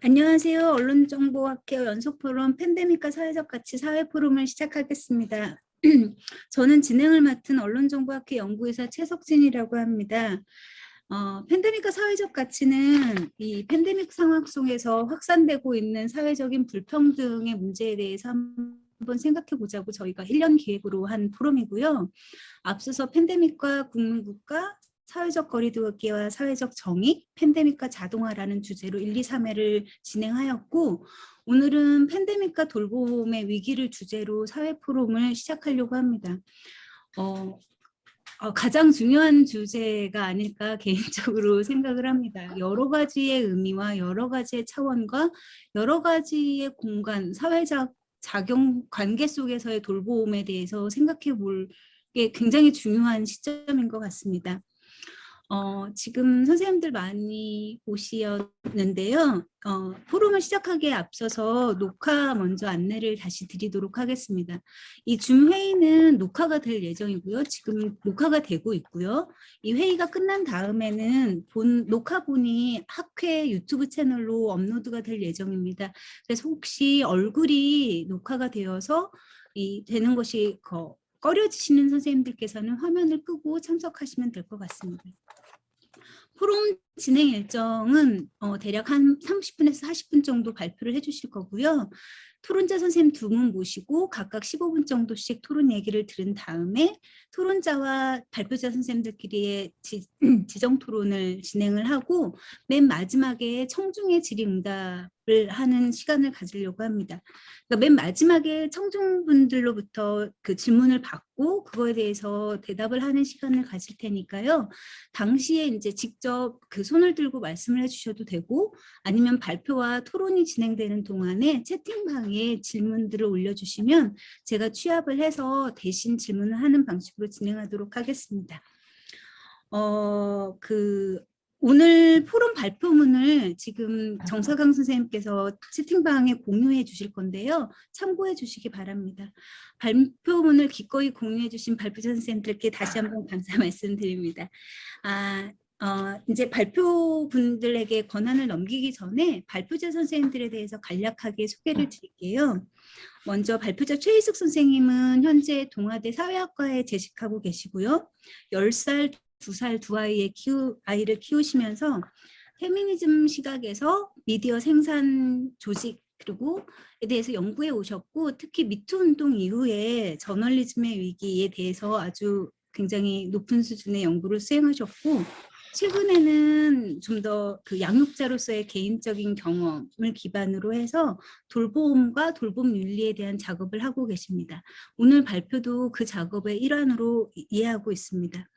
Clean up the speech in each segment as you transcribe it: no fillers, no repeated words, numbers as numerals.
안녕하세요. 언론정보학회 연속포럼 팬데믹과 사회적 가치 사회포럼을 시작하겠습니다. 저는 진행을 맡은 언론정보학회 연구이사 최석진이라고 합니다. 팬데믹과 사회적 가치는 이 팬데믹 상황 속에서 확산되고 있는 사회적인 불평등의 문제에 대해서 한번 생각해 보자고 저희가 1년 기획으로 한 포럼이고요. 앞서서 팬데믹과 국민국가, 사회적 거리두기와 사회적 정의, 팬데믹과 자동화라는 주제로 1, 2, 3회를 진행하였고, 오늘은 팬데믹과 돌봄의 위기를 주제로 사회 포럼을 시작하려고 합니다. 가장 중요한 주제가 아닐까 개인적으로 생각을 합니다. 여러 가지의 의미와 여러 가지의 차원과 여러 가지의 공간, 사회적 작용 관계 속에서의 돌봄에 대해서 생각해 볼 게 굉장히 중요한 시점인 것 같습니다. 지금 선생님들 많이 오셨는데요. 포럼을 시작하기에 앞서서 녹화 먼저 안내를 다시 드리도록 하겠습니다. 이 줌 회의는 녹화가 될 예정이고요. 지금 녹화가 되고 있고요. 이 회의가 끝난 다음에는 녹화본이 학회 유튜브 채널로 업로드가 될 예정입니다. 그래서 혹시 얼굴이 녹화가 되어서 되는 것이 꺼려지시는 선생님들께서는 화면을 끄고 참석하시면 될 것 같습니다. 포럼 진행 일정은 대략 한 30분에서 40분 정도 발표를 해주실 거고요. 토론자 선생님 2분 모시고 각각 15분 정도씩 토론 얘기를 들은 다음에 토론자와 발표자 선생님들끼리의 지정 토론을 진행을 하고 맨 마지막에 청중의 질의응답을 하는 시간을 가지려고 합니다. 그러니까 맨 마지막에 청중분들로부터 그 질문을 받고 그거에 대해서 대답을 하는 시간을 가질 테니까요. 당시에 이제 직접 그 손을 들고 말씀을 해주셔도 되고 아니면 발표와 토론이 진행되는 동안에 채팅방에 질문들을 올려주시면 제가 취합을 해서 대신 질문을 하는 방식으로 진행하도록 하겠습니다. 오늘 포럼 발표문을 지금 정사강 선생님께서 채팅방에 공유해 주실 건데요. 참고해 주시기 바랍니다. 발표문을 기꺼이 공유해 주신 발표자 선생님들께 다시 한번 감사 말씀드립니다. 이제 발표분들에게 권한을 넘기기 전에 발표자 선생님들에 대해서 간략하게 소개를 드릴게요. 먼저 발표자 최희숙 선생님은 현재 동아대 사회학과에 재직하고 계시고요. 10살, 2살 두 아이를 키우시면서 페미니즘 시각에서 미디어 생산 조직 그리고에 대해서 연구해 오셨고 특히 미투 운동 이후에 저널리즘의 위기에 대해서 아주 굉장히 높은 수준의 연구를 수행하셨고 최근에는 좀 더 그 양육자로서의 개인적인 경험을 기반으로 해서 돌봄과 돌봄 윤리에 대한 작업을 하고 계십니다. 오늘 발표도 그 작업의 일환으로 이해하고 있습니다.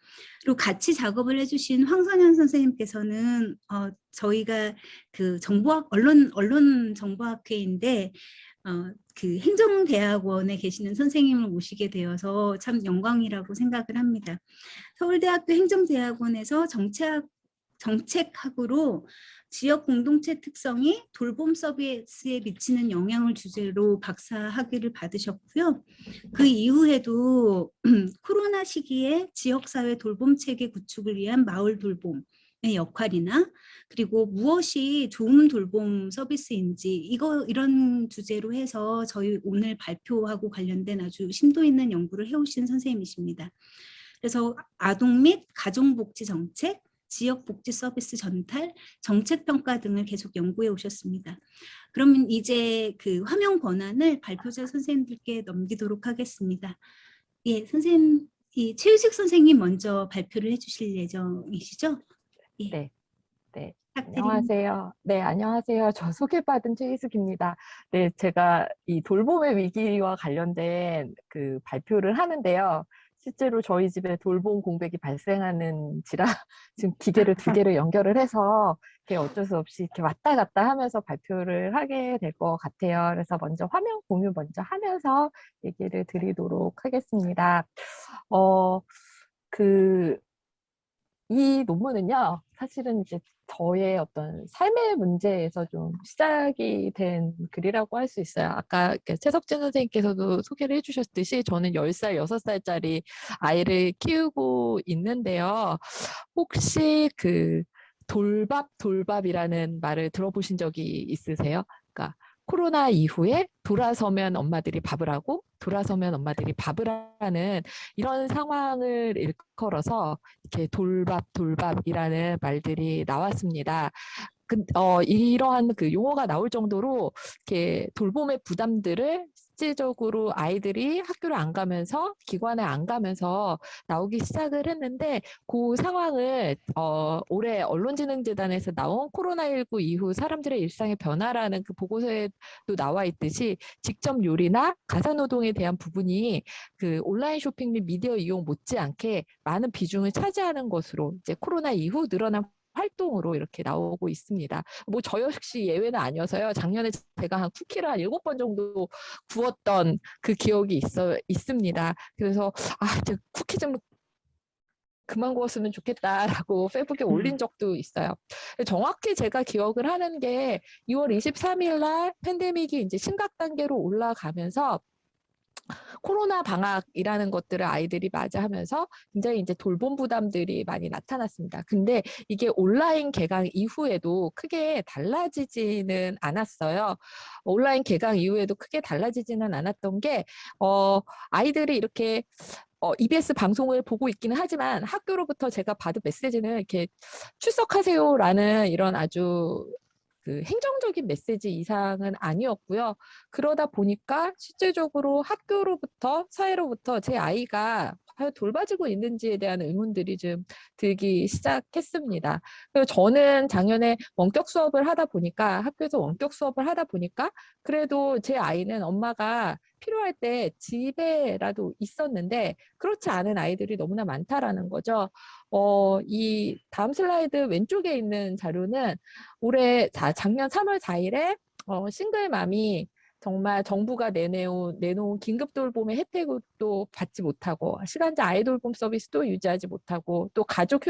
그리고 같이 작업을 해주신 황선현 선생님께서는 저희가 그 언론 정보학회인데 그 행정대학원에 계시는 선생님을 모시게 되어서 참 영광이라고 생각을 합니다. 서울대학교 행정대학원에서 정책학으로 지역 공동체 특성이 돌봄 서비스에 미치는 영향을 주제로 박사 학위를 받으셨고요. 그 이후에도 코로나 시기에 지역사회 돌봄 체계 구축을 위한 마을 돌봄의 역할이나 그리고 무엇이 좋은 돌봄 서비스인지 이런 주제로 해서 저희 오늘 발표하고 관련된 아주 심도 있는 연구를 해오신 선생님이십니다. 그래서 아동 및 가족복지 정책, 지역복지 서비스 전달, 정책평가 등을 계속 연구해 오셨습니다. 그러면 이제 그 화면 권한을 발표자 선생님들께 넘기도록 하겠습니다. 예, 선생님, 최유식 선생님 먼저 발표를 해주실 예정이시죠? 예. 네. 네. 부탁드립니다. 안녕하세요. 네, 안녕하세요. 저 소개받은 최희숙입니다. 네, 제가 이 돌봄의 위기와 관련된 그 발표를 하는데요. 실제로 저희 집에 돌봄 공백이 발생하는지라 지금 기계를 2개를 연결을 해서 이렇게 어쩔 수 없이 이렇게 왔다 갔다 하면서 발표를 하게 될 것 같아요. 그래서 먼저 화면 공유 먼저 하면서 얘기를 드리도록 하겠습니다. 이 논문은요, 사실은 이제 저의 어떤 삶의 문제에서 좀 시작이 된 글이라고 할 수 있어요. 아까 최석진 선생님께서도 소개를 해주셨듯이 저는 10살, 6살짜리 아이를 키우고 있는데요. 혹시 돌밥이라는 말을 들어보신 적이 있으세요? 그러니까 코로나 이후에 돌아서면 엄마들이 밥을 하고 돌아서면 엄마들이 밥을 하는 이런 상황을 일컬어서 이렇게 돌밥이라는 말들이 나왔습니다. 이러한 그 용어가 나올 정도로 이렇게 돌봄의 부담들을 실제적으로 아이들이 학교를 안 가면서 기관에 안 가면서 나오기 시작을 했는데 그 상황을 올해 언론진흥재단에서 나온 코로나19 이후 사람들의 일상의 변화라는 그 보고서에도 나와 있듯이 직접 요리나 가사노동에 대한 부분이 그 온라인 쇼핑 및 미디어 이용 못지않게 많은 비중을 차지하는 것으로 이제 코로나 이후 늘어난 활동으로 이렇게 나오고 있습니다. 뭐 저 역시 예외는 아니어서요. 작년에 제가 한 쿠키를 한 7번 정도 구웠던 그 기억이 있습니다. 그래서 저 쿠키 좀 그만 구웠으면 좋겠다라고 페이북에 올린 적도 있어요. 정확히 제가 기억을 하는 게 2월 23일 날 팬데믹이 이제 심각 단계로 올라가면서 코로나 방학이라는 것들을 아이들이 맞이하면서 굉장히 이제 돌봄 부담들이 많이 나타났습니다. 근데 이게 온라인 개강 이후에도 크게 달라지지는 않았어요. 온라인 개강 이후에도 크게 달라지지는 않았던 게, 아이들이 이렇게 EBS 방송을 보고 있기는 하지만 학교로부터 제가 받은 메시지는 이렇게 출석하세요라는 이런 아주 그 행정적인 메시지 이상은 아니었고요. 그러다 보니까 실제적으로 학교로부터 사회로부터 제 아이가 과연 돌봐지고 있는지에 대한 의문들이 좀 들기 시작했습니다. 그리고 저는 작년에 원격 수업을 하다 보니까 학교에서 원격 수업을 하다 보니까 그래도 제 아이는 엄마가 필요할 때 집에라도 있었는데 그렇지 않은 아이들이 너무나 많다라는 거죠. 이 다음 슬라이드 왼쪽에 있는 자료는 작년 3월 4일에 싱글맘이 정말 정부가 내놓은 긴급 돌봄의 혜택도 받지 못하고 시간제 아이 돌봄 서비스도 유지하지 못하고 또 가족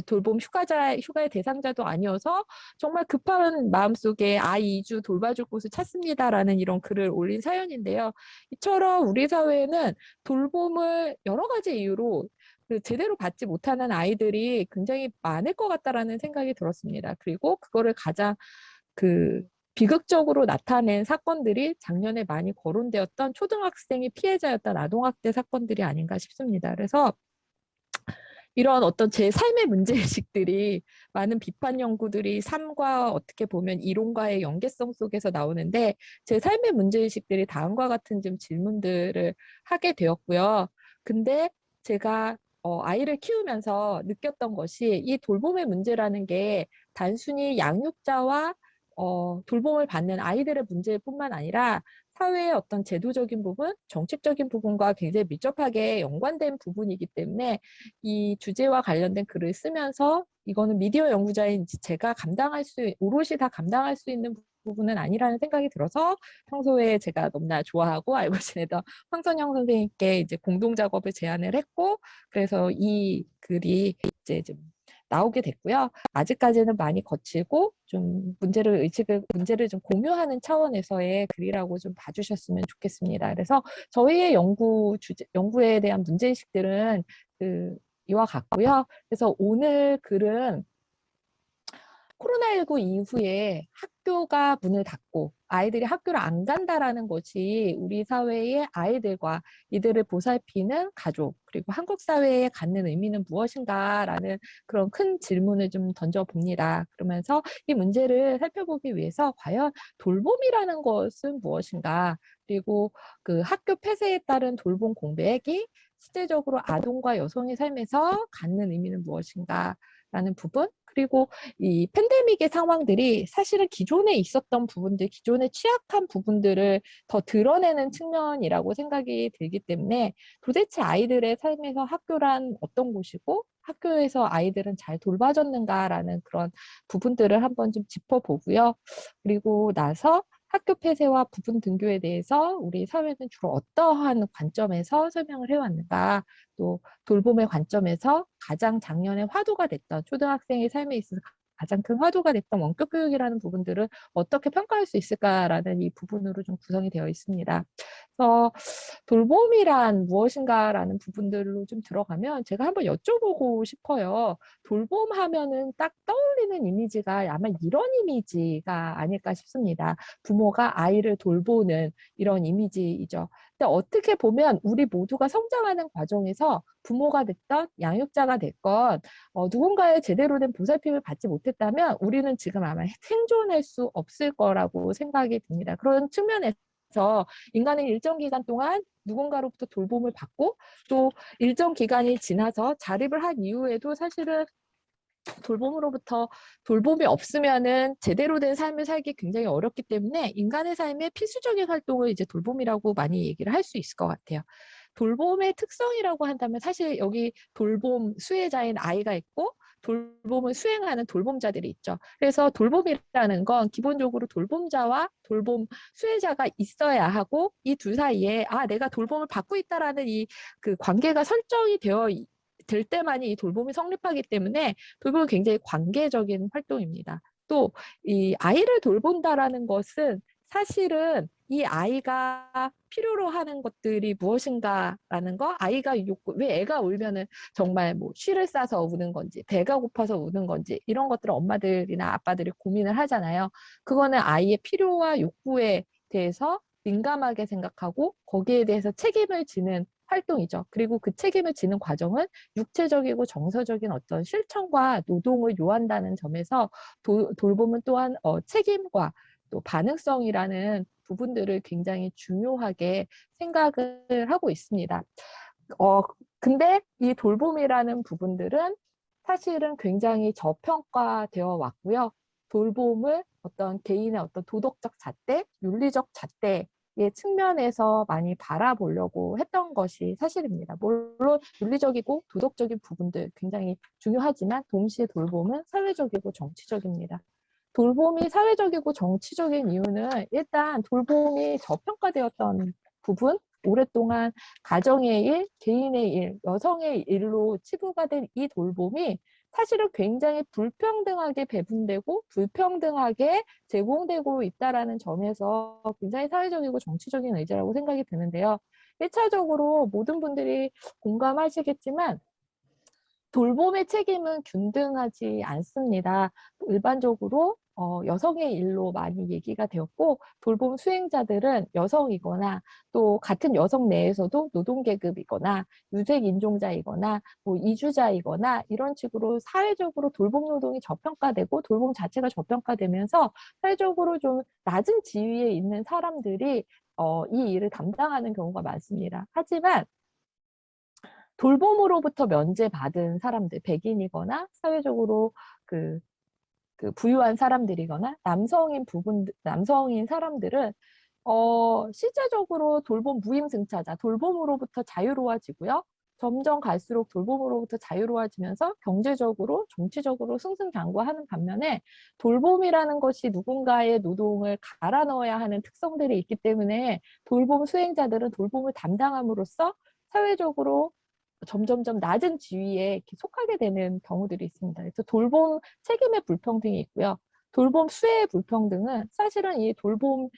돌봄 휴가의 대상자도 아니어서 정말 급한 마음속에 아이 2주 돌봐줄 곳을 찾습니다라는 이런 글을 올린 사연인데요. 이처럼 우리 사회에는 돌봄을 여러 가지 이유로 그 제대로 받지 못하는 아이들이 굉장히 많을 것 같다라는 생각이 들었습니다. 그리고 그거를 가장 그 비극적으로 나타낸 사건들이 작년에 많이 거론되었던 초등학생이 피해자였던 아동학대 사건들이 아닌가 싶습니다. 그래서 이런 어떤 제 삶의 문제의식들이 많은 비판 연구들이 삶과 어떻게 보면 이론과의 연계성 속에서 나오는데 제 삶의 문제의식들이 다음과 같은 좀 질문들을 하게 되었고요. 근데 제가 아이를 키우면서 느꼈던 것이 이 돌봄의 문제라는 게 단순히 양육자와 돌봄을 받는 아이들의 문제뿐만 아니라 사회의 어떤 제도적인 부분, 정책적인 부분과 굉장히 밀접하게 연관된 부분이기 때문에 이 주제와 관련된 글을 쓰면서 이거는 미디어 연구자인 제가 오롯이 다 감당할 수 있는 부분은 아니라는 생각이 들어서 평소에 제가 너무나 좋아하고 알고 지내던 황선영 선생님께 이제 공동 작업을 제안을 했고 그래서 이 글이 이제 좀 나오게 됐고요. 아직까지는 많이 거칠고 좀 문제를 좀 공유하는 차원에서의 글이라고 좀 봐주셨으면 좋겠습니다. 그래서 저희의 연구에 대한 문제의식들은 이와 같고요. 그래서 오늘 글은 코로나19 이후에 학교가 문을 닫고 아이들이 학교를 안 간다라는 것이 우리 사회의 아이들과 이들을 보살피는 가족 그리고 한국 사회에 갖는 의미는 무엇인가라는 그런 큰 질문을 좀 던져봅니다. 그러면서 이 문제를 살펴보기 위해서 과연 돌봄이라는 것은 무엇인가 그리고 그 학교 폐쇄에 따른 돌봄 공백이 실제적으로 아동과 여성의 삶에서 갖는 의미는 무엇인가라는 부분 그리고 이 팬데믹의 상황들이 사실은 기존에 있었던 부분들, 기존에 취약한 부분들을 더 드러내는 측면이라고 생각이 들기 때문에 도대체 아이들의 삶에서 학교란 어떤 곳이고 학교에서 아이들은 잘 돌봐졌는가라는 그런 부분들을 한번 좀 짚어보고요. 그리고 나서 학교 폐쇄와 부분 등교에 대해서 우리 사회는 주로 어떠한 관점에서 설명을 해왔는가 또 돌봄의 관점에서 가장 작년에 화두가 됐던 초등학생의 삶에 있어서 가장 큰 화두가 됐던 원격 교육이라는 부분들을 어떻게 평가할 수 있을까라는 이 부분으로 좀 구성이 되어 있습니다. 그래서 돌봄이란 무엇인가라는 부분들로 좀 들어가면 제가 한번 여쭤보고 싶어요. 돌봄 하면은 딱 떠올리는 이미지가 아마 이런 이미지가 아닐까 싶습니다. 부모가 아이를 돌보는 이런 이미지이죠. 근데 어떻게 보면 우리 모두가 성장하는 과정에서 부모가 됐던 양육자가 됐건 누군가의 제대로 된 보살핌을 받지 못했다면 우리는 지금 아마 생존할 수 없을 거라고 생각이 듭니다. 그런 측면에서 인간은 일정 기간 동안 누군가로부터 돌봄을 받고 또 일정 기간이 지나서 자립을 한 이후에도 사실은 돌봄이 없으면은 제대로 된 삶을 살기 굉장히 어렵기 때문에 인간의 삶의 필수적인 활동을 이제 돌봄이라고 많이 얘기를 할 수 있을 것 같아요. 돌봄의 특성이라고 한다면 사실 여기 돌봄 수혜자인 아이가 있고 돌봄을 수행하는 돌봄자들이 있죠. 그래서 돌봄이라는 건 기본적으로 돌봄자와 돌봄 수혜자가 있어야 하고 이 둘 사이에 내가 돌봄을 받고 있다라는 이 그 관계가 설정이 될 때만이 이 돌봄이 성립하기 때문에 돌봄은 굉장히 관계적인 활동입니다. 또 이 아이를 돌본다라는 것은 사실은 이 아이가 필요로 하는 것들이 무엇인가라는 거, 왜 애가 울면은 정말 뭐 쉬를 싸서 우는 건지, 배가 고파서 우는 건지, 이런 것들을 엄마들이나 아빠들이 고민을 하잖아요. 그거는 아이의 필요와 욕구에 대해서 민감하게 생각하고 거기에 대해서 책임을 지는 활동이죠. 그리고 그 책임을 지는 과정은 육체적이고 정서적인 어떤 실천과 노동을 요한다는 점에서 돌봄은 또한 책임과 또 반응성이라는 부분들을 굉장히 중요하게 생각을 하고 있습니다. 근데 이 돌봄이라는 부분들은 사실은 굉장히 저평가되어 왔고요. 돌봄을 어떤 개인의 어떤 도덕적 잣대, 윤리적 잣대의 측면에서 많이 바라보려고 했던 것이 사실입니다. 물론 윤리적이고 도덕적인 부분들 굉장히 중요하지만 동시에 돌봄은 사회적이고 정치적입니다. 돌봄이 사회적이고 정치적인 이유는 일단 돌봄이 저평가되었던 부분, 오랫동안 가정의 일, 개인의 일, 여성의 일로 치부가 된 이 돌봄이 사실은 굉장히 불평등하게 배분되고 불평등하게 제공되고 있다라는 점에서 굉장히 사회적이고 정치적인 의제라고 생각이 드는데요. 1차적으로 모든 분들이 공감하시겠지만 돌봄의 책임은 균등하지 않습니다. 일반적으로 여성의 일로 많이 얘기가 되었고 돌봄 수행자들은 여성이거나 또 같은 여성 내에서도 노동계급이거나 유색인종자이거나 뭐 이주자이거나 이런 식으로 사회적으로 돌봄 노동이 저평가되고 돌봄 자체가 저평가되면서 사회적으로 좀 낮은 지위에 있는 사람들이 이 일을 담당하는 경우가 많습니다. 하지만 돌봄으로부터 면제받은 사람들, 백인이거나 사회적으로 그 부유한 사람들이거나 남성인 사람들은 실제적으로 돌봄 무임승차자, 돌봄으로부터 자유로워지고요. 점점 갈수록 돌봄으로부터 자유로워지면서 경제적으로, 정치적으로 승승장구하는 반면에 돌봄이라는 것이 누군가의 노동을 갈아 넣어야 하는 특성들이 있기 때문에 돌봄 수행자들은 돌봄을 담당함으로써 사회적으로 점점점 낮은 지위에 이렇게 속하게 되는 경우들이 있습니다. 그래서 돌봄 책임의 불평등이 있고요. 돌봄 수혜의 불평등은 사실은 이 돌봄을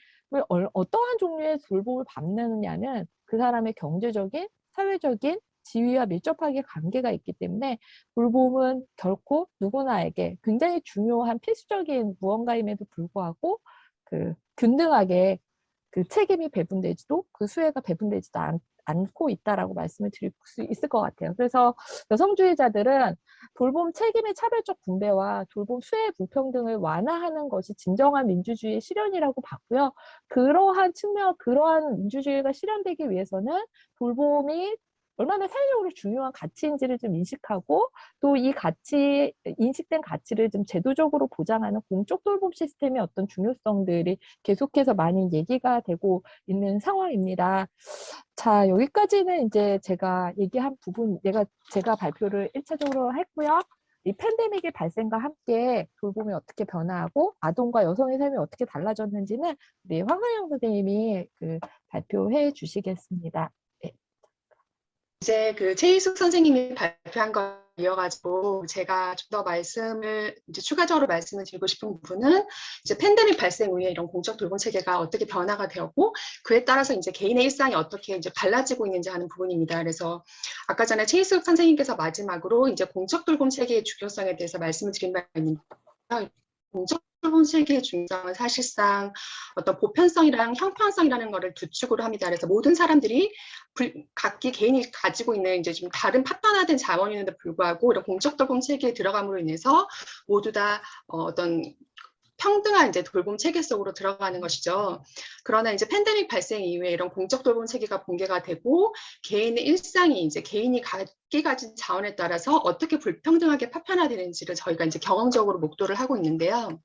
어떠한 종류의 돌봄을 받느냐는 그 사람의 경제적인, 사회적인 지위와 밀접하게 관계가 있기 때문에 돌봄은 결코 누구나에게 굉장히 중요한 필수적인 무언가임에도 불구하고 균등하게 그 책임이 배분되지도 그 수혜가 배분되지도 않고 있다라고 말씀을 드릴 수 있을 것 같아요. 그래서 여성주의자들은 돌봄 책임의 차별적 분배와 돌봄 수혜의 불평등을 완화하는 것이 진정한 민주주의의 실현이라고 봤고요. 그러한 측면, 그러한 민주주의가 실현되기 위해서는 돌봄이 얼마나 사회적으로 중요한 가치인지를 좀 인식하고 또 이 인식된 가치를 좀 제도적으로 보장하는 공적 돌봄 시스템의 어떤 중요성들이 계속해서 많이 얘기가 되고 있는 상황입니다. 자, 여기까지는 이제 제가 얘기한 부분, 제가 발표를 1차적으로 했고요. 이 팬데믹의 발생과 함께 돌봄이 어떻게 변화하고 아동과 여성의 삶이 어떻게 달라졌는지는 우리 황하영 선생님이 발표해 주시겠습니다. 네. 이제 그 최희숙 선생님이 발표한 걸 이어가지고 제가 좀 더 말씀을 이제 추가적으로 말씀을 드리고 싶은 부분은 이제 팬데믹 발생 후에 이런 공적 돌봄 체계가 어떻게 변화가 되었고 그에 따라서 이제 개인의 일상이 어떻게 이제 달라지고 있는지 하는 부분입니다. 그래서 아까 전에 최희숙 선생님께서 마지막으로 이제 공적 돌봄 체계의 중요성에 대해서 말씀을 드린 바 있는데 공적 돌봄 체계의 중요성은 사실상 어떤 보편성이랑 형평성이라는 것을 두 축으로 합니다. 그래서 모든 사람들이 각기 개인이 가지고 있는 이제 좀 다른 파편화된 자원이 있는데 불구하고 이런 공적 돌봄 체계에 들어감으로 인해서 모두 다 어떤 평등한 이제 돌봄 체계 속으로 들어가는 것이죠. 그러나 이제 팬데믹 발생 이후에 이런 공적 돌봄 체계가 붕괴가 되고 개인의 일상이 이제 개인이 각기 가진 자원에 따라서 어떻게 불평등하게 파편화되는지를 저희가 이제 경험적으로 목도를 하고 있는데요.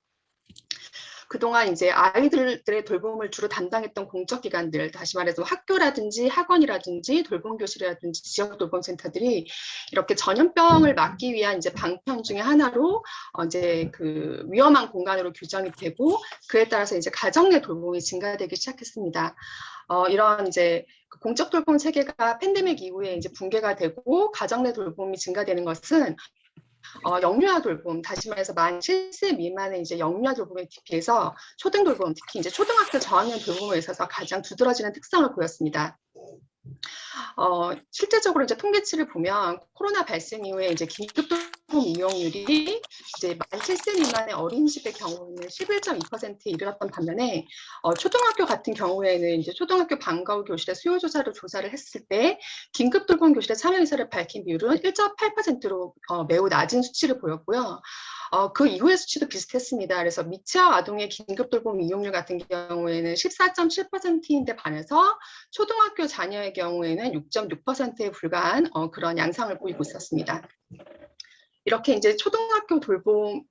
그동안 이제 아이들의 돌봄을 주로 담당했던 공적기관들, 다시 말해서 학교라든지 학원이라든지 돌봄교실이라든지 지역돌봄센터들이 이렇게 전염병을 막기 위한 이제 방편 중에 하나로 이제 그 위험한 공간으로 규정이 되고 그에 따라서 이제 가정 내 돌봄이 증가되기 시작했습니다. 이런 이제 공적 돌봄 체계가 팬데믹 이후에 이제 붕괴가 되고 가정 내 돌봄이 증가되는 것은 영유아 돌봄, 다시 말해서 만 7세 미만의 이제 영유아 돌봄에 비해서 초등 돌봄, 특히 이제 초등학교 저학년 돌봄에 있어서 가장 두드러지는 특성을 보였습니다. 실제적으로 이제 통계치를 보면 코로나 발생 이후에 이제 긴급 돌봄 이용률이 이제 만 7세 미만의 어린이집의 경우에는 11.2%에 이르렀던 반면에 초등학교 같은 경우에는 이제 초등학교 방과 후 교실의 수요 조사를 했을 때 긴급 돌봄 교실의 참여 의사를 밝힌 비율은 1.8%로 매우 낮은 수치를 보였고요. 그 이후의 수치도 비슷했습니다. 그래서 미취학 아동의 긴급 돌봄 이용률 같은 경우에는 14.7%인데 반해서 초등학교 자녀의 경우에는 6.6%에 불과한 그런 양상을 보이고 있었습니다. 이렇게 이제 초등학교 돌봄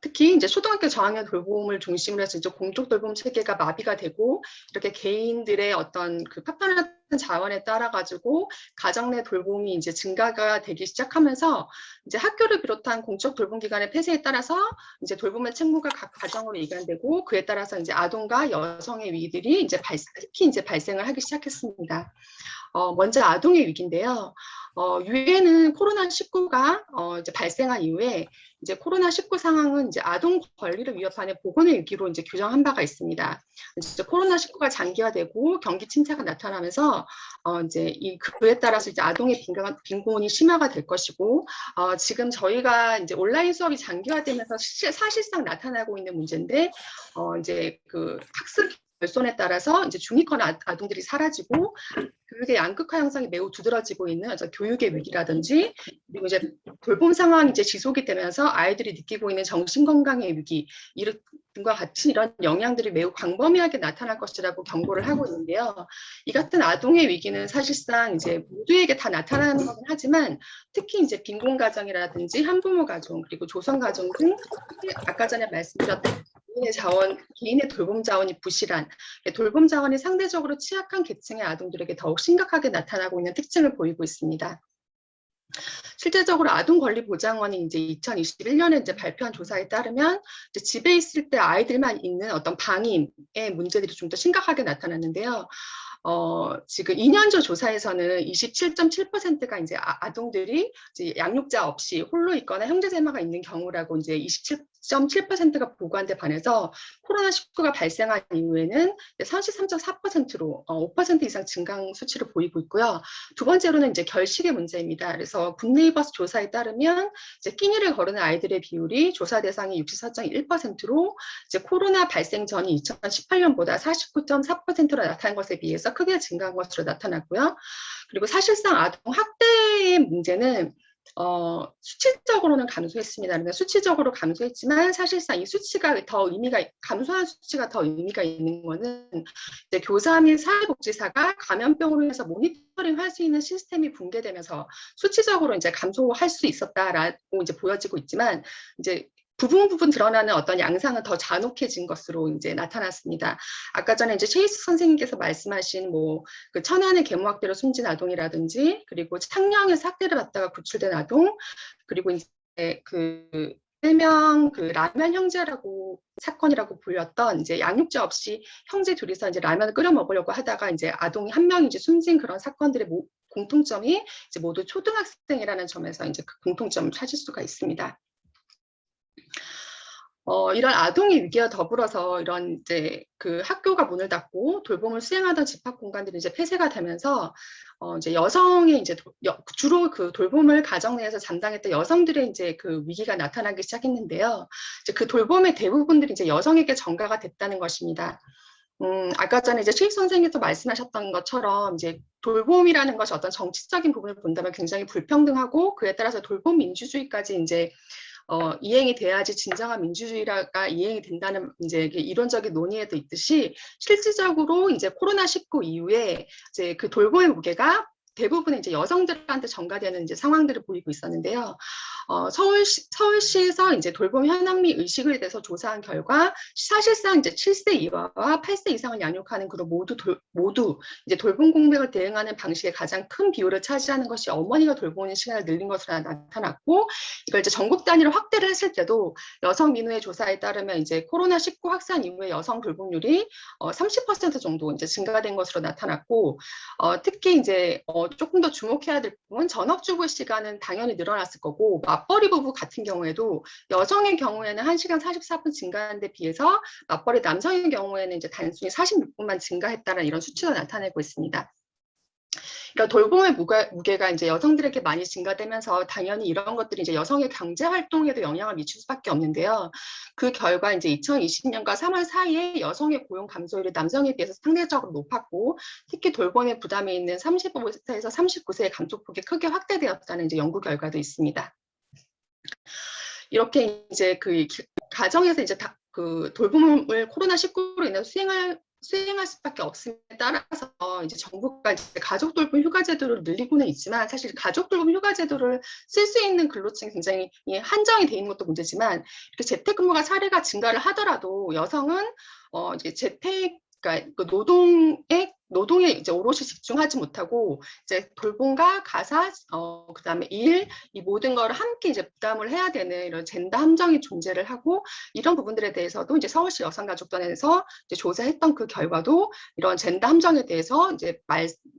특히 이제 초등학교 저학년 돌봄을 중심으로 해서 이제 공적 돌봄 체계가 마비가 되고 이렇게 개인들의 어떤 그 파편화된 자원에 따라 가지고 가정 내 돌봄이 이제 증가가 되기 시작하면서 이제 학교를 비롯한 공적 돌봄 기관의 폐쇄에 따라서 이제 돌봄의 책무가 각 가정으로 이관되고 그에 따라서 이제 아동과 여성의 위기들이 이제 특히 이제 발생을 하기 시작했습니다. 먼저 아동의 위기인데요. 유엔은 코로나19가 이제 발생한 이후에 이제 코로나19 상황은 이제 아동 권리를 위협하는 보건의 위기로 이제 규정한 바가 있습니다. 이제 코로나19가 장기화되고 경기 침체가 나타나면서 이제 그에 따라서 이제 아동의 빈곤이 심화가 될 것이고 지금 저희가 이제 온라인 수업이 장기화되면서 사실상 나타나고 있는 문제인데 이제 그 학습 결손에 따라서 이제 중위권 아동들이 사라지고 교육의 양극화 형성이 매우 두드러지고 있는 교육의 위기라든지 그리고 이제 돌봄 상황이 이제 지속이 되면서 아이들이 느끼고 있는 정신 건강의 위기 등과 같이 이런 영향들이 매우 광범위하게 나타날 것이라고 경고를 하고 있는데요. 이 같은 아동의 위기는 사실상 이제 모두에게 다 나타나는 거긴 하지만 특히 이제 빈곤 가정이라든지 한부모 가정 그리고 조성 가정 등 아까 전에 말씀드렸던 개인의 돌봄 자원이 부실한 돌봄 자원이 상대적으로 취약한 계층의 아동들에게 더욱 심각하게 나타나고 있는 특징을 보이고 있습니다. 실제적으로 아동권리보장원이 이제 2021년에 이제 발표한 조사에 따르면 이제 집에 있을 때 아이들만 있는 어떤 방임의 문제들이 좀 더 심각하게 나타났는데요. 지금 2년 전 조사에서는 27.7%가 이제 아동들이 이제 양육자 없이 홀로 있거나 형제자매가 있는 경우라고 이제 27.7%가 보고한 데 반해서 코로나19가 발생한 이후에는 33.4%로 5% 이상 증강 수치를 보이고 있고요. 두 번째로는 이제 결식의 문제입니다. 그래서 굿네이버스 조사에 따르면 이제 끼니를 거르는 아이들의 비율이 조사 대상이 64.1%로 이제 코로나 발생 전인 2018년보다 49.4%로 나타난 것에 비해서 크게 증가한 것으로 나타났고요. 그리고 사실상 아동 학대의 문제는 수치적으로는 감소했습니다. 그러니까 수치적으로 감소했지만 사실상 이 수치가 더 감소한 수치가 더 의미가 있는 것은 이제 교사 및 사회복지사가 감염병으로 인해서 모니터링 할 수 있는 시스템이 붕괴되면서 수치적으로 이제 감소할 수 있었다라고 이제 보여지고 있지만 이제 부분 드러나는 어떤 양상은 더 잔혹해진 것으로 이제 나타났습니다. 아까 전에 이제 최희숙 선생님께서 말씀하신 그 천안의 계모학대로 숨진 아동이라든지 그리고 창녕에서 학대를 받다가 구출된 아동 그리고 이제 그 일명 그 라면 형제라고 사건이라고 불렸던 이제 양육자 없이 형제 둘이서 이제 라면을 끓여 먹으려고 하다가 이제 아동이 한 명이 이제 숨진 그런 사건들의 공통점이 이제 모두 초등학생이라는 점에서 이제 그 공통점을 찾을 수가 있습니다. 이런 아동의 위기와 더불어서 이런 이제 그 학교가 문을 닫고 돌봄을 수행하던 집합 공간들이 이제 폐쇄가 되면서 이제 여성의 이제 주로 그 돌봄을 가정 내에서 담당했던 여성들의 이제 그 위기가 나타나기 시작했는데요. 이제 그 돌봄의 대부분들이 이제 여성에게 전가가 됐다는 것입니다. 아까 전에 이제 최익 선생님도 말씀하셨던 것처럼 이제 돌봄이라는 것이 어떤 정치적인 부분을 본다면 굉장히 불평등하고 그에 따라서 돌봄 민주주의까지 이제 이행이 돼야지 진정한 민주주의가 이행이 된다는 이제 이론적인 논의에도 있듯이 실질적으로 이제 코로나19 이후에 이제 그 돌봄의 무게가 대부분 이제 여성들한테 전가되는 이제 상황들을 보이고 있었는데요. 서울시에서 이제 돌봄 현황 및 의식에 대해서 조사한 결과 사실상 이제 7세 이하와 8세 이상을 양육하는 그룹 모두 이제 돌봄 공백을 대응하는 방식의 가장 큰 비율을 차지하는 것이 어머니가 돌보는 시간을 늘린 것으로 나타났고, 이걸 이제 전국 단위로 확대를 했을 때도 여성 민우의 조사에 따르면 이제 코로나19 확산 이후에 여성 돌봄률이 30% 정도 이제 증가된 것으로 나타났고, 특히 이제 조금 더 주목해야 될 부분은 전업주부 시간은 당연히 늘어났을 거고, 맞벌이 부부 같은 경우에도 여성의 경우에는 1시간 44분 증가한 데 비해서 맞벌이 남성의 경우에는 이제 단순히 46분만 증가했다는 이런 수치가 나타내고 있습니다. 그러니까 돌봄의 무게가 이제 여성들에게 많이 증가되면서 당연히 이런 것들이 이제 여성의 경제 활동에도 영향을 미칠 수밖에 없는데요. 그 결과 이제 2020년과 3월 사이에 여성의 고용 감소율이 남성에 비해서 상대적으로 높았고, 특히 돌봄의 부담이 있는 35세에서 39세의 감소폭이 크게 확대되었다는 이제 연구 결과도 있습니다. 이렇게 이제 그 가정에서 이제 그 돌봄을 코로나19로 인해서 수행할 수밖에 없음에 따라서 이제 정부가 이제 가족 돌봄 휴가 제도를 늘리고는 있지만, 사실 가족 돌봄 휴가 제도를 쓸 수 있는 근로층이 굉장히 한정이 돼 있는 것도 문제지만, 이렇게 재택근무가 사례가 증가를 하더라도 여성은 이제 그러니까 그 노동에 이제 오롯이 집중하지 못하고 이제 돌봄과 가사, 그다음에 일, 이 모든 거를 함께 이제 부담을 해야 되는 이런 젠더 함정이 존재를 하고, 이런 부분들에 대해서도 이제 서울시 여성가족단에서 이제 조사했던 그 결과도 이런 젠더 함정에 대해서 이제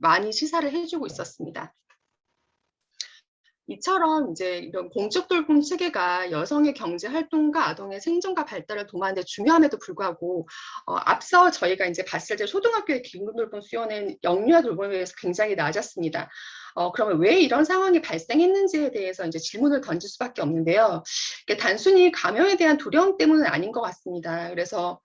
많이 시사를 해주고 있었습니다. 이처럼 이제 이런 공적 돌봄 체계가 여성의 경제 활동과 아동의 생존과 발달을 도모하는 데 중요함에도 불구하고, 앞서 저희가 이제 봤을 때 초등학교의 긴급 돌봄 수요는 영유아 돌봄에 비해서 굉장히 낮았습니다. 그러면 왜 이런 상황이 발생했는지에 대해서 이제 질문을 던질 수밖에 없는데요. 단순히 감염에 대한 두려움 때문은 아닌 것 같습니다. 그래서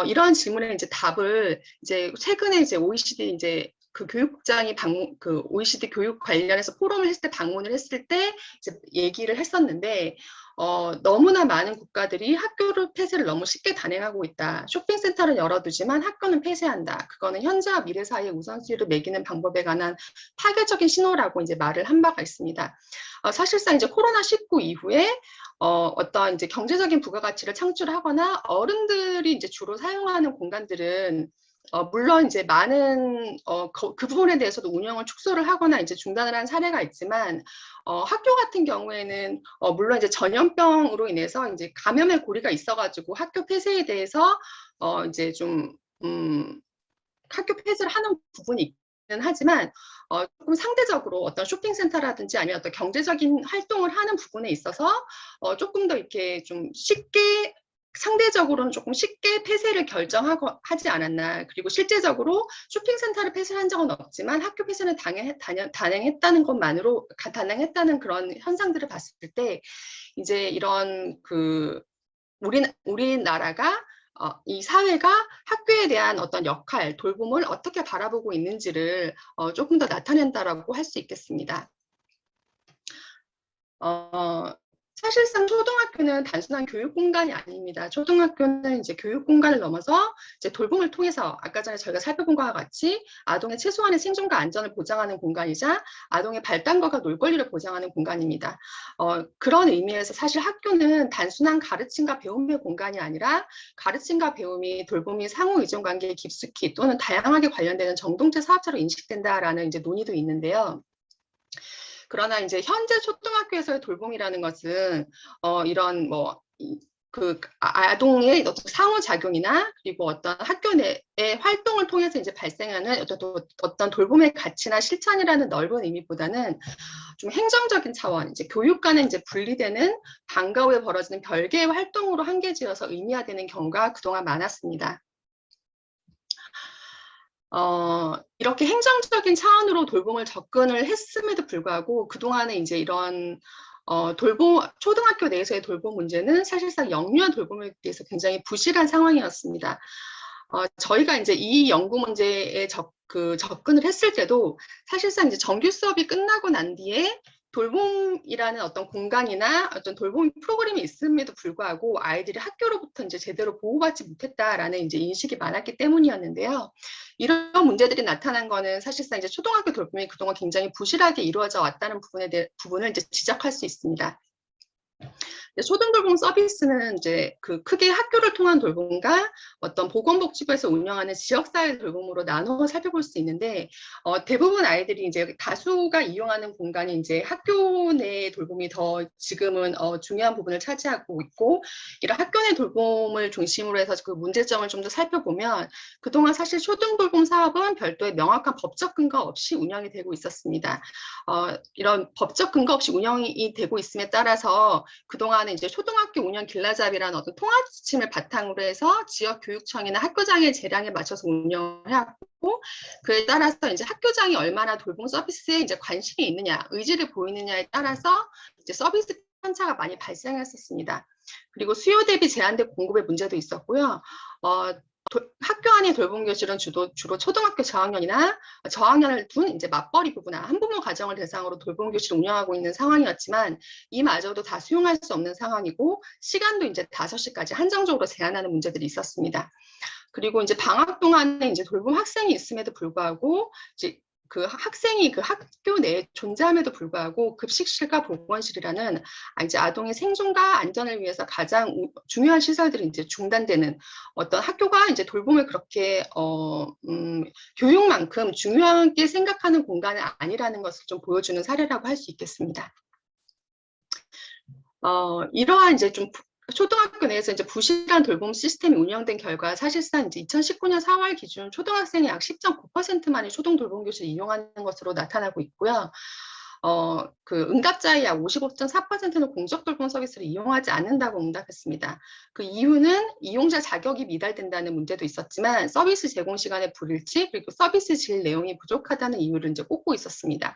이러한 질문에 이제 답을 이제 최근에 이제 OECD 이제 그 교육국장이 그 OECD 교육 관련해서 포럼을 했을 때 방문을 했을 때 이제 얘기를 했었는데, 너무나 많은 국가들이 학교를 폐쇄를 너무 쉽게 단행하고 있다. 쇼핑센터를 열어두지만 학교는 폐쇄한다. 그거는 현재와 미래 사이의 우선순위를 매기는 방법에 관한 파괴적인 신호라고 이제 말을 한 바가 있습니다. 사실상 이제 코로나19 이후에 어떤 이제 경제적인 부가가치를 창출하거나 어른들이 이제 주로 사용하는 공간들은 물론 이제 많은 그 부분에 대해서도 운영을 축소를 하거나 이제 중단을 한 사례가 있지만, 학교 같은 경우에는 물론 이제 전염병으로 인해서 이제 감염의 고리가 있어가지고 학교 폐쇄에 대해서 이제 좀 학교 폐쇄를 하는 부분이 있기는 하지만, 조금 상대적으로 어떤 쇼핑센터라든지 아니면 어떤 경제적인 활동을 하는 부분에 있어서 조금 더 이렇게 좀 쉽게, 상대적으로는 조금 쉽게 폐쇄를 하지 않았나. 그리고 실제적으로 쇼핑센터를 폐쇄한 적은 없지만 학교 폐쇄는 단행했다는 것만으로, 단행했다는 그런 현상들을 봤을 때 이제 이런 그 우리나라가 이 사회가 학교에 대한 어떤 역할, 돌봄을 어떻게 바라보고 있는지를 조금 더 나타낸다라고 할 수 있겠습니다. 사실상 초등학교는 단순한 교육 공간이 아닙니다. 초등학교는 이제 교육 공간을 넘어서 이제 돌봄을 통해서 아까 전에 저희가 살펴본 것과 같이 아동의 최소한의 생존과 안전을 보장하는 공간이자 아동의 발달과 놀 권리를 보장하는 공간입니다. 그런 의미에서 사실 학교는 단순한 가르침과 배움의 공간이 아니라 가르침과 배움이 돌봄이 상호 의존 관계에 깊숙이 또는 다양하게 관련되는 정동체 사업체로 인식된다라는 이제 논의도 있는데요. 그러나 이제 현재 초등학교에서의 돌봄이라는 것은 이런 뭐 아동의 어떤 상호작용이나 그리고 어떤 학교 내의 활동을 통해서 이제 발생하는 어떤 돌봄의 가치나 실천이라는 넓은 의미보다는 좀 행정적인 차원, 이제 교육과는 이제 분리되는 방과 후에 벌어지는 별개의 활동으로 한계지어서 의미화되는 경우가 그동안 많았습니다. 이렇게 행정적인 차원으로 돌봄을 접근을 했음에도 불구하고 그동안에 이제 이런 초등학교 내에서의 돌봄 문제는 사실상 영유아 돌봄에 대해서 굉장히 부실한 상황이었습니다. 저희가 이제 이 연구 문제에 접근을 했을 때도 사실상 이제 정규 수업이 끝나고 난 뒤에 돌봄이라는 어떤 공간이나 어떤 돌봄 프로그램이 있음에도 불구하고 아이들이 학교로부터 이제 제대로 보호받지 못했다라는 이제 인식이 많았기 때문이었는데요. 이런 문제들이 나타난 거는 사실상 이제 초등학교 돌봄이 그동안 굉장히 부실하게 이루어져 왔다는 부분을 이제 지적할 수 있습니다. 초등돌봄 서비스는 이제 크게 학교를 통한 돌봄과 어떤 보건복지부에서 운영하는 지역사회 돌봄으로 나눠 살펴볼 수 있는데, 대부분 아이들이 이제 다수가 이용하는 공간이 이제 학교 내 돌봄이 더 지금은 중요한 부분을 차지하고 있고, 이런 학교 내 돌봄을 중심으로 해서 그 문제점을 좀 더 살펴보면 그동안 사실 초등돌봄 사업은 별도의 명확한 법적 근거 없이 운영이 되고 있었습니다. 이런 법적 근거 없이 운영이 되고 있음에 따라서 그동안은 이제 초등학교 운영 길라잡이라는 어떤 통합 지침을 바탕으로 해서 지역 교육청이나 학교장의 재량에 맞춰서 운영을 해왔고, 그에 따라서 이제 학교장이 얼마나 돌봄 서비스에 이제 관심이 있느냐, 의지를 보이느냐에 따라서 이제 서비스 편차가 많이 발생했었습니다. 그리고 수요 대비 제한된 공급의 문제도 있었고요. 학교 안의 돌봄 교실은 주로 초등학교 저학년이나 저학년을 둔 이제 맞벌이 부부나 한부모 가정을 대상으로 돌봄 교실을 운영하고 있는 상황이었지만 이마저도 다 수용할 수 없는 상황이고 시간도 이제 5시까지 한정적으로 제한하는 문제들이 있었습니다. 그리고 이제 방학 동안에 이제 돌봄 학생이 있음에도 불구하고 이제 그 학생이 그 학교 내에 존재함에도 불구하고 급식실과 보건실이라는 이제 아동의 생존과 안전을 위해서 가장 중요한 시설들이 이제 중단되는 어떤 학교가 이제 돌봄을 그렇게 교육만큼 중요하게 생각하는 공간은 아니라는 것을 좀 보여주는 사례라고 할 수 있겠습니다. 이러한 이제 좀 초등학교 내에서 이제 부실한 돌봄 시스템이 운영된 결과 사실상 이제 2019년 4월 기준 초등학생의 약 10.9%만이 초등 돌봄 교실을 이용하는 것으로 나타나고 있고요. 응답자의 약 55.4%는 공적 돌봄 서비스를 이용하지 않는다고 응답했습니다. 그 이유는 이용자 자격이 미달된다는 문제도 있었지만 서비스 제공 시간의 불일치 그리고 서비스 질 내용이 부족하다는 이유를 이제 꼽고 있었습니다.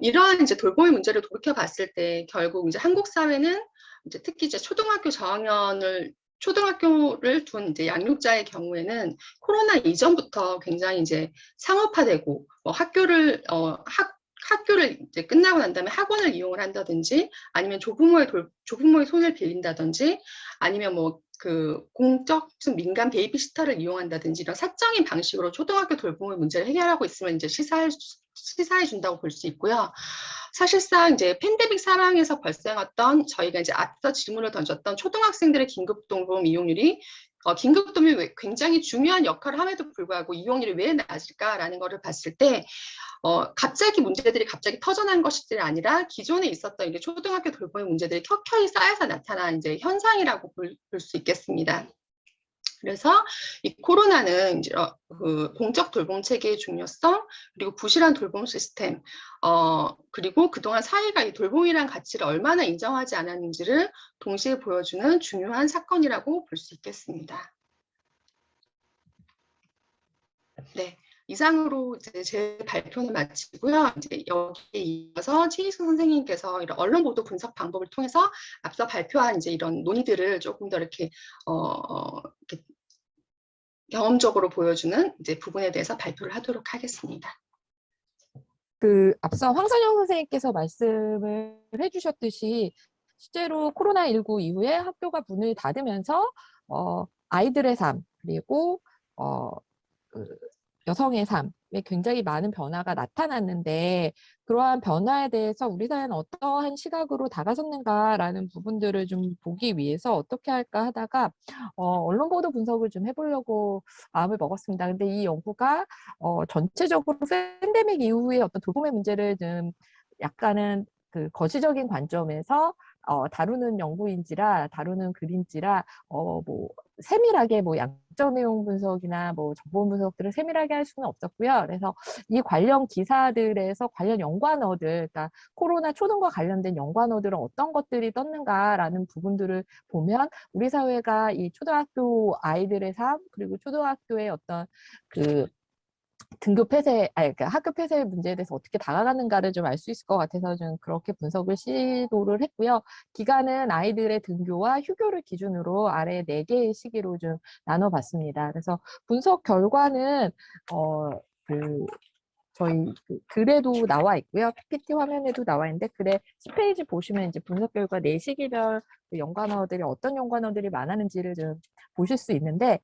이러한 이제 돌봄의 문제를 돌이켜 봤을 때 결국 이제 한국 사회는 이제 특히 이제 초등학교를 둔 이제 양육자의 경우에는 코로나 이전부터 굉장히 이제 상업화되고 학교를 이제 끝나고 난 다음에 학원을 이용을 한다든지 아니면 조부모의 손을 빌린다든지 아니면 공적 민간 베이비시터를 이용한다든지 이런 사적인 방식으로 초등학교 돌봄의 문제를 해결하고 있으면 이제 시사해 준다고 볼 수 있고요. 사실상 이제 팬데믹 상황에서 발생했던 저희가 이제 앞서 질문을 던졌던 초등학생들의 긴급 돌봄 이용률이 긴급 돌봄이 굉장히 중요한 역할을 함에도 불구하고 이용률이 왜 낮을까라는 것을 봤을 때 문제들이 갑자기 터져난 것이 아니라 기존에 있었던 이제 초등학교 돌봄의 문제들이 켜켜이 쌓여서 나타난 이제 현상이라고 볼 수 있겠습니다. 그래서 이 코로나는 이제 공적 돌봄 체계의 중요성 그리고 부실한 돌봄 시스템 그리고 그동안 사회가 이 돌봄이란 가치를 얼마나 인정하지 않았는지를 동시에 보여주는 중요한 사건이라고 볼 수 있겠습니다. 네. 이상으로 이제 제 발표는 마치고요. 이제 여기에 이어서 최희수 선생님께서 이런 언론 보도 분석 방법을 통해서 앞서 발표한 이제 이런 논의들을 조금 더 이렇게 경험적으로 보여주는 이제 부분에 대해서 발표를 하도록 하겠습니다. 앞서 황선영 선생님께서 말씀을 해주셨듯이 실제로 코로나19 이후에 학교가 문을 닫으면서 아이들의 삶 그리고 여성의 삶에 굉장히 많은 변화가 나타났는데 그러한 변화에 대해서 우리 사회는 어떠한 시각으로 다가섰는가라는 부분들을 좀 보기 위해서 어떻게 할까 하다가 언론 보도 분석을 좀 해보려고 마음을 먹었습니다. 근데 이 연구가 전체적으로 팬데믹 이후에 어떤 돌봄의 문제를 좀 약간은 그 거시적인 관점에서 다루는 연구인지라 다루는 글인지라 뭐 세밀하게 뭐 양적 내용 분석이나 뭐 정보 분석들을 세밀하게 할 수는 없었고요. 그래서 이 관련 기사들에서 관련 연관어들, 그러니까 코로나 초등과 관련된 연관어들은 어떤 것들이 떴는가라는 부분들을 보면 우리 사회가 이 초등학교 아이들의 삶 그리고 초등학교의 어떤 그 등교 폐쇄, 그러니까 학교 폐쇄 문제에 대해서 어떻게 다가가는가를 좀 알 수 있을 것 같아서 좀 그렇게 분석을 시도를 했고요. 기간은 아이들의 등교와 휴교를 기준으로 아래 4개의 시기로 좀 나눠봤습니다. 그래서 분석 결과는 그 저희 그 글에도 나와 있고요. PPT 화면에도 나와 있는데 글에 10페이지 보시면 이제 분석 결과 4시기별 그 연관어들이 어떤 연관어들이 많았는지를 좀 보실 수 있는데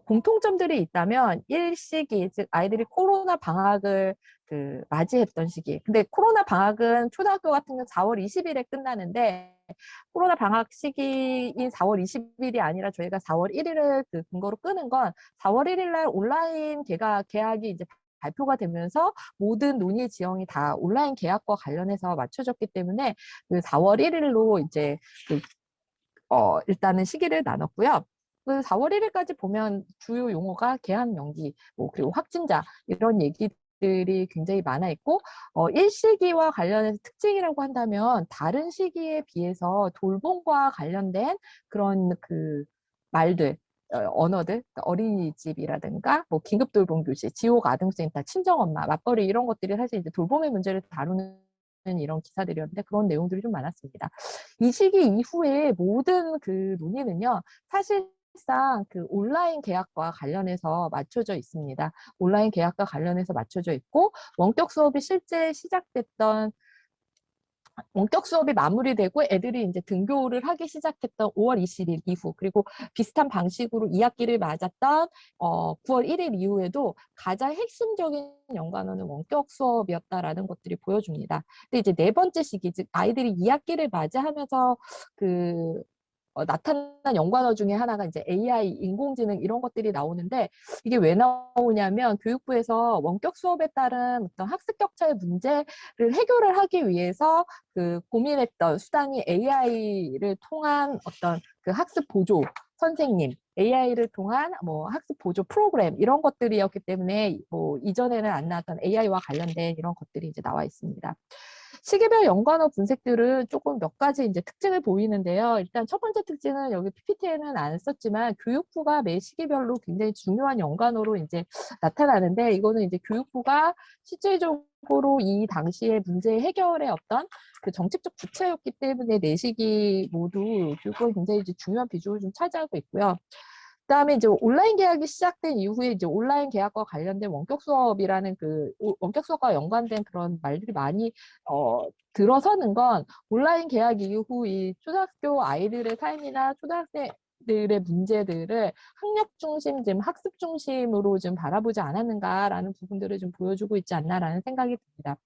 공통점들이 있다면 1시기, 즉 아이들이 코로나 방학을 그 맞이했던 시기. 근데 코로나 방학은 초등학교 같은 경우는 4월 20일에 끝나는데 코로나 방학 시기인 4월 20일이 아니라 저희가 4월 1일을 그 근거로 끄는 건 4월 1일 날 온라인 계약이 이제 발표가 되면서 모든 논의 지형이 다 온라인 계약과 관련해서 맞춰졌기 때문에 그 4월 1일로 이제 일단은 시기를 나눴고요. 그 4월 1일까지 보면 주요 용어가 개학 연기, 뭐 그리고 확진자 이런 얘기들이 굉장히 많아 있고 1시기와 관련해서 특징이라고 한다면 다른 시기에 비해서 돌봄과 관련된 그런 그 말들 언어들, 그러니까 어린이집이라든가 뭐 긴급 돌봄 교실, 지옥 아동센터, 친정엄마, 맞벌이 이런 것들이 사실 이제 돌봄의 문제를 다루는 이런 기사들이었는데 그런 내용들이 좀 많았습니다. 이 시기 이후에 모든 그 논의는요, 사실상 그 온라인 계약과 관련해서 맞춰져 있습니다. 온라인 계약과 관련해서 맞춰져 있고 원격 수업이 실제 시작됐던 원격 수업이 마무리되고 애들이 이제 등교를 하기 시작했던 5월 20일 이후 그리고 비슷한 방식으로 2학기를 맞았던 9월 1일 이후에도 가장 핵심적인 연관어는 원격 수업이었다라는 것들이 보여줍니다. 근데 이제 네 번째 시기, 즉 아이들이 2학기를 맞이하면서 그 나타난 연관어 중에 하나가 이제 AI, 인공지능 이런 것들이 나오는데 이게 왜 나오냐면 교육부에서 원격 수업에 따른 어떤 학습 격차의 문제를 해결을 하기 위해서 그 고민했던 수단이 AI를 통한 어떤 그 학습 보조 선생님, AI를 통한 뭐 학습 보조 프로그램 이런 것들이었기 때문에 뭐 이전에는 안 나왔던 AI와 관련된 이런 것들이 이제 나와 있습니다. 시기별 연관어 분석들은 조금 몇 가지 이제 특징을 보이는데요. 일단 첫 번째 특징은 여기 PPT에는 안 썼지만 교육부가 매 시기별로 굉장히 중요한 연관어로 이제 나타나는데 이거는 이제 교육부가 실질적으로 이 당시의 문제 해결의 어떤 그 정책적 주체였기 때문에 네 시기 모두 교육부가 굉장히 이제 중요한 비중을 좀 차지하고 있고요. 그다음에 이제 온라인 계약이 시작된 이후에 이제 온라인 계약과 관련된 원격 수업이라는 그 원격 수업과 연관된 그런 말들이 많이 들어서는 건 온라인 계약 이후 이 초등학교 아이들의 삶이나 초등학생들의 문제들을 학력 중심, 지금 학습 중심으로 좀 바라보지 않았는가라는 부분들을 좀 보여주고 있지 않나라는 생각이 듭니다.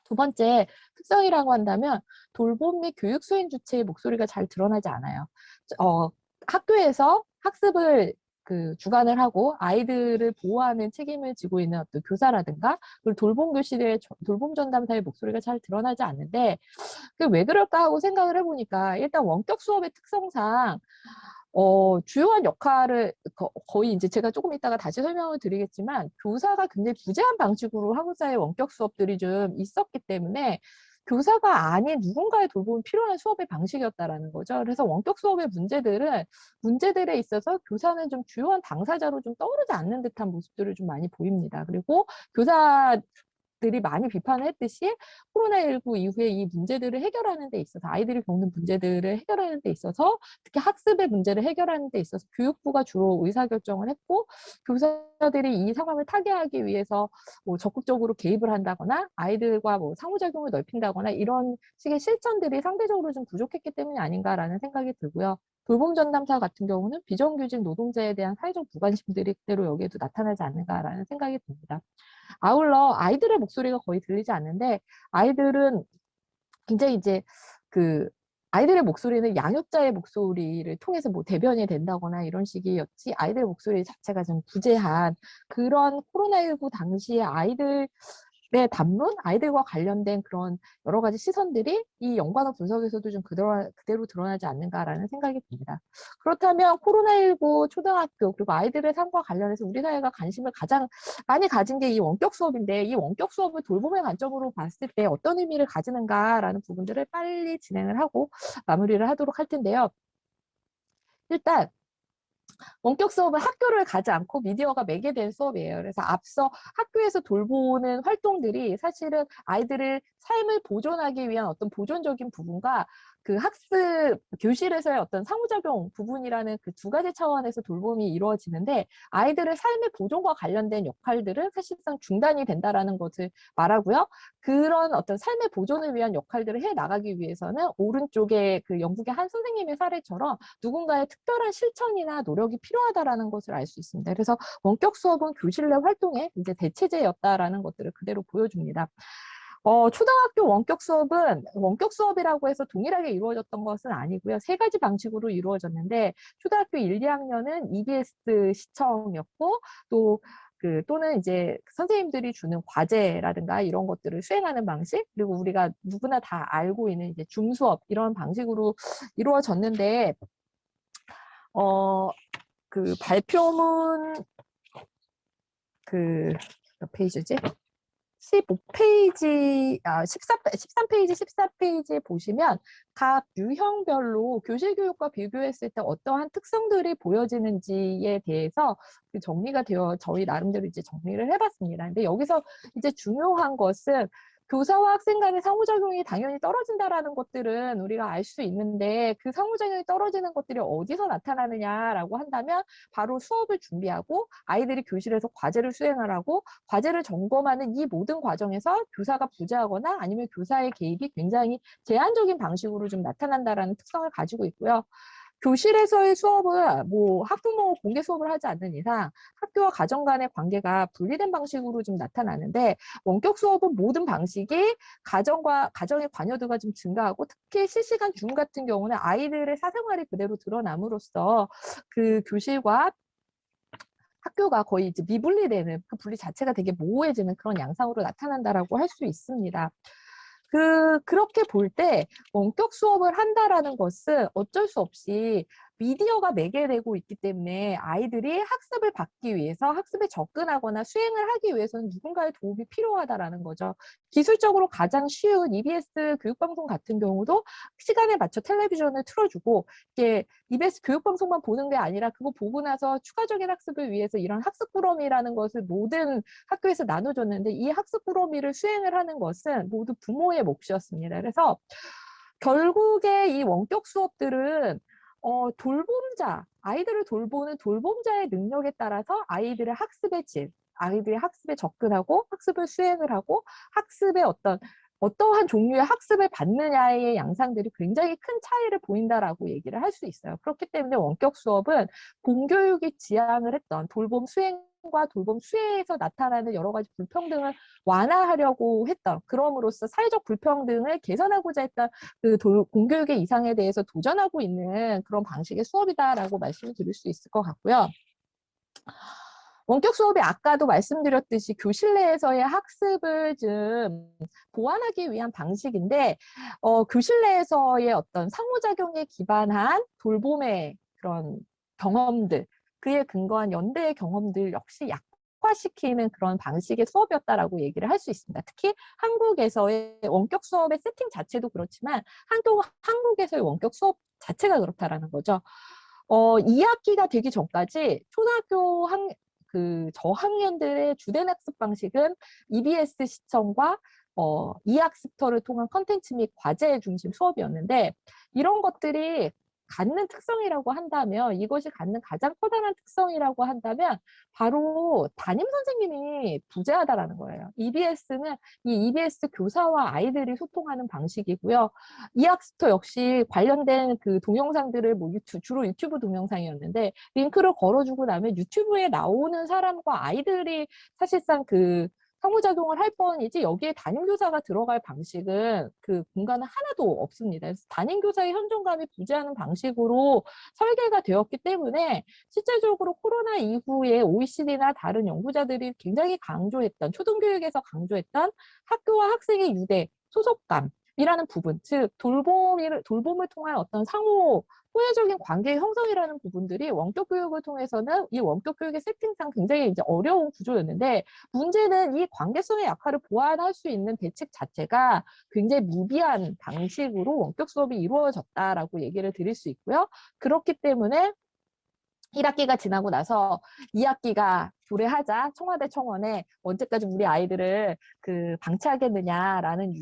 두 번째 특성이라고 한다면 돌봄 및 교육 수행 주체의 목소리가 잘 드러나지 않아요. 학교에서 학습을 그 주관을 하고 아이들을 보호하는 책임을 지고 있는 어떤 교사라든가 그리고 돌봄 교실의 돌봄 전담사의 목소리가 잘 드러나지 않는데 그게 왜 그럴까 하고 생각을 해보니까 일단 원격 수업의 특성상 주요한 역할을 거의 이제 제가 조금 이따가 다시 설명을 드리겠지만 교사가 굉장히 부재한 방식으로 한국사의 원격 수업들이 좀 있었기 때문에 교사가 아닌 누군가의 돌봄이 필요한 수업의 방식이었다라는 거죠. 그래서 원격 수업의 문제들에 있어서 교사는 좀 주요한 당사자로 좀 떠오르지 않는 듯한 모습들을 좀 많이 보입니다. 그리고 교사들이 많이 비판을 했듯이 코로나19 이후에 이 문제들을 해결하는 데 있어서 아이들이 겪는 문제들을 해결하는 데 있어서 특히 학습의 문제를 해결하는 데 있어서 교육부가 주로 의사결정을 했고 교사들이 이 상황을 타개하기 위해서 뭐 적극적으로 개입을 한다거나 아이들과 뭐 상호작용을 넓힌다거나 이런 식의 실천들이 상대적으로 좀 부족했기 때문이 아닌가라는 생각이 들고요. 돌봄 전담사 같은 경우는 비정규직 노동자에 대한 사회적 무관심들이 그대로 여기에도 나타나지 않는가라는 생각이 듭니다. 아울러 아이들의 목소리가 거의 들리지 않는데 아이들은 굉장히 이제 그 아이들의 목소리는 양육자의 목소리를 통해서 뭐 대변이 된다거나 이런 식이었지 아이들의 목소리 자체가 좀 부재한 그런 코로나19 당시에 아이들 내 담론, 아이들과 관련된 그런 여러 가지 시선들이 이 연관어 분석에서도 좀 그대로 드러나지 않는가라는 생각이 듭니다. 그렇다면 코로나19 초등학교 그리고 아이들의 삶과 관련해서 우리 사회가 관심을 가장 많이 가진 게 이 원격 수업인데 이 원격 수업을 돌봄의 관점으로 봤을 때 어떤 의미를 가지는가라는 부분들을 빨리 진행을 하고 마무리를 하도록 할 텐데요. 일단 원격 수업은 학교를 가지 않고 미디어가 매개된 수업이에요. 그래서 앞서 학교에서 돌보는 활동들이 사실은 아이들의 삶을 보존하기 위한 어떤 보존적인 부분과 그 학습 교실에서의 어떤 상호작용 부분이라는 그 두 가지 차원에서 돌봄이 이루어지는데 아이들의 삶의 보존과 관련된 역할들은 사실상 중단이 된다라는 것을 말하고요. 그런 어떤 삶의 보존을 위한 역할들을 해 나가기 위해서는 오른쪽에 그 영국의 한 선생님의 사례처럼 누군가의 특별한 실천이나 노력이 필요하다라는 것을 알 수 있습니다. 그래서 원격 수업은 교실 내 활동의 이제 대체제였다라는 것들을 그대로 보여줍니다. 초등학교 원격 수업은 원격 수업이라고 해서 동일하게 이루어졌던 것은 아니고요. 세 가지 방식으로 이루어졌는데 초등학교 1, 2학년은 EBS 시청이었고 또는 이제 선생님들이 주는 과제라든가 이런 것들을 수행하는 방식, 그리고 우리가 누구나 다 알고 있는 이제 줌 수업 이런 방식으로 이루어졌는데 그 발표문 몇 페이지지? 15페이지, 13페이지, 14페이지에 보시면 각 유형별로 교실 교육과 비교했을 때 어떠한 특성들이 보여지는지에 대해서 정리가 되어 저희 나름대로 이제 정리를 해봤습니다. 근데 여기서 이제 중요한 것은 교사와 학생 간의 상호작용이 당연히 떨어진다라는 것들은 우리가 알 수 있는데 그 상호작용이 떨어지는 것들이 어디서 나타나느냐라고 한다면 바로 수업을 준비하고 아이들이 교실에서 과제를 수행하라고 과제를 점검하는 이 모든 과정에서 교사가 부재하거나 아니면 교사의 개입이 굉장히 제한적인 방식으로 좀 나타난다라는 특성을 가지고 있고요. 교실에서의 수업은 뭐 학부모 공개 수업을 하지 않는 이상 학교와 가정 간의 관계가 분리된 방식으로 좀 나타나는데 원격 수업은 모든 방식이 가정의 관여도가 좀 증가하고 특히 실시간 줌 같은 경우는 아이들의 사생활이 그대로 드러남으로써 그 교실과 학교가 거의 이제 미분리되는 그 분리 자체가 되게 모호해지는 그런 양상으로 나타난다라고 할 수 있습니다. 그렇게 볼 때 원격 수업을 한다라는 것은 어쩔 수 없이 미디어가 매개되고 있기 때문에 아이들이 학습을 받기 위해서 학습에 접근하거나 수행을 하기 위해서는 누군가의 도움이 필요하다라는 거죠. 기술적으로 가장 쉬운 EBS 교육방송 같은 경우도 시간에 맞춰 텔레비전을 틀어주고 이게 EBS 교육방송만 보는 게 아니라 그거 보고 나서 추가적인 학습을 위해서 이런 학습 꾸러미라는 것을 모든 학교에서 나눠줬는데 이 학습 꾸러미를 수행을 하는 것은 모두 부모의 몫이었습니다. 그래서 결국에 이 원격 수업들은 아이들을 돌보는 돌봄자의 능력에 따라서 아이들의 학습의 질, 아이들의 학습에 접근하고 학습을 수행을 하고 학습의 어떠한 종류의 학습을 받느냐의 양상들이 굉장히 큰 차이를 보인다라고 얘기를 할 수 있어요. 그렇기 때문에 원격 수업은 공교육이 지향을 했던 돌봄 수행과 돌봄 수혜에서 나타나는 여러 가지 불평등을 완화하려고 했던, 그럼으로써 사회적 불평등을 개선하고자 했던 공교육의 이상에 대해서 도전하고 있는 그런 방식의 수업이다라고 말씀을 드릴 수 있을 것 같고요. 원격 수업이 아까도 말씀드렸듯이 교실 내에서의 학습을 좀 보완하기 위한 방식인데 교실 내에서의 어떤 상호작용에 기반한 돌봄의 그런 경험들, 그에 근거한 연대의 경험들 역시 약화시키는 그런 방식의 수업이었다라고 얘기를 할 수 있습니다. 특히 한국에서의 원격 수업의 세팅 자체도 그렇지만 한국에서의 원격 수업 자체가 그렇다라는 거죠. 2학기가 되기 전까지 초등학교 저학년들의 주된 학습 방식은 EBS 시청과 이학습터를 통한 컨텐츠 및 과제 중심 수업이었는데 이런 것들이 갖는 특성이라고 한다면 이것이 갖는 가장 커다란 특성이라고 한다면 바로 담임 선생님이 부재하다라는 거예요. EBS는 이 EBS 교사와 아이들이 소통하는 방식이고요. 이학습터 역시 관련된 그 동영상들을 주로 유튜브 동영상이었는데 링크를 걸어주고 나면 유튜브에 나오는 사람과 아이들이 사실상 상호작용을 할 뻔이지 여기에 담임교사가 들어갈 방식은 그 공간은 하나도 없습니다. 그래서 담임교사의 현존감이 부재하는 방식으로 설계가 되었기 때문에 실제적으로 코로나 이후에 OECD나 다른 연구자들이 굉장히 강조했던 초등교육에서 강조했던 학교와 학생의 유대, 소속감이라는 부분, 즉 돌봄을 통한 어떤 상호 호혜적인 관계 형성이라는 부분들이 원격 교육을 통해서는 이 원격 교육의 세팅상 굉장히 이제 어려운 구조였는데 문제는 이 관계성의 약화를 보완할 수 있는 대책 자체가 굉장히 미비한 방식으로 원격 수업이 이루어졌다라고 얘기를 드릴 수 있고요. 그렇기 때문에 1학기가 지나고 나서 2학기가 도래하자 청와대 청원에 언제까지 우리 아이들을 그 방치하겠느냐라는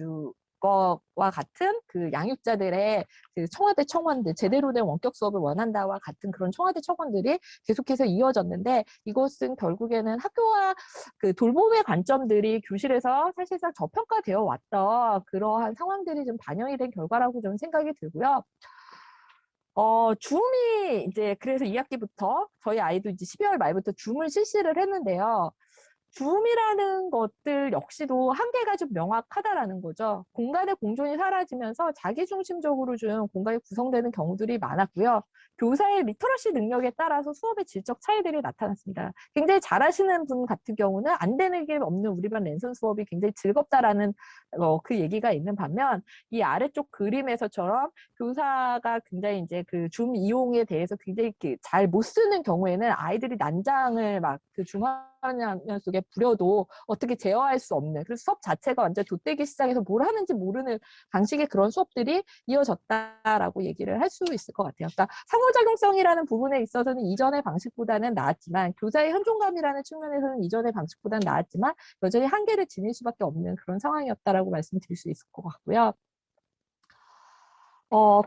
거와 같은 그 양육자들의 그 청와대 청원들, 제대로 된 원격 수업을 원한다와 같은 그런 청와대 청원들이 계속해서 이어졌는데 이것은 결국에는 학교와 그 돌봄의 관점들이 교실에서 사실상 저평가되어 왔던 그러한 상황들이 좀 반영이 된 결과라고 좀 생각이 들고요. 줌이 이제 그래서 2학기부터 저희 아이도 이제 12월 말부터 줌을 실시를 했는데요. 줌이라는 것들 역시도 한계가 좀 명확하다라는 거죠. 공간의 공존이 사라지면서 자기중심적으로 좀 공간이 구성되는 경우들이 많았고요. 교사의 리터러시 능력에 따라서 수업의 질적 차이들이 나타났습니다. 굉장히 잘하시는 분 같은 경우는 안 되는 게 없는 우리 반 랜선 수업이 굉장히 즐겁다라는 그 얘기가 있는 반면 이 아래쪽 그림에서처럼 교사가 굉장히 이제 그 줌 이용에 대해서 굉장히 잘 못 쓰는 경우에는 아이들이 난장을 막 그 중화면 속에 부려도 어떻게 제어할 수 없는 그래서 수업 자체가 완전 돛대기 시작해서 뭘 하는지 모르는 방식의 그런 수업들이 이어졌다라고 얘기를 할 수 있을 것 같아요. 그러니까 상호작용성이라는 부분에 있어서는 이전의 방식보다는 나았지만 교사의 현존감이라는 측면에서는 이전의 방식보다는 나았지만 여전히 한계를 지닐 수밖에 없는 그런 상황이었다라고 말씀드릴 수 있을 것 같고요.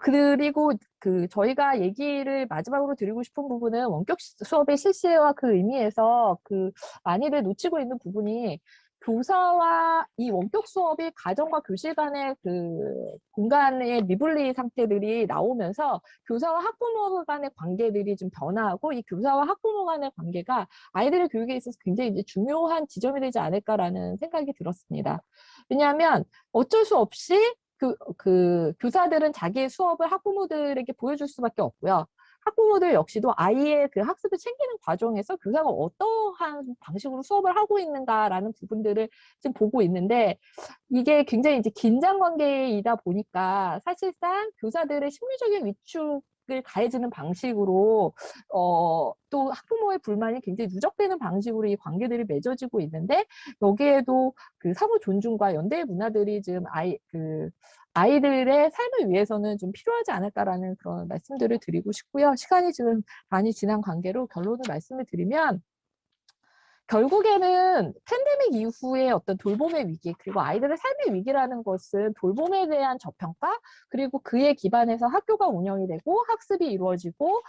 그리고 그 저희가 얘기를 마지막으로 드리고 싶은 부분은 원격 수업의 실시와 그 의미에서 그 많이들 놓치고 있는 부분이 교사와 이 원격 수업이 가정과 교실 간의 그 공간의 미분리 상태들이 나오면서 교사와 학부모 간의 관계들이 좀 변화하고 이 교사와 학부모 간의 관계가 아이들의 교육에 있어서 굉장히 이제 중요한 지점이 되지 않을까라는 생각이 들었습니다. 왜냐하면 어쩔 수 없이 그 교사들은 자기의 수업을 학부모들에게 보여줄 수밖에 없고요. 학부모들 역시도 아이의 그 학습을 챙기는 과정에서 교사가 어떠한 방식으로 수업을 하고 있는가라는 부분들을 지금 보고 있는데 이게 굉장히 이제 긴장 관계이다 보니까 사실상 교사들의 심리적인 위축을 가해지는 방식으로 또 학부모의 불만이 굉장히 누적되는 방식으로 이 관계들이 맺어지고 있는데 여기에도 그 사무 존중과 연대의 문화들이 지금 아이들의 삶을 위해서는 좀 필요하지 않을까라는 그런 말씀들을 드리고 싶고요. 시간이 지금 많이 지난 관계로 결론을 말씀을 드리면 결국에는 팬데믹 이후의 어떤 돌봄의 위기 그리고 아이들의 삶의 위기라는 것은 돌봄에 대한 저평가 그리고 그에 기반해서 학교가 운영이 되고 학습이 이루어지고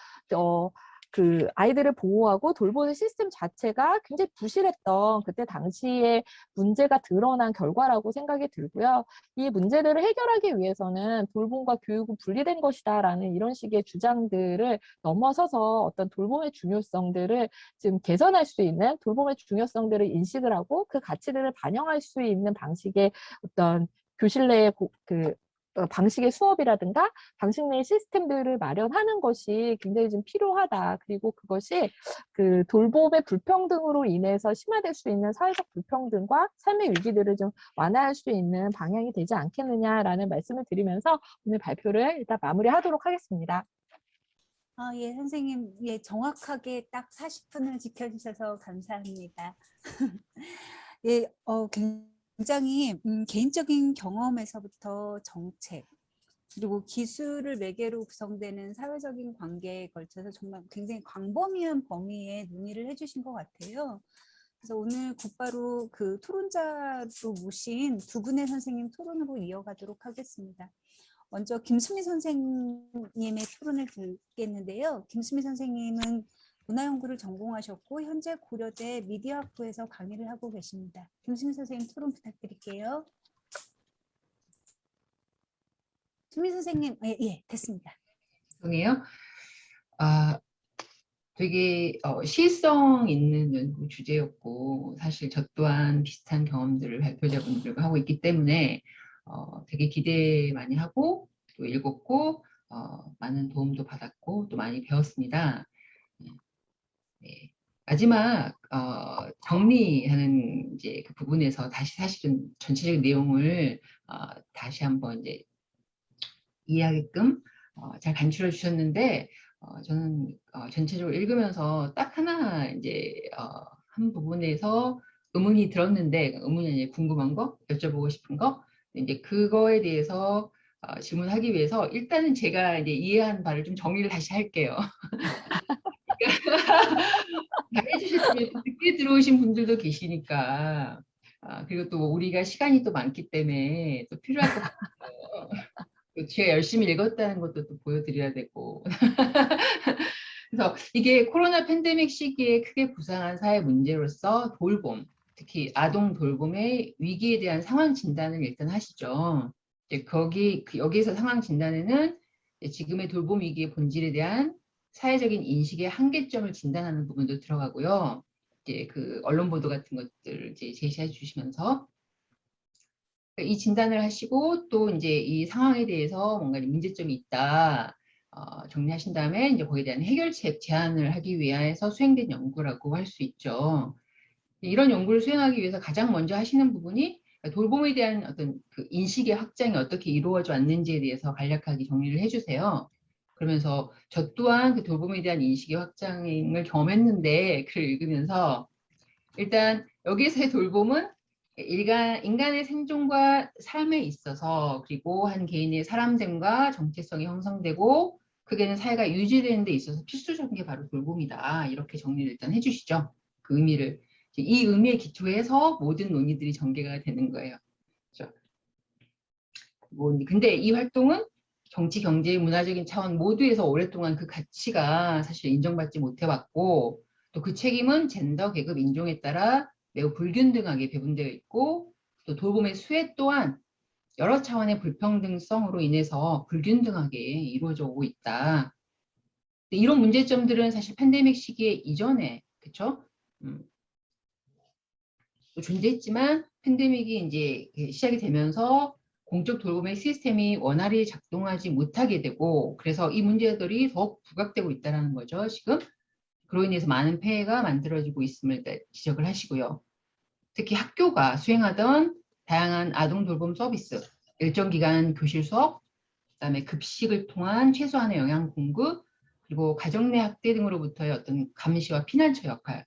그 아이들을 보호하고 돌보는 시스템 자체가 굉장히 부실했던 그때 당시에 문제가 드러난 결과라고 생각이 들고요. 이 문제들을 해결하기 위해서는 돌봄과 교육은 분리된 것이다라는 이런 식의 주장들을 넘어서서 어떤 돌봄의 중요성들을 지금 개선할 수 있는 돌봄의 중요성들을 인식을 하고 그 가치들을 반영할 수 있는 방식의 어떤 교실 내의 방식의 수업이라든가 방식 내의 시스템들을 마련하는 것이 굉장히 좀 필요하다. 그리고 그것이 그 돌봄의 불평등으로 인해서 심화될 수 있는 사회적 불평등과 삶의 위기들을 좀 완화할 수 있는 방향이 되지 않겠느냐라는 말씀을 드리면서 오늘 발표를 일단 마무리하도록 하겠습니다. 예, 선생님, 예, 정확하게 딱 40분을 지켜주셔서 감사합니다. 예, 굉장히 개인적인 경험에서부터 정책, 그리고 기술을 매개로 구성되는 사회적인 관계에 걸쳐서 정말 굉장히 광범위한 범위에 논의를 해주신 것 같아요. 그래서 오늘 곧바로 그 토론자로 모신 두 분의 선생님 토론으로 이어가도록 하겠습니다. 먼저 김수미 선생님의 토론을 듣겠는데요. 김수미 선생님은 문화연구를 전공하셨고 현재 고려대 미디어학부에서 강의를 하고 계십니다. 김수미 선생님 토론 부탁드릴게요. 수미 선생님, 예, 됐습니다. 죄송해요. 아, 되게 시의성 있는 연구 주제였고 사실 저 또한 비슷한 경험들을 발표자분들과 하고 있기 때문에 되게 기대 많이 하고 또 읽었고 많은 도움도 받았고 또 많이 배웠습니다. 네. 마지막 정리하는 이제 그 부분에서 다시 사실은 전체적인 내용을 다시 한번 이제 이해하게끔 잘 간추려 주셨는데 저는 전체적으로 읽으면서 딱 하나 이제 한 부분에서 의문이 들었는데 의문이 아니라 궁금한 거 여쭤보고 싶은 거 이제 그거에 대해서 질문하기 위해서 일단은 제가 이제 이해한 바를 좀 정리를 다시 할게요. 다 해주셨으면 늦게 들어오신 분들도 계시니까 그리고 또 우리가 시간이 또 많기 때문에 또 필요할 것 같아요. 제가 열심히 읽었다는 것도 또 보여드려야 되고 그래서 이게 코로나 팬데믹 시기에 크게 부상한 사회 문제로서 돌봄, 특히 아동 돌봄의 위기에 대한 상황 진단을 일단 하시죠. 이제 여기에서 상황 진단에는 지금의 돌봄 위기의 본질에 대한 사회적인 인식의 한계점을 진단하는 부분도 들어가고요. 이제 그 언론 보도 같은 것들을 이제 제시해 주시면서 이 진단을 하시고 또 이제 이 상황에 대해서 뭔가 문제점이 있다. 정리하신 다음에 이제 거기에 대한 해결책 제안을 하기 위해서 수행된 연구라고 할 수 있죠. 이런 연구를 수행하기 위해서 가장 먼저 하시는 부분이 돌봄에 대한 어떤 그 인식의 확장이 어떻게 이루어져 왔는지에 대해서 간략하게 정리를 해주세요. 그러면서 저 또한 그 돌봄에 대한 인식의 확장을 경험했는데 글을 읽으면서 일단 여기서의 돌봄은 인간의 생존과 삶에 있어서 그리고 한 개인의 사람됨과 정체성이 형성되고 그게는 사회가 유지되는 데 있어서 필수적인 게 바로 돌봄이다. 이렇게 정리를 일단 해주시죠. 그 의미를. 이 의미에 기초해서 모든 논의들이 전개가 되는 거예요. 그렇죠? 근데 이 활동은 정치, 경제, 문화적인 차원 모두에서 오랫동안 그 가치가 사실 인정받지 못해왔고 또 그 책임은 젠더, 계급, 인종에 따라 매우 불균등하게 배분되어 있고 또 돌봄의 수혜 또한 여러 차원의 불평등성으로 인해서 불균등하게 이루어져 오고 있다. 이런 문제점들은 사실 팬데믹 시기에 이전에 그쵸? 존재했지만 팬데믹이 이제 시작이 되면서 공적 돌봄의 시스템이 원활히 작동하지 못하게 되고 그래서 이 문제들이 더욱 부각되고 있다는 거죠. 지금 그로 인해서 많은 폐해가 만들어지고 있음을 지적을 하시고요. 특히 학교가 수행하던 다양한 아동 돌봄 서비스, 일정 기간 교실 수업, 그다음에 급식을 통한 최소한의 영양 공급, 그리고 가정 내 학대 등으로부터의 어떤 감시와 피난처 역할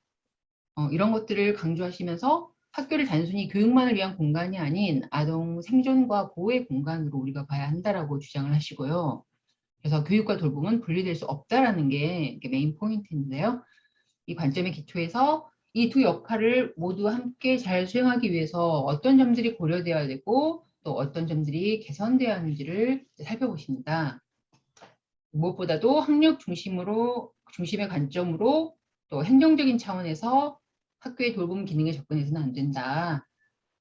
이런 것들을 강조하시면서 학교를 단순히 교육만을 위한 공간이 아닌 아동 생존과 보호의 공간으로 우리가 봐야 한다라고 주장을 하시고요. 그래서 교육과 돌봄은 분리될 수 없다라는 게 메인 포인트인데요. 이 관점에 기초해서 이 두 역할을 모두 함께 잘 수행하기 위해서 어떤 점들이 고려되어야 되고 또 어떤 점들이 개선되어야 하는지를 살펴보십니다. 무엇보다도 학력 중심의 관점으로 또 행정적인 차원에서 학교의 돌봄 기능에 접근해서는 안 된다.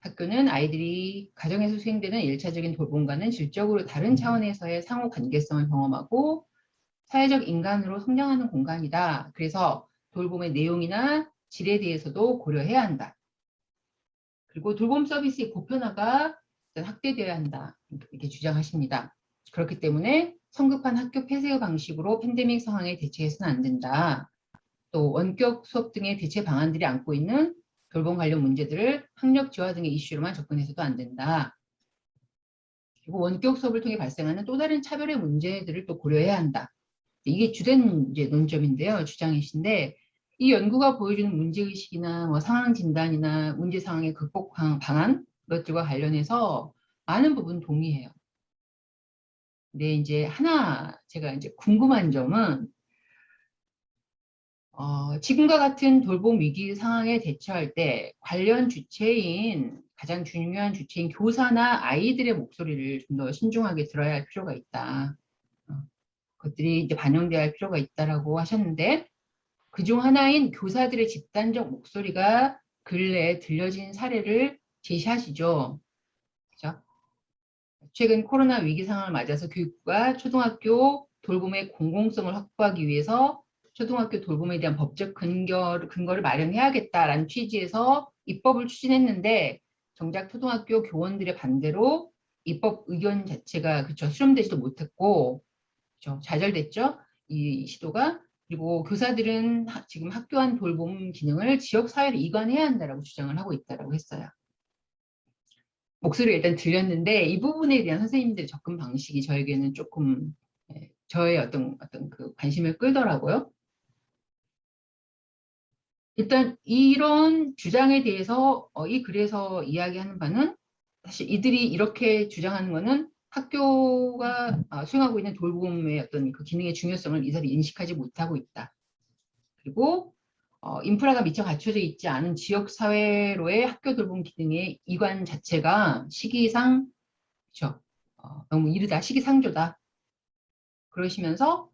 학교는 아이들이 가정에서 수행되는 1차적인 돌봄과는 질적으로 다른 차원에서의 상호 관계성을 경험하고 사회적 인간으로 성장하는 공간이다. 그래서 돌봄의 내용이나 질에 대해서도 고려해야 한다. 그리고 돌봄 서비스의 보편화가 확대되어야 한다. 이렇게 주장하십니다. 그렇기 때문에 성급한 학교 폐쇄 방식으로 팬데믹 상황에 대처해서는 안 된다. 또 원격 수업 등의 대체 방안들이 안고 있는 돌봄 관련 문제들을 학력 지화 등의 이슈로만 접근해서도 안 된다. 그리고 원격 수업을 통해 발생하는 또 다른 차별의 문제들을 또 고려해야 한다. 이게 주된 이제 논점인데요. 주장이신데 이 연구가 보여주는 문제의식이나 뭐 상황 진단이나 문제 상황의 극복 방안 이것들과 관련해서 많은 부분 동의해요. 근데 이제 하나 제가 이제 궁금한 점은 지금과 같은 돌봄 위기 상황에 대처할 때 관련 주체인 가장 중요한 주체인 교사나 아이들의 목소리를 좀 더 신중하게 들어야 할 필요가 있다. 그것들이 이제 반영돼야 할 필요가 있다라고 하셨는데 그중 하나인 교사들의 집단적 목소리가 근래에 들려진 사례를 제시하시죠. 그렇죠? 최근 코로나 위기 상황을 맞아서 교육부가 초등학교 돌봄의 공공성을 확보하기 위해서 초등학교 돌봄에 대한 법적 근거를 마련해야겠다라는 취지에서 입법을 추진했는데 정작 초등학교 교원들의 반대로 입법 의견 자체가 그쵸 수렴되지도 못했고 그쵸, 좌절됐죠. 이 시도가. 그리고 교사들은 지금 학교 안 돌봄 기능을 지역사회로 이관해야 한다라고 주장을 하고 있다라고 했어요. 목소리가 일단 들렸는데 이 부분에 대한 선생님들의 접근 방식이 저에게는 조금 저의 어떤 그 관심을 끌더라고요. 일단 이런 주장에 대해서 이 글에서 이야기하는 바는 사실 이들이 이렇게 주장하는 것은 학교가 수행하고 있는 돌봄의 어떤 그 기능의 중요성을 이들이 인식하지 못하고 있다. 그리고 인프라가 미처 갖춰져 있지 않은 지역사회로의 학교 돌봄 기능의 이관 자체가 시기상 그렇죠. 너무 이르다, 시기상조다. 그러시면서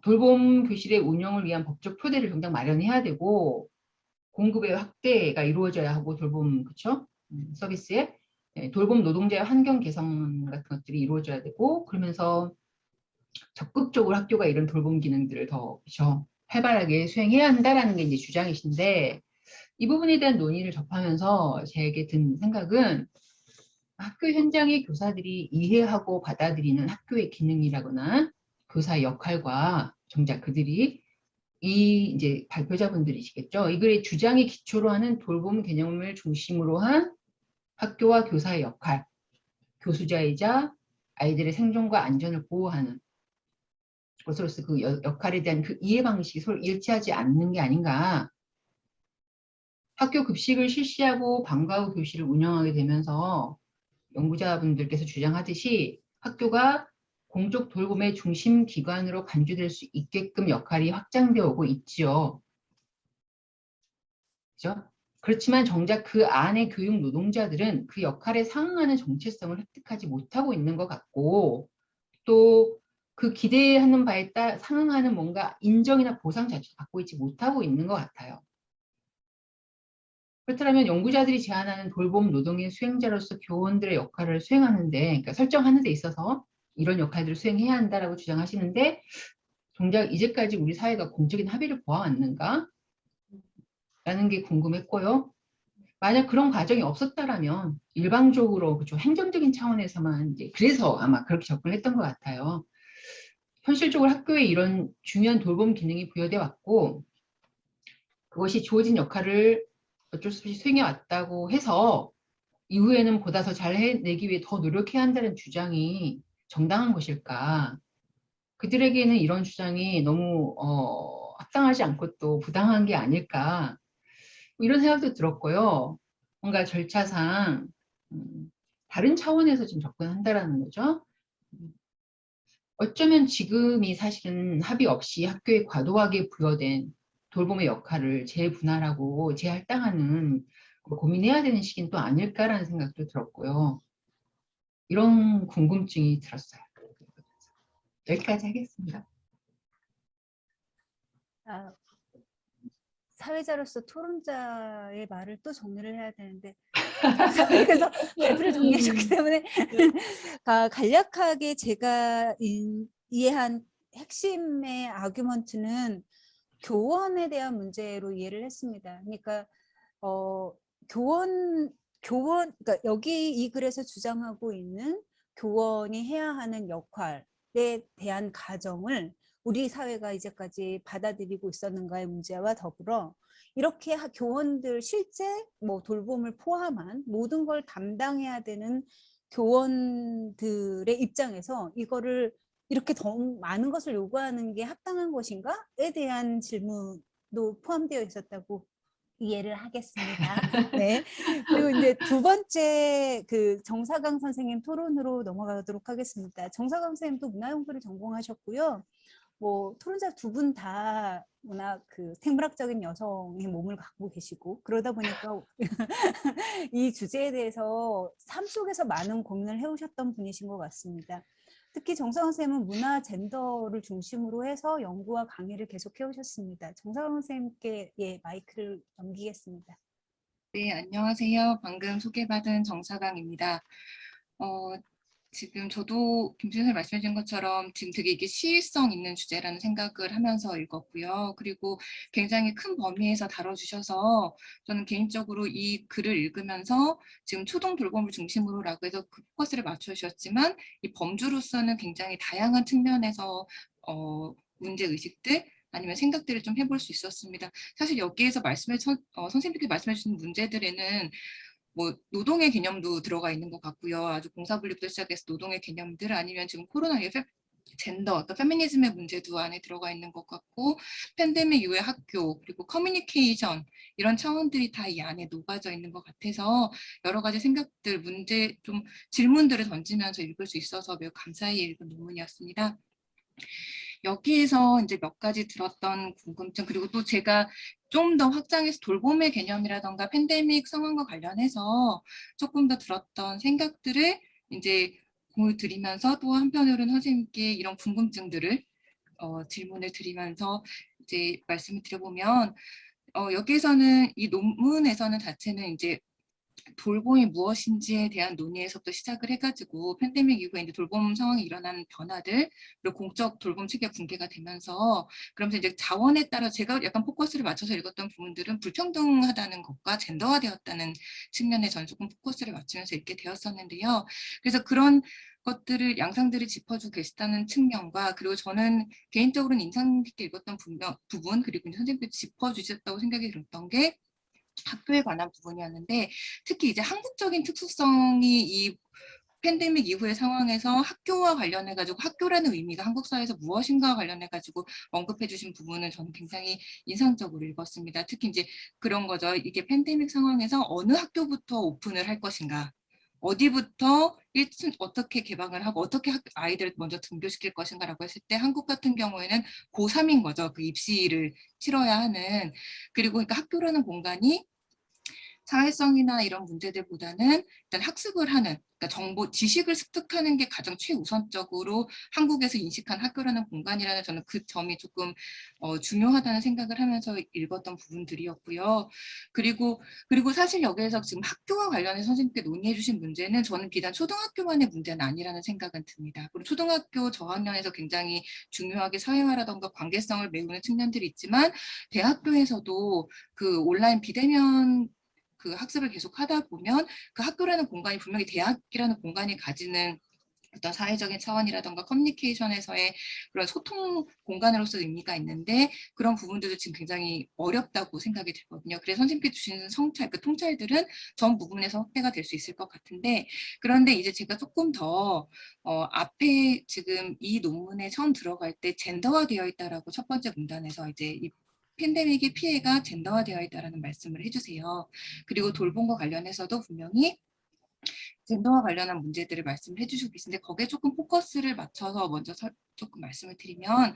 돌봄 교실의 운영을 위한 법적 토대를 당장 마련해야 되고 공급의 확대가 이루어져야 하고 돌봄 그쵸? 서비스에 돌봄 노동자의 환경 개선 같은 것들이 이루어져야 되고 그러면서 적극적으로 학교가 이런 돌봄 기능들을 더 그쵸? 활발하게 수행해야 한다라는 게 이제 주장이신데 이 부분에 대한 논의를 접하면서 제게 든 생각은 학교 현장의 교사들이 이해하고 받아들이는 학교의 기능이라거나 교사의 역할과 정작 그들이 이 이제 발표자분들이시겠죠. 이 글의 주장에 기초로 하는 돌봄 개념을 중심으로 한 학교와 교사의 역할, 교수자이자 아이들의 생존과 안전을 보호하는 것으로서 그 역할에 대한 그 이해 방식이 서로 일치하지 않는 게 아닌가. 학교 급식을 실시하고 방과 후 교실을 운영하게 되면서 연구자분들께서 주장하듯이 학교가 공적 돌봄의 중심 기관으로 간주될 수 있게끔 역할이 확장되어 오고 있지요. 그렇죠? 그렇지만 정작 그 안의 교육 노동자들은 그 역할에 상응하는 정체성을 획득하지 못하고 있는 것 같고 또 그 기대하는 바에 따라 상응하는 뭔가 인정이나 보상 자체도 받고 있지 못하고 있는 것 같아요. 그렇다면 연구자들이 제안하는 돌봄 노동의 수행자로서 교원들의 역할을 수행하는데, 그러니까 설정하는 데 있어서 이런 역할들을 수행해야 한다라고 주장하시는데 정작 이제까지 우리 사회가 공적인 합의를 보아왔는가? 라는 게 궁금했고요. 만약 그런 과정이 없었다라면 일방적으로 그렇죠. 행정적인 차원에서만 이제 그래서 아마 그렇게 접근했던 것 같아요. 현실적으로 학교에 이런 중요한 돌봄 기능이 부여돼 왔고 그것이 주어진 역할을 어쩔 수 없이 수행해 왔다고 해서 이후에는 보다 더 잘 해내기 위해 더 노력해야 한다는 주장이 정당한 것일까? 그들에게는 이런 주장이 너무 합당하지 않고 또 부당한 게 아닐까? 이런 생각도 들었고요. 뭔가 절차상 다른 차원에서 좀 접근한다라는 거죠. 어쩌면 지금이 사실은 합의 없이 학교에 과도하게 부여된 돌봄의 역할을 재분할하고 재할당하는 고민해야 되는 시기는 또 아닐까라는 생각도 들었고요. 이런 궁금증이 들었어요. 여기까지 하겠습니다. 사회자로서 토론자의 말을 또 정리를 해야 되는데 그래서 발표를 정리하셨기 때문에 간략하게 제가 이해한 핵심의 아규먼트는 교원에 대한 문제로 이해를 했습니다. 그러니까 그러니까 여기 이 글에서 주장하고 있는 교원이 해야 하는 역할에 대한 가정을 우리 사회가 이제까지 받아들이고 있었는가의 문제와 더불어 이렇게 교원들 실제 뭐 돌봄을 포함한 모든 걸 담당해야 되는 교원들의 입장에서 이거를 이렇게 더 많은 것을 요구하는 게 합당한 것인가에 대한 질문도 포함되어 있었다고 이해를 하겠습니다. 네. 그리고 이제 두 번째 그 정사강 선생님 토론으로 넘어가도록 하겠습니다. 정사강 선생님도 문화연구를 전공하셨고요. 뭐 토론자 두 분 다 워낙 그 생물학적인 여성의 몸을 갖고 계시고 그러다 보니까 이 주제에 대해서 삶 속에서 많은 고민을 해오셨던 분이신 것 같습니다. 특히 정사강 선생님은 문화 젠더를 중심으로 해서 연구와 강의를 계속 해오셨습니다. 정사강 선생님께 마이크를 넘기겠습니다. 네, 안녕하세요. 방금 소개받은 정사강입니다. 지금 저도 김 선생님 말씀해 주신 것처럼 지금 되게 이게 시일성 있는 주제라는 생각을 하면서 읽었고요. 그리고 굉장히 큰 범위에서 다뤄주셔서 저는 개인적으로 이 글을 읽으면서 지금 초동 돌봄을 중심으로라고 해서 그 포커스를 맞춰주셨지만 이 범주로서는 굉장히 다양한 측면에서 문제의식들 아니면 생각들을 좀 해볼 수 있었습니다. 사실 여기에서 선생님께서 말씀해 주신 문제들에는 뭐 노동의 개념도 들어가 있는 것 같고요. 아주 공사분립도 시작해서 노동의 개념들 아니면 지금 코로나의 젠더, 그러니까 페미니즘의 문제도 안에 들어가 있는 것 같고 팬데믹 이후의 학교 그리고 커뮤니케이션 이런 차원들이 다 이 안에 녹아져 있는 것 같아서 여러 가지 생각들, 문제, 좀 질문들을 던지면서 읽을 수 있어서 매우 감사히 읽은 논문이었습니다. 여기에서 이제 몇 가지 들었던 궁금증 그리고 또 제가 좀 더 확장해서 돌봄의 개념이라던가 팬데믹 상황과 관련해서 조금 더 들었던 생각들을 이제 공유 드리면서 또 한편으로는 선생님께 이런 궁금증들을 질문을 드리면서 이제 말씀을 드려보면 여기에서는 이 논문에서는 자체는 이제 돌봄이 무엇인지에 대한 논의에서부터 시작을 해가지고 팬데믹 이후에 이제 돌봄 상황이 일어난 변화들 그리고 공적 돌봄 체계 붕괴가 되면서 그러면서 이제 자원에 따라 제가 약간 포커스를 맞춰서 읽었던 부분들은 불평등하다는 것과 젠더화되었다는 측면에 저는 조금 포커스를 맞추면서 읽게 되었었는데요. 그래서 그런 것들을 양상들을 짚어주고 계시다는 측면과 그리고 저는 개인적으로는 인상 깊게 읽었던 부분 그리고 선생님께서 짚어주셨다고 생각이 들었던 게 학교에 관한 부분이었는데 특히 이제 한국적인 특수성이 이 팬데믹 이후의 상황에서 학교와 관련해 가지고 학교라는 의미가 한국 사회에서 무엇인가와 관련해 가지고 언급해 주신 부분은 저는 굉장히 인상적으로 읽었습니다. 특히 이제 그런 거죠. 이게 팬데믹 상황에서 어느 학교부터 오픈을 할 것인가 어디부터 1층 어떻게 개방을 하고 어떻게 아이들을 먼저 등교시킬 것인가라고 했을 때 한국 같은 경우에는 고3인 거죠. 그 입시를 치러야 하는 그리고 그러니까 학교라는 공간이 사회성이나 이런 문제들보다는 일단 학습을 하는 그러니까 정보, 지식을 습득하는 게 가장 최우선적으로 한국에서 인식한 학교라는 공간이라는 저는 그 점이 조금 중요하다는 생각을 하면서 읽었던 부분들이었고요. 그리고 사실 여기에서 지금 학교와 관련해서 선생님께 논의해 주신 문제는 저는 비단 초등학교만의 문제는 아니라는 생각은 듭니다. 그리고 초등학교 저학년에서 굉장히 중요하게 사회화라던가 관계성을 메우는 측면들이 있지만 대학교에서도 그 온라인 비대면 그 학습을 계속 하다 보면 그 학교라는 공간이 분명히 대학이라는 공간이 가지는 어떤 사회적인 차원이라던가 커뮤니케이션에서의 그런 소통 공간으로서 의미가 있는데 그런 부분들도 지금 굉장히 어렵다고 생각이 들거든요. 그래서 선생님께 주시는 성찰, 그 통찰들은 전 부분에서 확대가 될 수 있을 것 같은데 그런데 이제 제가 조금 더 앞에 지금 이 논문에 처음 들어갈 때 젠더화되어 있다라고 첫 번째 문단에서 이제 이 팬데믹의 피해가 젠더화되어 있다라는 말씀을 해주세요. 그리고 돌봄과 관련해서도 분명히 젠더와 관련한 문제들을 말씀해 주시고 계신데 거기에 조금 포커스를 맞춰서 먼저 조금 말씀을 드리면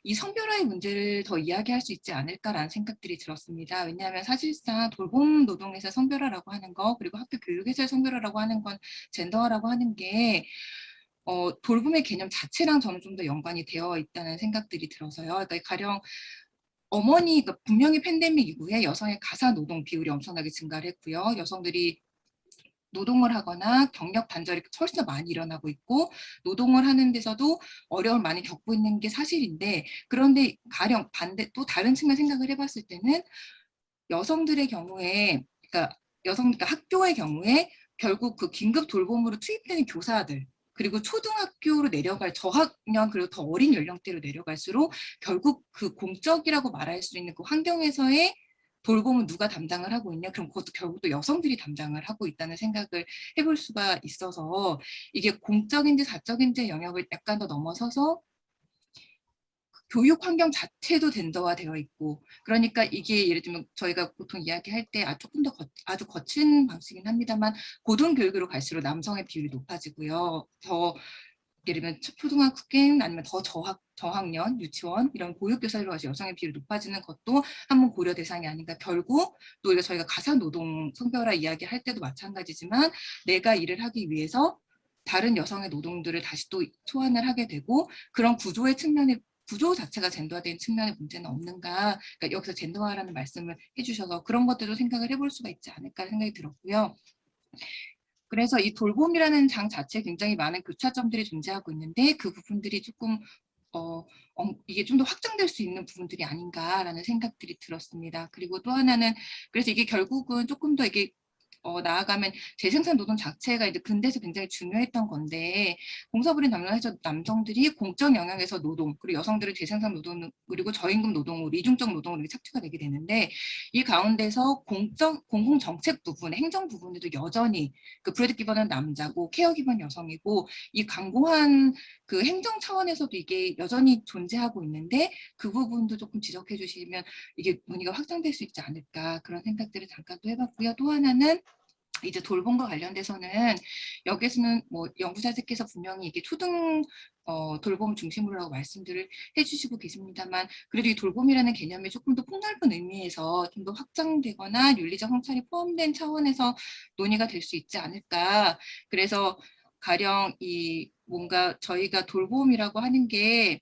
이 성별화의 문제를 더 이야기할 수 있지 않을까라는 생각들이 들었습니다. 왜냐하면 사실상 돌봄 노동에서 성별화라고 하는 거 그리고 학교 교육에서의 성별화라고 하는 건 젠더화라고 하는 게 돌봄의 개념 자체랑 저는 좀 더 연관이 되어 있다는 생각들이 들어서요. 그러니까 가령 어머니가 분명히 팬데믹 이후에 여성의 가사 노동 비율이 엄청나게 증가를 했고요. 여성들이 노동을 하거나 경력 단절이 훨씬 더 많이 일어나고 있고 노동을 하는 데서도 어려움을 많이 겪고 있는 게 사실인데 그런데 가령 반대 또 다른 측면 생각을 해봤을 때는 여성들의 경우에 그러니까 학교의 경우에 결국 그 긴급 돌봄으로 투입되는 교사들 그리고 초등학교로 내려갈 저학년 그리고 더 어린 연령대로 내려갈수록 결국 그 공적이라고 말할 수 있는 그 환경에서의 돌봄은 누가 담당을 하고 있냐? 그럼 그것도 결국 또 여성들이 담당을 하고 있다는 생각을 해볼 수가 있어서 이게 공적인지 사적인지 영역을 약간 더 넘어서서 교육 환경 자체도 젠더화되어 있고 그러니까 이게 예를 들면 저희가 보통 이야기할 때 조금 더 아주 거친 방식이긴 합니다만 고등교육으로 갈수록 남성의 비율이 높아지고요. 더 예를 들면 초등학생 아니면 더 저학년, 유치원 이런 보육교사로 가서 여성의 비율이 높아지는 것도 한번 고려 대상이 아닌가. 결국 또 우리가 저희가 가사노동 성별화 이야기할 때도 마찬가지지만 내가 일을 하기 위해서 다른 여성의 노동들을 다시 또 소환을 하게 되고 그런 구조의 측면에 구조 자체가 젠더화된 측면의 문제는 없는가. 그러니까 여기서 젠더화라는 말씀을 해주셔서 그런 것들도 생각을 해볼 수가 있지 않을까 생각이 들었고요. 그래서 이 돌봄이라는 장 자체에 굉장히 많은 교차점들이 존재하고 있는데 그 부분들이 조금 이게 좀 더 확장될 수 있는 부분들이 아닌가라는 생각들이 들었습니다. 그리고 또 하나는 그래서 이게 결국은 조금 더 이게 나아가면 재생산 노동 자체가 이제 근대에서 굉장히 중요했던 건데 공사부린 남성들이 공적 영역에서 노동 그리고 여성들은 재생산 노동 그리고 저임금 노동으로 이중적 노동으로 이렇게 착취가 되게 되는데 이 가운데서 공공 정책 부분, 행정 부분에도 여전히 그 브래드 기버는 남자고 케어 기버는 여성이고 이 강고한 그 행정 차원에서도 이게 여전히 존재하고 있는데 그 부분도 조금 지적해 주시면 이게 논의가 확장될 수 있지 않을까 그런 생각들을 잠깐 또 해봤고요. 또 하나는 이제 돌봄과 관련돼서는 여기에서는 뭐 연구자들께서 분명히 이게 초등 돌봄 중심으로라고 말씀들을 해주시고 계십니다만 그래도 이 돌봄이라는 개념이 조금 더 폭넓은 의미에서 좀 더 확장되거나 윤리적 성찰이 포함된 차원에서 논의가 될 수 있지 않을까. 그래서 가령 이 뭔가 저희가 돌봄이라고 하는 게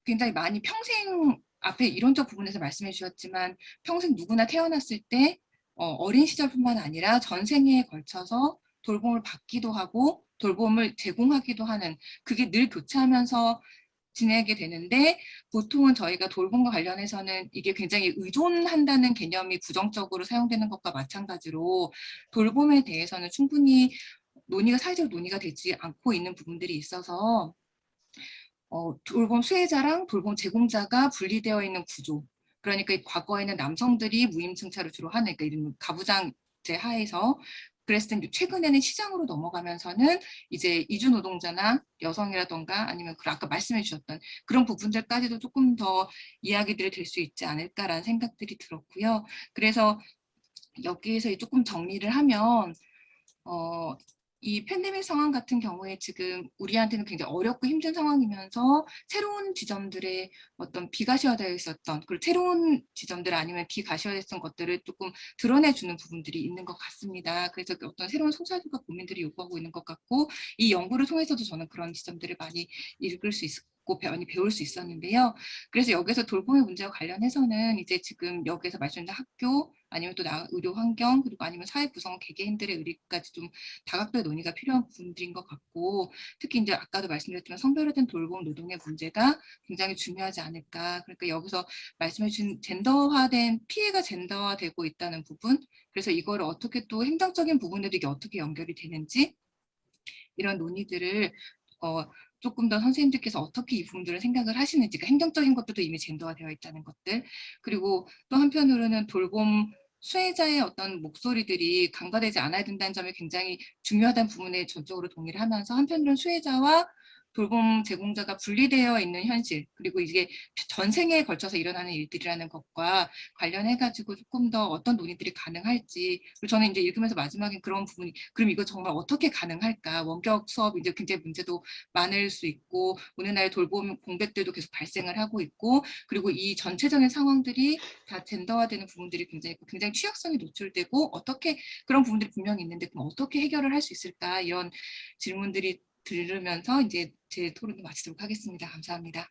굉장히 많이 평생 앞에 이론적 부분에서 말씀해 주셨지만 평생 누구나 태어났을 때 어린 시절뿐만 아니라 전생에 걸쳐서 돌봄을 받기도 하고 돌봄을 제공하기도 하는 그게 늘 교차하면서 지내게 되는데 보통은 저희가 돌봄과 관련해서는 이게 굉장히 의존한다는 개념이 부정적으로 사용되는 것과 마찬가지로 돌봄에 대해서는 충분히 사회적 논의가 되지 않고 있는 부분들이 있어서 돌봄 수혜자랑 돌봄 제공자가 분리되어 있는 구조. 그러니까 과거에는 남성들이 무임승차를 주로 하는 그러니까 이런 가부장제 하에서 그랬을 때 최근에는 시장으로 넘어가면서는 이제 이주 노동자나 여성이라던가 아니면 아까 말씀해 주셨던 그런 부분들까지도 조금 더 이야기들이 될 수 있지 않을까라는 생각들이 들었고요. 그래서 여기에서 조금 정리를 하면 이 팬데믹 상황 같은 경우에 지금 우리한테는 굉장히 어렵고 힘든 상황이면서 새로운 지점들의 어떤 비가시화되어 있었던 그리고 새로운 지점들 아니면 비가시화됐던 것들을 조금 드러내주는 부분들이 있는 것 같습니다. 그래서 어떤 새로운 소설과 고민들이 요구하고 있는 것 같고 이 연구를 통해서도 저는 그런 지점들을 많이 읽을 수 있고 많이 배울 수 있었는데요. 그래서 여기서 돌봄의 문제와 관련해서는 이제 지금 여기에서 말씀드린 학교 아니면 또 의료 환경 그리고 아니면 사회 구성 개개인들의 의리까지 좀 다각도의 논의가 필요한 부분들인 것 같고 특히 이제 아까도 말씀드렸지만 성별화된 돌봄 노동의 문제가 굉장히 중요하지 않을까. 그러니까 여기서 말씀해 주신 피해가 젠더화되고 있다는 부분 그래서 이거를 어떻게 또 행정적인 부분에도 이게 어떻게 연결이 되는지 이런 논의들을 조금 더 선생님들께서 어떻게 이 부분들을 생각을 하시는지 그러니까 행정적인 것들도 이미 젠더화되어 있다는 것들 그리고 또 한편으로는 돌봄 수혜자의 어떤 목소리들이 간과되지 않아야 된다는 점이 굉장히 중요하다는 부분에 전적으로 동의를 하면서 한편으로는 수혜자와 돌봄 제공자가 분리되어 있는 현실 그리고 이게 전생에 걸쳐서 일어나는 일들이라는 것과 관련해가지고 조금 더 어떤 논의들이 가능할지 그리고 저는 이제 읽으면서 마지막에 그런 부분이 그럼 이거 정말 어떻게 가능할까 원격 수업 이제 굉장히 문제도 많을 수 있고 오늘날 돌봄 공백들도 계속 발생을 하고 있고 그리고 이 전체적인 상황들이 다 젠더화되는 부분들이 굉장히 취약성이 노출되고 어떻게 그런 부분들이 분명히 있는데 그럼 어떻게 해결을 할 수 있을까 이런 질문들이 들으면서 이제 제 토론을 마치도록 하겠습니다. 감사합니다.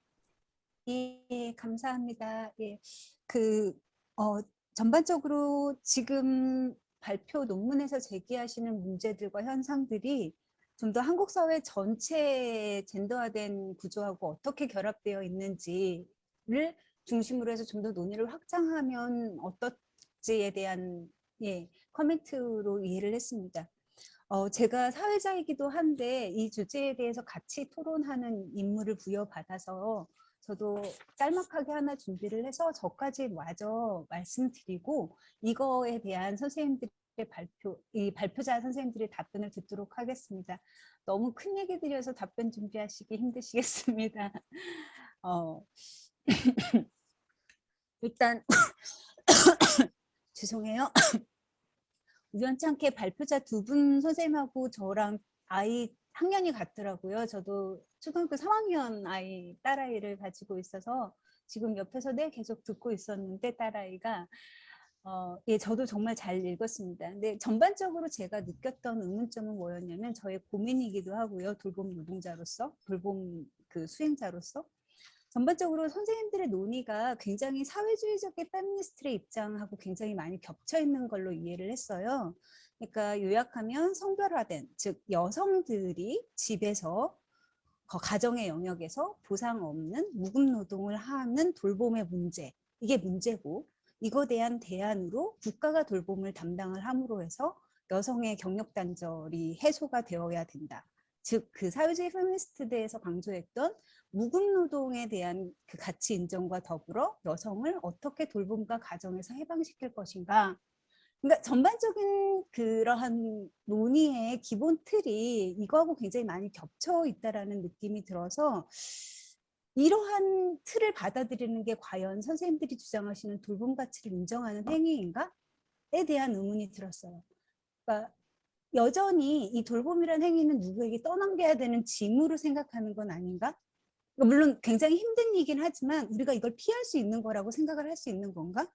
예, 감사합니다. 예, 그 전반적으로 지금 발표 논문에서 제기하시는 문제들과 현상들이 좀 더 한국 사회 전체의 젠더화된 구조하고 어떻게 결합되어 있는지를 중심으로 해서 좀 더 논의를 확장하면 어떨지에 대한 코멘트로 이해를 했습니다. 제가 사회자이기도 한데 이 주제에 대해서 같이 토론하는 임무를 부여받아서 저도 짤막하게 하나 준비를 해서 저까지 마저 말씀드리고 이거에 대한 선생님들의 발표자 선생님들의 답변을 듣도록 하겠습니다. 너무 큰 얘기 드려서 답변 준비하시기 힘드시겠습니다. 일단 죄송해요. 우연찮게 발표자 두 분 선생님하고 저랑 아이 학년이 같더라고요. 저도 초등학교 3학년 아이 딸아이를 가지고 있어서 지금 옆에서 계속 듣고 있었는데 딸아이가 예, 저도 정말 잘 읽었습니다. 근데 전반적으로 제가 느꼈던 의문점은 뭐였냐면 저의 고민이기도 하고요. 돌봄 노동자로서, 돌봄 그 수행자로서 전반적으로 선생님들의 논의가 굉장히 사회주의적인 페미니스트의 입장하고 굉장히 많이 겹쳐 있는 걸로 이해를 했어요. 그러니까 요약하면 성별화된, 즉 여성들이 집에서 가정의 영역에서 보상 없는 무급 노동을 하는 돌봄의 문제, 이게 문제고, 이거 대한 대안으로 국가가 돌봄을 담당을 함으로 해서 여성의 경력 단절이 해소가 되어야 된다. 즉 그 사회주의 페미니스트대에서 강조했던 무급 노동에 대한 그 가치 인정과 더불어 여성을 어떻게 돌봄과 가정에서 해방시킬 것인가. 그러니까 전반적인 그러한 논의의 기본 틀이 이거하고 굉장히 많이 겹쳐 있다라는 느낌이 들어서 이러한 틀을 받아들이는 게 과연 선생님들이 주장하시는 돌봄 가치를 인정하는 행위인가에 대한 의문이 들었어요. 그러니까 여전히 이 돌봄이라는 행위는 누구에게 떠넘겨야 되는 징후로 생각하는 건 아닌가? 물론 굉장히 힘든 일이긴 하지만 우리가 이걸 피할 수 있는 거라고 생각을 할 수 있는 건가?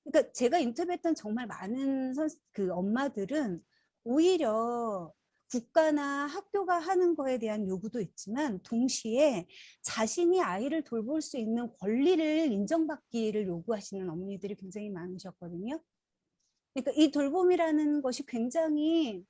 그러니까 제가 인터뷰했던 정말 많은 그 엄마들은 오히려 국가나 학교가 하는 거에 대한 요구도 있지만 동시에 자신이 아이를 돌볼 수 있는 권리를 인정받기를 요구하시는 어머니들이 굉장히 많으셨거든요. 그러니까 이 돌봄이라는 것이 굉장히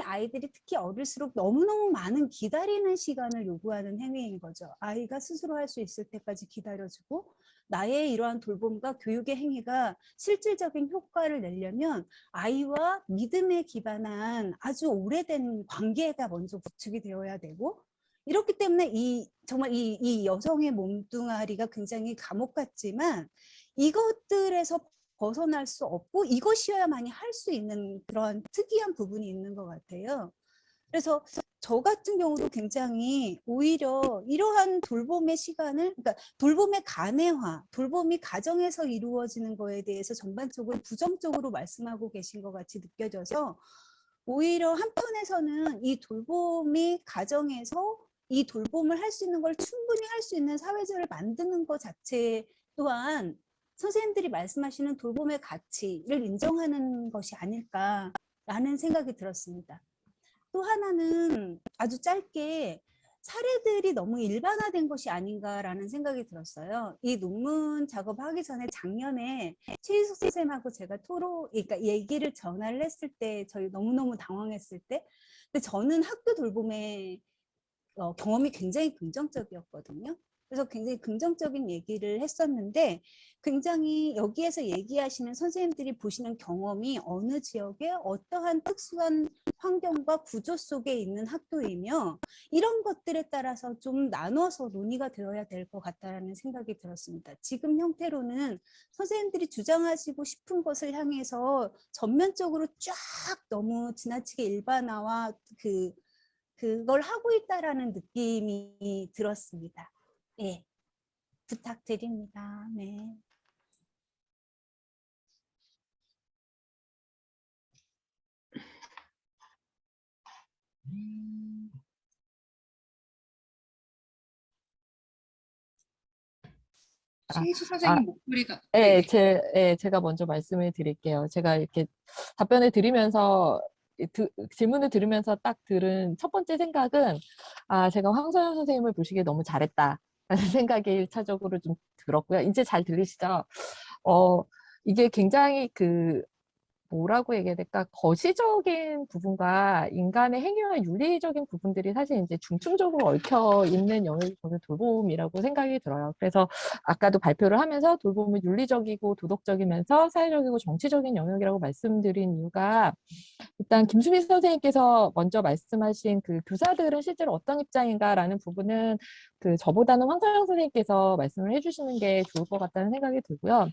아이들이 특히 어릴수록 너무너무 많은 기다리는 시간을 요구하는 행위인 거죠. 아이가 스스로 할 수 있을 때까지 기다려주고 나의 이러한 돌봄과 교육의 행위가 실질적인 효과를 내려면 아이와 믿음에 기반한 아주 오래된 관계가 먼저 구축이 되어야 되고, 이렇기 때문에 정말 이 여성의 몸뚱아리가 굉장히 감옥 같지만 이것들에서 벗어날 수 없고 이것이어야만이 할 수 있는 그런 특이한 부분이 있는 것 같아요. 그래서 저 같은 경우도 굉장히 오히려 이러한 돌봄의 시간을, 그러니까 돌봄의 간해화, 돌봄이 가정에서 이루어지는 거에 대해서 전반적으로 부정적으로 말씀하고 계신 것 같이 느껴져서 오히려 한편에서는 이 돌봄이 가정에서 이 돌봄을 할 수 있는 걸 충분히 할 수 있는 사회제를 만드는 것 자체 또한 선생님들이 말씀하시는 돌봄의 가치를 인정하는 것이 아닐까라는 생각이 들었습니다. 또 하나는 아주 짧게 사례들이 너무 일반화된 것이 아닌가라는 생각이 들었어요. 이 논문 작업하기 전에 작년에 최희숙 선생님하고 제가 그러니까 얘기를 전화를 했을 때 저희 너무너무 당황했을 때, 근데 저는 학교 돌봄의 경험이 굉장히 긍정적이었거든요. 그래서 굉장히 긍정적인 얘기를 했었는데 굉장히 여기에서 얘기하시는 선생님들이 보시는 경험이 어느 지역에 어떠한 특수한 환경과 구조 속에 있는 학교이며 이런 것들에 따라서 좀 나눠서 논의가 되어야 될 것 같다는 생각이 들었습니다. 지금 형태로는 선생님들이 주장하시고 싶은 것을 향해서 전면적으로 쫙 너무 지나치게 일반화와 그걸 하고 있다라는 느낌이 들었습니다. 네, 부탁드립니다. 네. 최희수 아, 선생님 목소리가 네, 제가 먼저 말씀을 드릴게요. 제가 이렇게 답변을 드리면서, 질문을 들으면서 딱 들은 첫 번째 생각은, 제가 황소연 선생님을 보시기에 너무 잘했다라는 생각이 1차적으로 좀 들었고요. 이제 잘 들리시죠? 이게 굉장히 뭐라고 얘기해야 될까? 거시적인 부분과 인간의 행위와 윤리적인 부분들이 사실 이제 중증적으로 얽혀 있는 영역이 저는 돌봄이라고 생각이 들어요. 그래서 아까도 발표를 하면서 돌봄은 윤리적이고 도덕적이면서 사회적이고 정치적인 영역이라고 말씀드린 이유가 일단 김수미 선생님께서 먼저 말씀하신 교사들은 실제로 어떤 입장인가라는 부분은 저보다는 황선영 선생님께서 말씀을 해주시는 게 좋을 것 같다는 생각이 들고요.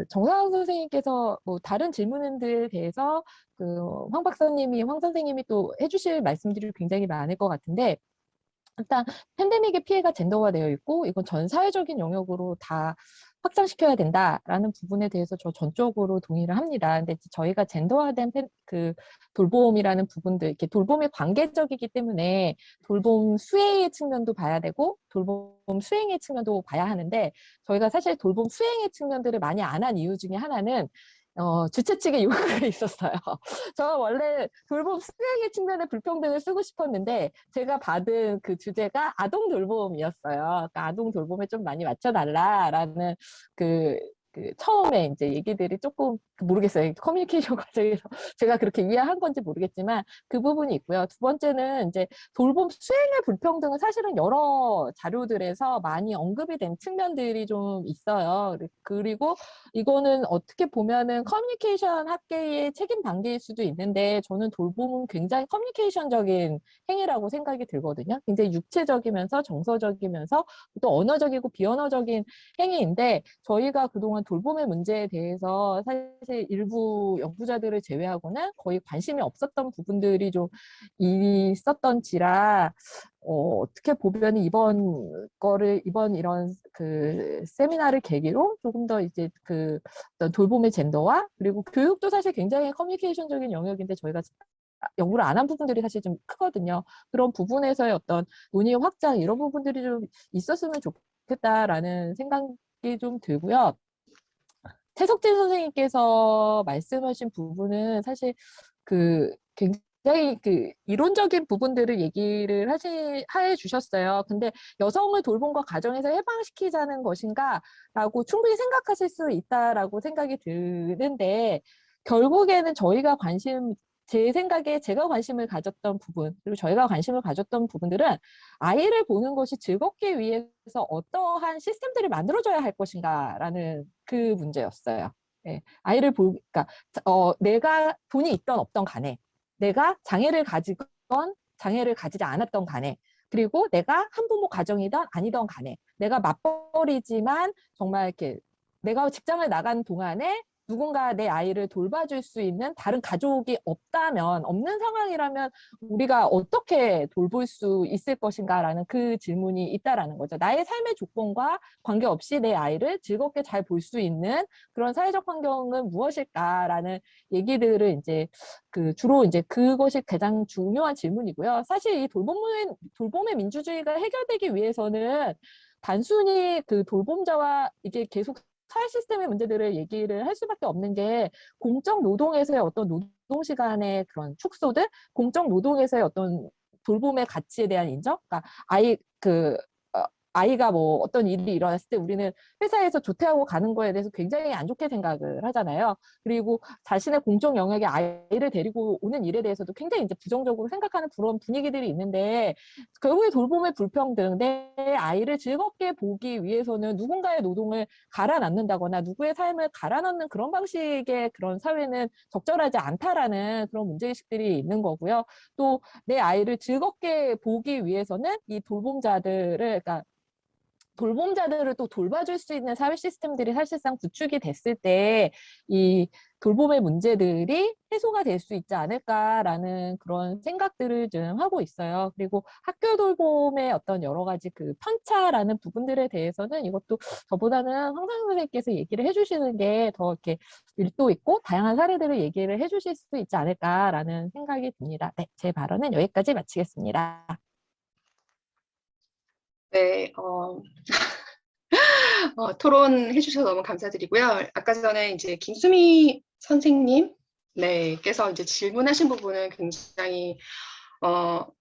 정상훈 선생님께서 뭐 다른 질문들에 대해서 황 박사님이, 황 선생님이 또 해주실 말씀들이 굉장히 많을 것 같은데, 일단 팬데믹의 피해가 젠더화되어 있고 이건 전 사회적인 영역으로 다 확장시켜야 된다라는 부분에 대해서 저 전적으로 동의를 합니다. 근데 저희가 젠더화된 돌봄이라는 부분들, 이렇게 돌봄이 관계적이기 때문에 돌봄 수혜의 측면도 봐야 되고 돌봄 수행의 측면도 봐야 하는데, 저희가 사실 돌봄 수행의 측면들을 많이 안 한 이유 중에 하나는 주최 측의 요구가 있었어요. 저는 원래 돌봄 수행의 측면의 불평등을 쓰고 싶었는데 제가 받은 그 주제가 아동 돌봄이었어요. 그러니까 아동 돌봄에 좀 많이 맞춰달라라는 그 처음에 이제 얘기들이 조금 모르겠어요. 커뮤니케이션 과정에서 제가 그렇게 이해한 건지 모르겠지만 그 부분이 있고요. 두 번째는 이제 돌봄 수행의 불평등은 사실은 여러 자료들에서 많이 언급이 된 측면들이 좀 있어요. 그리고 이거는 어떻게 보면은 커뮤니케이션 학계의 책임 방기일 수도 있는데 저는 돌봄은 굉장히 커뮤니케이션적인 행위라고 생각이 들거든요. 굉장히 육체적이면서 정서적이면서 또 언어적이고 비언어적인 행위인데 저희가 그동안 돌봄의 문제에 대해서 사실 일부 연구자들을 제외하고는 거의 관심이 없었던 부분들이 좀 있었던지라 어떻게 보면 이번 이런 그 세미나를 계기로 조금 더 이제 그 어떤 돌봄의 젠더와 그리고 교육도 사실 굉장히 커뮤니케이션적인 영역인데 저희가 연구를 안 한 부분들이 사실 좀 크거든요. 그런 부분에서의 어떤 논의 확장 이런 부분들이 좀 있었으면 좋겠다라는 생각이 좀 들고요. 태석진 선생님께서 말씀하신 부분은 사실 그 굉장히 그 이론적인 부분들을 얘기를 해 주셨어요. 근데 여성을 돌봄과 가정에서 해방시키자는 것인가라고 충분히 생각하실 수 있다라고 생각이 드는데 결국에는 제 생각에 제가 관심을 가졌던 부분, 그리고 저희가 관심을 가졌던 부분들은 아이를 보는 것이 즐겁기 위해서 어떠한 시스템들을 만들어줘야 할 것인가라는 그 문제였어요. 예, 그러니까, 내가 돈이 있던 없던 간에, 내가 장애를 가지건 장애를 가지지 않았던 간에, 그리고 내가 한부모 가정이든 아니던 간에, 내가 맞벌이지만 정말 이렇게 내가 직장을 나간 동안에 누군가 내 아이를 돌봐줄 수 있는 다른 가족이 없는 상황이라면 우리가 어떻게 돌볼 수 있을 것인가라는 그 질문이 있다라는 거죠. 나의 삶의 조건과 관계없이 내 아이를 즐겁게 잘 볼 수 있는 그런 사회적 환경은 무엇일까라는 얘기들을 이제 주로 이제 그것이 가장 중요한 질문이고요. 사실 이 돌봄의 민주주의가 해결되기 위해서는 단순히 그 돌봄자와 이게 계속 사회 시스템의 문제들을 얘기를 할 수밖에 없는 게 공적 노동에서의 어떤 노동 시간의 그런 축소들, 공적 노동에서의 어떤 돌봄의 가치에 대한 인정, 그러니까 아이가 뭐 어떤 일이 일어났을 때 우리는 회사에서 조퇴하고 가는 거에 대해서 굉장히 안 좋게 생각을 하잖아요. 그리고 자신의 공적 영역에 아이를 데리고 오는 일에 대해서도 굉장히 이제 부정적으로 생각하는 그런 분위기들이 있는데 결국에 돌봄의 불평등, 내 아이를 즐겁게 보기 위해서는 누군가의 노동을 갈아넣는다거나 누구의 삶을 갈아넣는 그런 방식의 그런 사회는 적절하지 않다라는 그런 문제의식들이 있는 거고요. 또 내 아이를 즐겁게 보기 위해서는 이 돌봄자들을 또 돌봐줄 수 있는 사회 시스템들이 사실상 구축이 됐을 때 이 돌봄의 문제들이 해소가 될 수 있지 않을까라는 그런 생각들을 좀 하고 있어요. 그리고 학교 돌봄의 어떤 여러 가지 그 편차라는 부분들에 대해서는 이것도 저보다는 황상 선생님께서 얘기를 해주시는 게 더 이렇게 밀도 있고 다양한 사례들을 얘기를 해주실 수 있지 않을까라는 생각이 듭니다. 네, 제 발언은 여기까지 마치겠습니다. 네, 토론해 주셔서 너무 감사드리고요. 아까 전에 이제 김수미 선생님, 께서 이제 질문하신 부분은 굉장히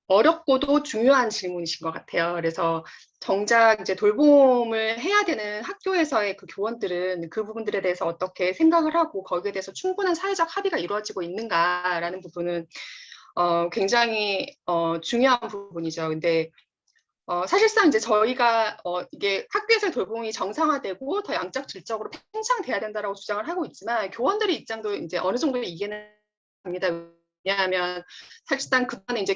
어렵고도 중요한 질문이신 것 같아요. 그래서 정작 이제 돌봄을 해야 되는 학교에서의 그 교원들은 그 부분들에 대해서 어떻게 생각을 하고 거기에 대해서 충분한 사회적 합의가 이루어지고 있는가라는 부분은 굉장히 중요한 부분이죠. 근데 사실상 이제 저희가 이게 학교에서의 돌봄이 정상화되고 더 양적 질적으로 팽창돼야 된다라고 주장을 하고 있지만 교원들의 입장도 이제 어느 정도 이해는 합니다. 왜냐하면 사실상 그전에 이제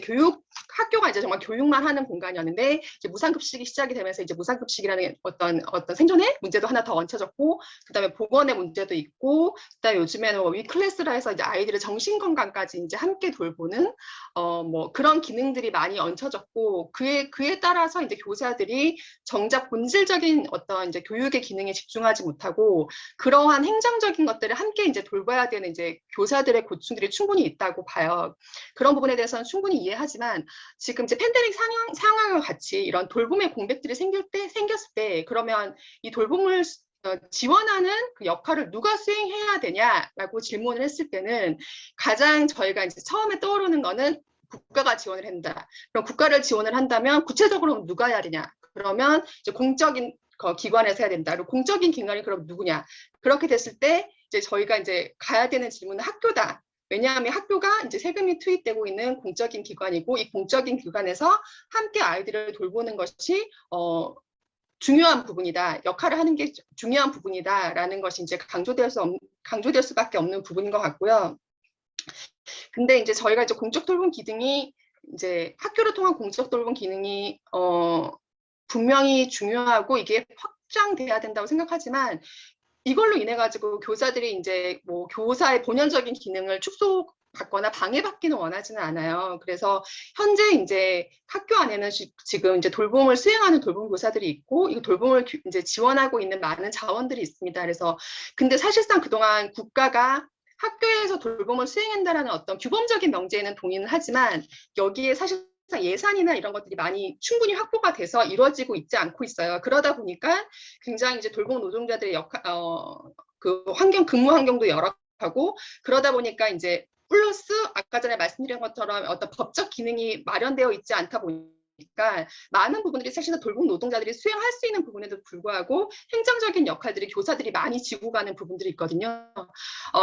학교가 이제 정말 교육만 하는 공간이었는데 이제 무상급식이 시작이 되면서 이제 무상급식이라는 어떤 생존의 문제도 하나 더 얹혀졌고 그다음에 보건의 문제도 있고 그다음에 요즘에는 뭐 위클래스라 해서 이제 아이들의 정신 건강까지 이제 함께 돌보는 뭐 그런 기능들이 많이 얹혀졌고 그에 따라서 이제 교사들이 정작 본질적인 어떤 이제 교육의 기능에 집중하지 못하고 그러한 행정적인 것들을 함께 이제 돌봐야 되는 이제 교사들의 고충들이 충분히 있다고 봐요. 그런 부분에 대해서는 충분히 이해하지만 지금 이제 팬데믹 상황과 같이 이런 돌봄의 공백들이 생겼을 때 그러면 이 돌봄을 지원하는 그 역할을 누가 수행해야 되냐라고 질문을 했을 때는 가장 저희가 이제 처음에 떠오르는 거는 국가가 지원을 한다. 그럼 국가를 지원을 한다면 구체적으로 누가 해야 되냐? 그러면 이제 기관에서 해야 된다. 그리고 공적인 기관이 그럼 누구냐? 그렇게 됐을 때 이제 저희가 이제 가야 되는 질문은 학교다. 왜냐하면 학교가 이제 세금이 투입되고 있는 공적인 기관이고 이 공적인 기관에서 함께 아이들을 돌보는 것이 중요한 부분이다. 역할을 하는 게 중요한 부분이다라는 것이 이제 강조될 수밖에 없는 부분인 것 같고요. 근데 이제 저희가 이제 공적 돌봄 기능이 이제 학교를 통한 공적 돌봄 기능이 분명히 중요하고 이게 확장돼야 된다고 생각하지만 이걸로 인해 가지고 교사들이 이제 뭐 교사의 본연적인 기능을 축소받거나 방해받기는 원하지는 않아요. 그래서 현재 이제 학교 안에는 지금 이제 돌봄을 수행하는 돌봄 교사들이 있고 이 돌봄을 이제 지원하고 있는 많은 자원들이 있습니다. 그래서 근데 사실상 그동안 국가가 학교에서 돌봄을 수행한다라는 어떤 규범적인 명제에는 동의는 하지만 여기에 사실 예산이나 이런 것들이 많이 충분히 확보가 돼서 이루어지고 있지 않고 있어요. 그러다 보니까 굉장히 이제 돌봄 노동자들의 그 근무 환경도 열악하고 그러다 보니까 이제 플러스 아까 전에 말씀드린 것처럼 어떤 법적 기능이 마련되어 있지 않다 보니까 많은 부분들이 사실은 돌봄 노동자들이 수행할 수 있는 부분에도 불구하고 행정적인 역할들이 교사들이 많이 지고 가는 부분들이 있거든요.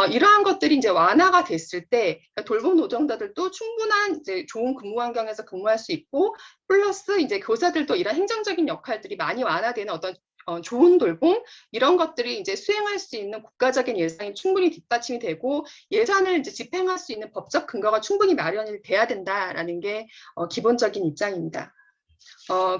이러한 것들이 이제 완화가 됐을 때 돌봄 노동자들도 충분한 이제 좋은 근무 환경에서 근무할 수 있고 플러스 이제 교사들도 이런 행정적인 역할들이 많이 완화되는 어떤 좋은 돌봄 이런 것들이 이제 수행할 수 있는 국가적인 예산이 충분히 뒷받침이 되고 예산을 이제 집행할 수 있는 법적 근거가 충분히 마련이 돼야 된다라는 게 기본적인 입장입니다.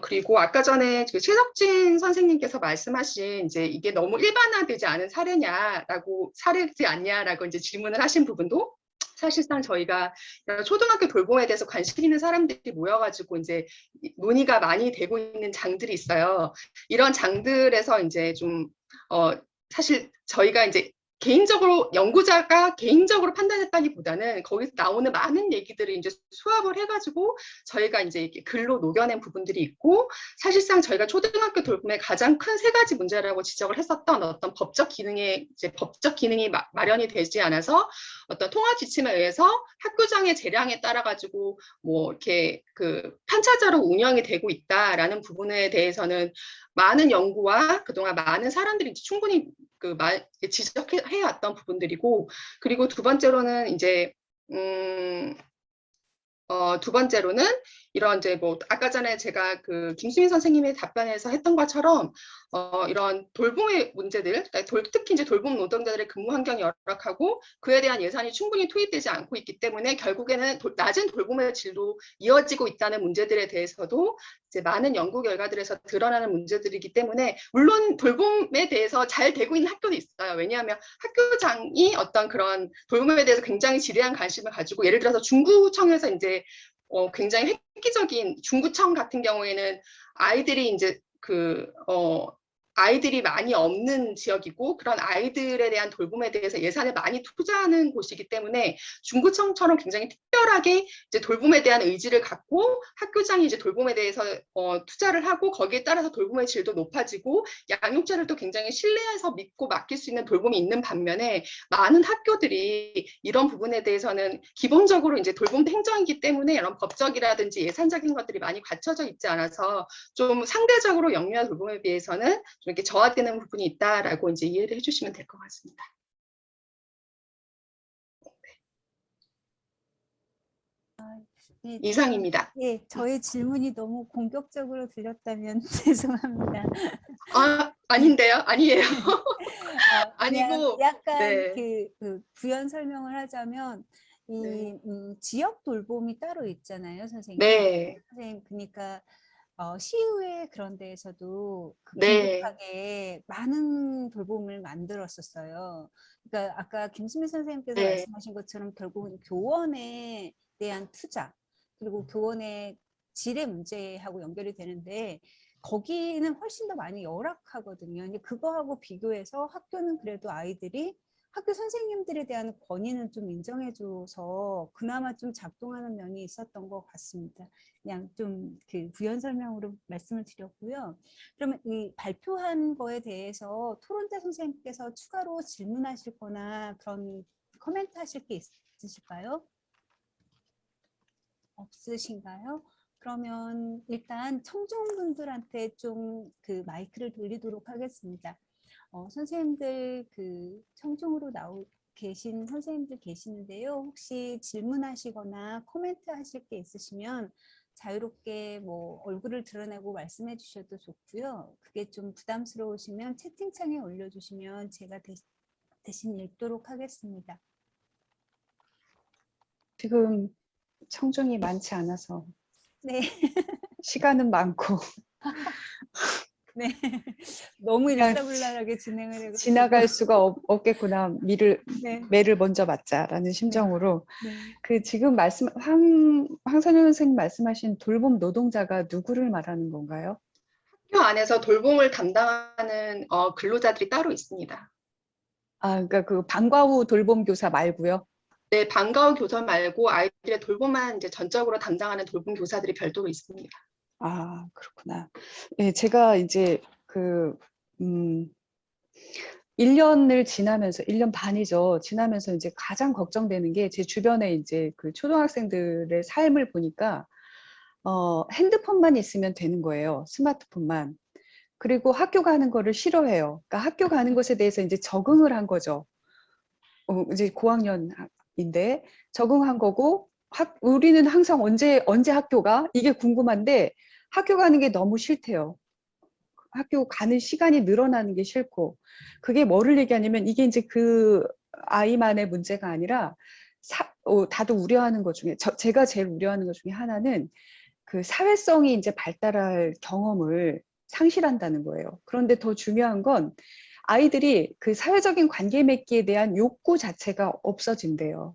그리고 아까 전에 그 최석진 선생님께서 말씀하신 이제 이게 너무 일반화되지 않은 사례지 않냐라고 이제 질문을 하신 부분도 사실상 저희가 초등학교 돌봄에 대해서 관심 있는 사람들이 모여가지고 이제 논의가 많이 되고 있는 장들이 있어요. 이런 장들에서 이제 좀 사실 저희가 이제 연구자가 개인적으로 판단했다기보다는 거기서 나오는 많은 얘기들을 이제 수합을 해가지고 저희가 이제 이렇게 글로 녹여낸 부분들이 있고 사실상 저희가 초등학교 돌봄의 가장 큰 세 가지 문제라고 지적을 했었던 어떤 법적 기능이 마련이 되지 않아서 어떤 통합 지침에 의해서 학교장의 재량에 따라 가지고 뭐 이렇게 그 편차적으로 운영이 되고 있다라는 부분에 대해서는 많은 연구와 그동안 많은 사람들이 충분히 지적해 왔던 부분들이고 그리고 두 번째로는 이제 두 번째로는 이런 이제 뭐 아까 전에 제가 그 김수민 선생님의 답변에서 했던 것처럼 이런 돌봄의 문제들, 특히 이제 돌봄 노동자들의 근무 환경이 열악하고 그에 대한 예산이 충분히 투입되지 않고 있기 때문에 결국에는 낮은 돌봄의 질도 이어지고 있다는 문제들에 대해서도 이제 많은 연구 결과들에서 드러나는 문제들이기 때문에 물론 돌봄에 대해서 잘 되고 있는 학교도 있어요. 왜냐하면 학교장이 어떤 그런 돌봄에 대해서 굉장히 지대한 관심을 가지고 예를 들어서 중구청에서 이제 굉장히 획기적인 중구청 같은 경우에는 아이들이 이제 아이들이 많이 없는 지역이고 그런 아이들에 대한 돌봄에 대해서 예산을 많이 투자하는 곳이기 때문에 중구청처럼 굉장히 특별하게 이제 돌봄에 대한 의지를 갖고 학교장이 이제 돌봄에 대해서 투자를 하고 거기에 따라서 돌봄의 질도 높아지고 양육자를 또 굉장히 신뢰해서 믿고 맡길 수 있는 돌봄이 있는 반면에 많은 학교들이 이런 부분에 대해서는 기본적으로 이제 돌봄도 행정이기 때문에 이런 법적이라든지 예산적인 것들이 많이 갖춰져 있지 않아서 좀 상대적으로 영유아 돌봄에 비해서는 좀 이렇게 저하되는 부분이 있다라고 이제 이해를 해주시면 될 것 같습니다. 네, 이상입니다. 예, 저의 질문이 너무 공격적으로 들렸다면 죄송합니다. 아닌데요? 아니에요. 그냥 아니고, 약간 네. 그 부연 설명을 하자면 이 지역 돌봄이 따로 있잖아요, 선생님. 네. 선생님, 그러니까 시의회 그런 데에서도 네. 긴급하게 많은 돌봄을 만들었었어요. 그러니까 아까 김수미 선생님께서 네. 말씀하신 것처럼 결국은 교원에 대한 투자 그리고 교원의 질의 문제하고 연결이 되는데 거기는 훨씬 더 많이 열악하거든요. 근데 그거하고 비교해서 학교는 그래도 아이들이 학교 선생님들에 대한 권위는 좀 인정해줘서 그나마 좀 작동하는 면이 있었던 것 같습니다. 그냥 좀 그 부연 설명으로 말씀을 드렸고요. 그러면 이 발표한 거에 대해서 토론자 선생님께서 추가로 질문하실 거나 그런 코멘트 하실 게 있으실까요? 없으신가요? 그러면 일단 청중분들한테 좀 그 마이크를 돌리도록 하겠습니다. 선생님들 그 청중으로 계신 선생님들 계시는데요. 혹시 질문하시거나 코멘트 하실 게 있으시면 자유롭게 뭐 얼굴을 드러내고 말씀해 주셔도 좋고요. 그게 좀 부담스러우시면 채팅창에 올려주시면 제가 대신 읽도록 하겠습니다. 지금 청중이 많지 않아서 네, 시간은 많고 네. 너무 그냥 일사불란하게 진행을 해가지고. 지나갈 수가 없겠구나. 네, 매를 먼저 맞자라는 심정으로 네. 그 지금 황선영 선생님 말씀하신 돌봄 노동자가 누구를 말하는 건가요? 학교 안에서 돌봄을 담당하는 근로자들이 따로 있습니다. 아, 그러니까 그 방과 후 돌봄 교사 말고요. 네, 방과 후 교사 말고 아이들의 돌봄만 이제 전적으로 담당하는 돌봄 교사들이 별도로 있습니다. 아, 그렇구나. 네, 제가 이제 1년을 지나면서, 1년 반이죠. 지나면서 이제 가장 걱정되는 게 제 주변에 이제 그 초등학생들의 삶을 보니까, 핸드폰만 있으면 되는 거예요. 스마트폰만. 그리고 학교 가는 거를 싫어해요. 그러니까 학교 가는 것에 대해서 이제 적응을 한 거죠. 이제 고학년인데 적응한 거고, 우리는 항상 언제 학교가 이게 궁금한데 학교 가는 게 너무 싫대요. 학교 가는 시간이 늘어나는 게 싫고, 그게 뭐를 얘기하냐면 이게 이제 그 아이만의 문제가 아니라 다들 우려하는 것 중에 제가 제일 우려하는 것 중에 하나는 그 사회성이 이제 발달할 경험을 상실한다는 거예요. 그런데 더 중요한 건 아이들이 그 사회적인 관계 맺기에 대한 욕구 자체가 없어진대요.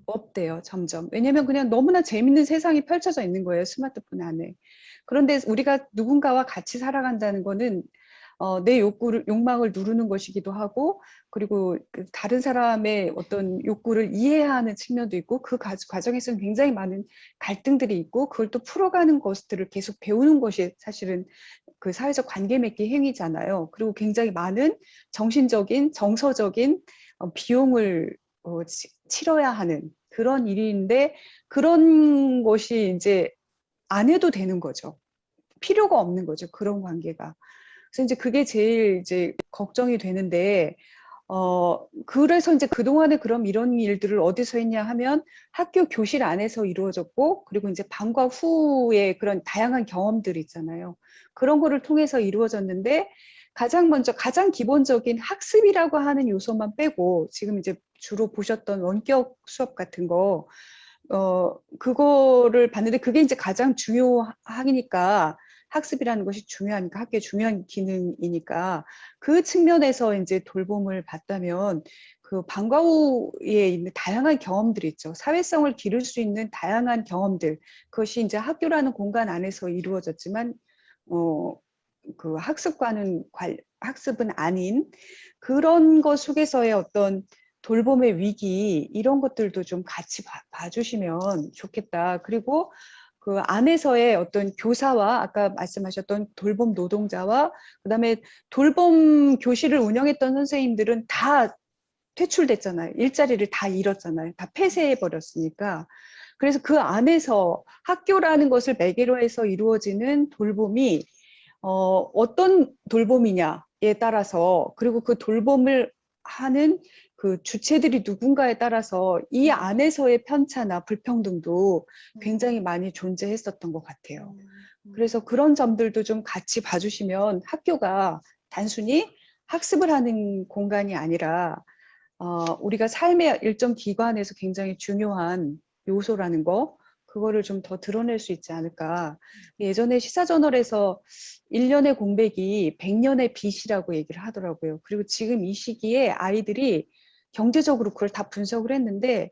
없대요, 점점. 왜냐면 그냥 너무나 재밌는 세상이 펼쳐져 있는 거예요, 스마트폰 안에. 그런데 우리가 누군가와 같이 살아간다는 거는 내 욕망을 누르는 것이기도 하고, 그리고 그 다른 사람의 어떤 욕구를 이해하는 측면도 있고, 그 과정에서는 굉장히 많은 갈등들이 있고, 그걸 또 풀어가는 것들을 계속 배우는 것이 사실은 그 사회적 관계 맺기 행위잖아요. 그리고 굉장히 많은 정신적인, 정서적인 비용을 치러야 하는 그런 일인데, 그런 것이 이제 안 해도 되는 거죠. 필요가 없는 거죠. 그런 관계가. 그래서 이제 그게 제일 이제 걱정이 되는데, 그래서 이제 그동안에 그럼 이런 일들을 어디서 했냐 하면 학교 교실 안에서 이루어졌고, 그리고 이제 방과 후에 그런 다양한 경험들이 있잖아요. 그런 거를 통해서 이루어졌는데, 가장 기본적인 학습이라고 하는 요소만 빼고, 지금 이제 주로 보셨던 원격 수업 같은 거, 그거를 봤는데 그게 이제 가장 중요하니까, 학습이라는 것이 중요하니까, 학교의 중요한 기능이니까 그 측면에서 이제 돌봄을 받다면 그 방과 후에 있는 다양한 경험들이 있죠. 사회성을 기를 수 있는 다양한 경험들, 그것이 이제 학교라는 공간 안에서 이루어졌지만 그 학습은 아닌 그런 것 속에서의 어떤 돌봄의 위기, 이런 것들도 좀 같이 봐주시면 좋겠다. 그리고 그 안에서의 어떤 교사와 아까 말씀하셨던 돌봄 노동자와 그다음에 돌봄 교실을 운영했던 선생님들은 다 퇴출됐잖아요. 일자리를 다 잃었잖아요. 다 폐쇄해 버렸으니까. 그래서 그 안에서 학교라는 것을 매개로 해서 이루어지는 돌봄이 어떤 돌봄이냐에 따라서, 그리고 그 돌봄을 하는 그 주체들이 누군가에 따라서 이 안에서의 편차나 불평등도 굉장히 많이 존재했었던 것 같아요. 그래서 그런 점들도 좀 같이 봐주시면 학교가 단순히 학습을 하는 공간이 아니라 우리가 삶의 일정 기관에서 굉장히 중요한 요소라는 거, 그거를 좀 더 드러낼 수 있지 않을까. 예전에 시사저널에서 1년의 공백이 100년의 빚이라고 얘기를 하더라고요. 그리고 지금 이 시기에 아이들이 경제적으로 그걸 다 분석을 했는데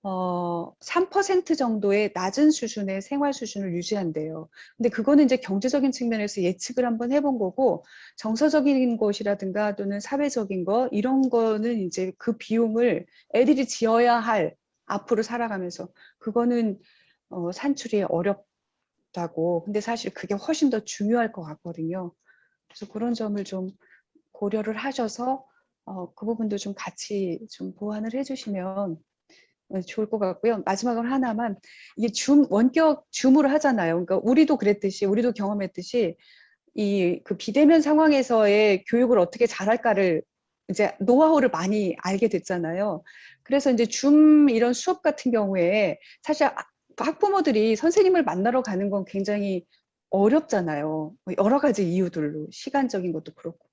3% 정도의 낮은 수준의 생활 수준을 유지한대요. 근데 그거는 이제 경제적인 측면에서 예측을 한번 해본 거고, 정서적인 것이라든가 또는 사회적인 거, 이런 거는 이제 그 비용을 애들이 지어야 할, 앞으로 살아가면서 그거는 산출이 어렵다고. 근데 사실 그게 훨씬 더 중요할 것 같거든요. 그래서 그런 점을 좀 고려를 하셔서 그 부분도 좀 같이 좀 보완을 해주시면 좋을 것 같고요. 마지막으로 하나만, 이게 원격 줌으로 하잖아요. 그러니까 우리도 경험했듯이 그 비대면 상황에서의 교육을 어떻게 잘할까를 이제 노하우를 많이 알게 됐잖아요. 그래서 이제 줌 이런 수업 같은 경우에 사실 학부모들이 선생님을 만나러 가는 건 굉장히 어렵잖아요. 여러 가지 이유들로 시간적인 것도 그렇고.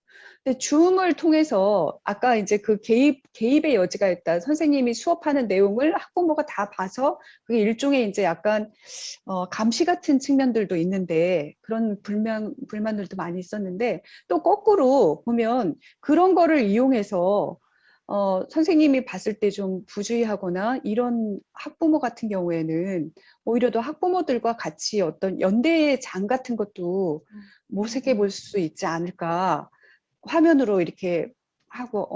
근데 줌을 통해서 아까 이제 그 개입의 여지가 있다. 선생님이 수업하는 내용을 학부모가 다 봐서 그게 일종의 이제 약간 감시 같은 측면들도 있는데 그런 불만들도 많이 있었는데 또 거꾸로 보면 그런 거를 이용해서 선생님이 봤을 때 좀 부주의하거나 이런 학부모 같은 경우에는 오히려 더 학부모들과 같이 어떤 연대의 장 같은 것도 모색해 볼 수 있지 않을까. 화면으로 이렇게 하고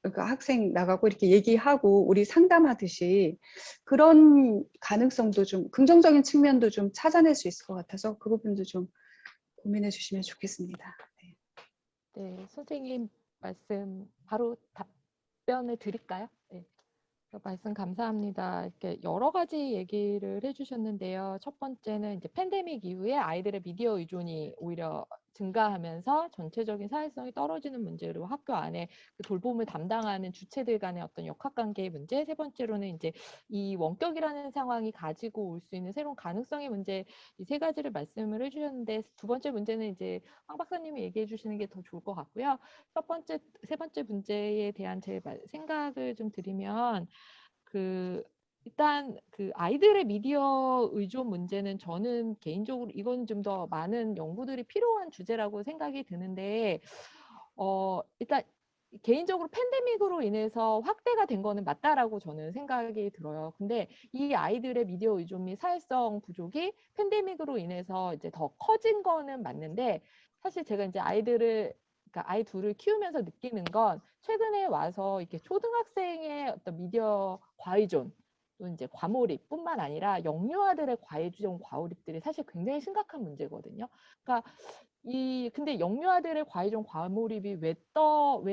그러니까 학생 나가고 이렇게 얘기하고 우리 상담하듯이 그런 가능성도 좀 긍정적인 측면도 좀 찾아낼 수 있을 것 같아서 그 부분도 좀 고민해 주시면 좋겠습니다. 네. 네, 선생님 말씀 바로 답변을 드릴까요? 네. 말씀 감사합니다. 이렇게 여러 가지 얘기를 해주셨는데요. 첫 번째는 이제 팬데믹 이후에 아이들의 미디어 의존이 오히려 증가하면서 전체적인 사회성이 떨어지는 문제, 그리고 학교 안에 그 돌봄을 담당하는 주체들 간의 어떤 역학관계의 문제. 세 번째로는 이제 이 원격이라는 상황이 가지고 올 수 있는 새로운 가능성의 문제, 이 세 가지를 말씀을 해주셨는데, 두 번째 문제는 이제 황 박사님이 얘기해 주시는 게 더 좋을 것 같고요. 세 번째 문제에 대한 제 생각을 좀 드리면, 일단 아이들의 미디어 의존 문제는 저는 개인적으로 이건 좀 더 많은 연구들이 필요한 주제라고 생각이 드는데, 일단 개인적으로 팬데믹으로 인해서 확대가 된 거는 맞다라고 저는 생각이 들어요. 근데 이 아이들의 미디어 의존 및 사회성 부족이 팬데믹으로 인해서 이제 더 커진 거는 맞는데, 사실 제가 이제 그러니까 아이 둘을 키우면서 느끼는 건 최근에 와서 이렇게 초등학생의 어떤 미디어 과의존, 또 이제 과몰입뿐만 아니라 영유아들의 과의존, 과몰입들이 사실 굉장히 심각한 문제거든요. 그러니까 근데 영유아들의 과의존, 과몰입이 왜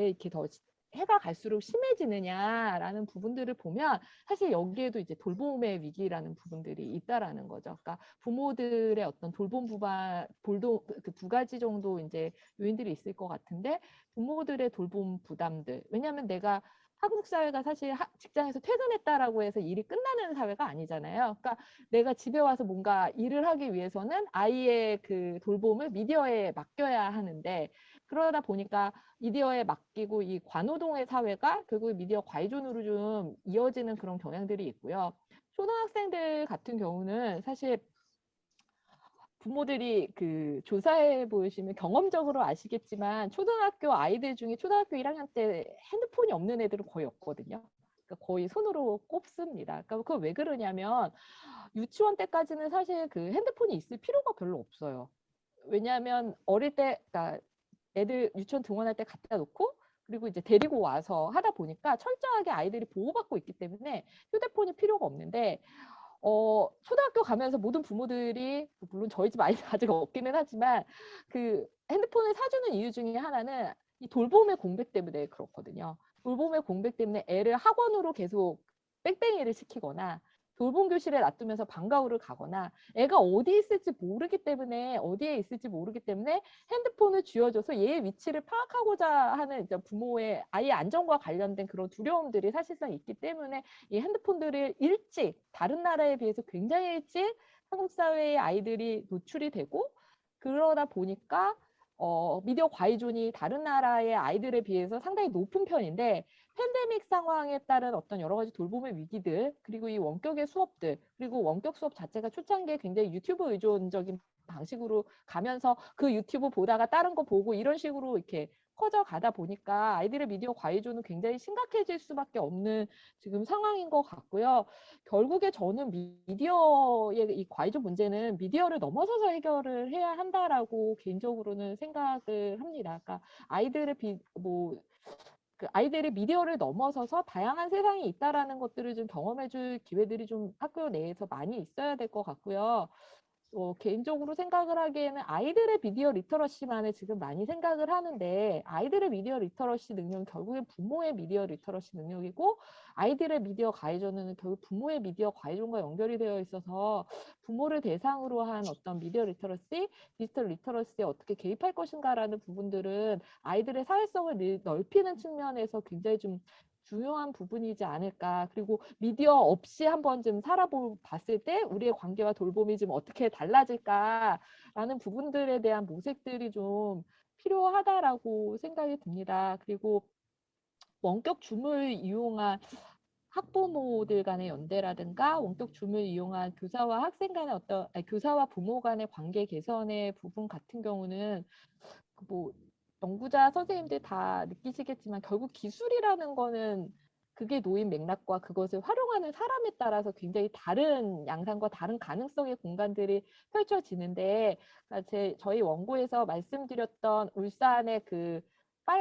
이렇게 더 해가 갈수록 심해지느냐라는 부분들을 보면 사실 여기에도 이제 돌봄의 위기라는 부분들이 있다라는 거죠. 그러니까 부모들의 어떤 두 가지 정도 이제 요인들이 있을 것 같은데, 부모들의 돌봄 부담들. 왜냐하면 내가 한국 사회가 사실 직장에서 퇴근했다라고 해서 일이 끝나는 사회가 아니잖아요. 그러니까 내가 집에 와서 뭔가 일을 하기 위해서는 아이의 그 돌봄을 미디어에 맡겨야 하는데, 그러다 보니까 미디어에 맡기고 이 관호동의 사회가 결국 미디어 과의존으로 좀 이어지는 그런 경향들이 있고요. 초등학생들 같은 경우는 사실 부모들이 조사해 보시면 경험적으로 아시겠지만 초등학교 아이들 중에 초등학교 1학년 때 핸드폰이 없는 애들은 거의 없거든요. 그러니까 거의 손으로 꼽습니다. 그러니까 그거 왜 그러냐면 유치원 때까지는 사실 핸드폰이 있을 필요가 별로 없어요. 왜냐하면 어릴 때, 그러니까 애들 유치원 등원할 때 갖다 놓고 그리고 이제 데리고 와서 하다 보니까 철저하게 아이들이 보호받고 있기 때문에 휴대폰이 필요가 없는데, 초등학교 가면서 모든 부모들이, 물론 저희 집 아이는 아직 없기는 하지만 핸드폰을 사주는 이유 중에 하나는 이 돌봄의 공백 때문에 그렇거든요. 돌봄의 공백 때문에 애를 학원으로 계속 뺑뺑이를 시키거나 돌봄 교실에 놔두면서 방과후를 가거나 애가 어디에 있을지 모르기 때문에 핸드폰을 쥐어줘서 얘의 위치를 파악하고자 하는 이제 부모의 아이의 안전과 관련된 그런 두려움들이 사실상 있기 때문에 이 핸드폰들을 다른 나라에 비해서 굉장히 일찍 한국 사회의 아이들이 노출이 되고, 그러다 보니까 미디어 과의존이 다른 나라의 아이들에 비해서 상당히 높은 편인데, 팬데믹 상황에 따른 어떤 여러 가지 돌봄의 위기들, 그리고 이 원격의 수업들, 그리고 원격 수업 자체가 초창기에 굉장히 유튜브 의존적인 방식으로 가면서 그 유튜브 보다가 다른 거 보고 이런 식으로 이렇게 커져가다 보니까 아이들의 미디어 과의존은 굉장히 심각해질 수밖에 없는 지금 상황인 것 같고요. 결국에 저는 미디어의 이 과의존 문제는 미디어를 넘어서서 해결을 해야 한다라고 개인적으로는 생각을 합니다. 그러니까 아이들의 미디어를 넘어서서 다양한 세상이 있다라는 것들을 좀 경험해줄 기회들이 좀 학교 내에서 많이 있어야 될 것 같고요. 개인적으로 생각을 하기에는 아이들의 미디어 리터러시만을 지금 많이 생각을 하는데, 아이들의 미디어 리터러시 능력은 결국엔 부모의 미디어 리터러시 능력이고, 아이들의 미디어 가해전은 결국 부모의 미디어 가해전과 연결이 되어 있어서 부모를 대상으로 한 어떤 미디어 리터러시, 디지털 리터러시에 어떻게 개입할 것인가라는 부분들은 아이들의 사회성을 넓히는 측면에서 굉장히 좀 중요한 부분이지 않을까. 그리고 미디어 없이 한번 좀 살아봤을 때 우리의 관계와 돌봄이 좀 어떻게 달라질까라는 부분들에 대한 모색들이 좀 필요하다라고 생각이 듭니다. 그리고 원격 줌을 이용한 학부모들 간의 연대라든가 원격 줌을 이용한 교사와 학생 간의 교사와 부모 간의 관계 개선의 부분 같은 경우는 뭐 연구자 선생님들 다 느끼시겠지만 결국 기술이라는 거는 그게 놓인 맥락과 그것을 활용하는 사람에 따라서 굉장히 다른 양상과 다른 가능성의 공간들이 펼쳐지는데, 저희 원고에서 말씀드렸던 울산의 그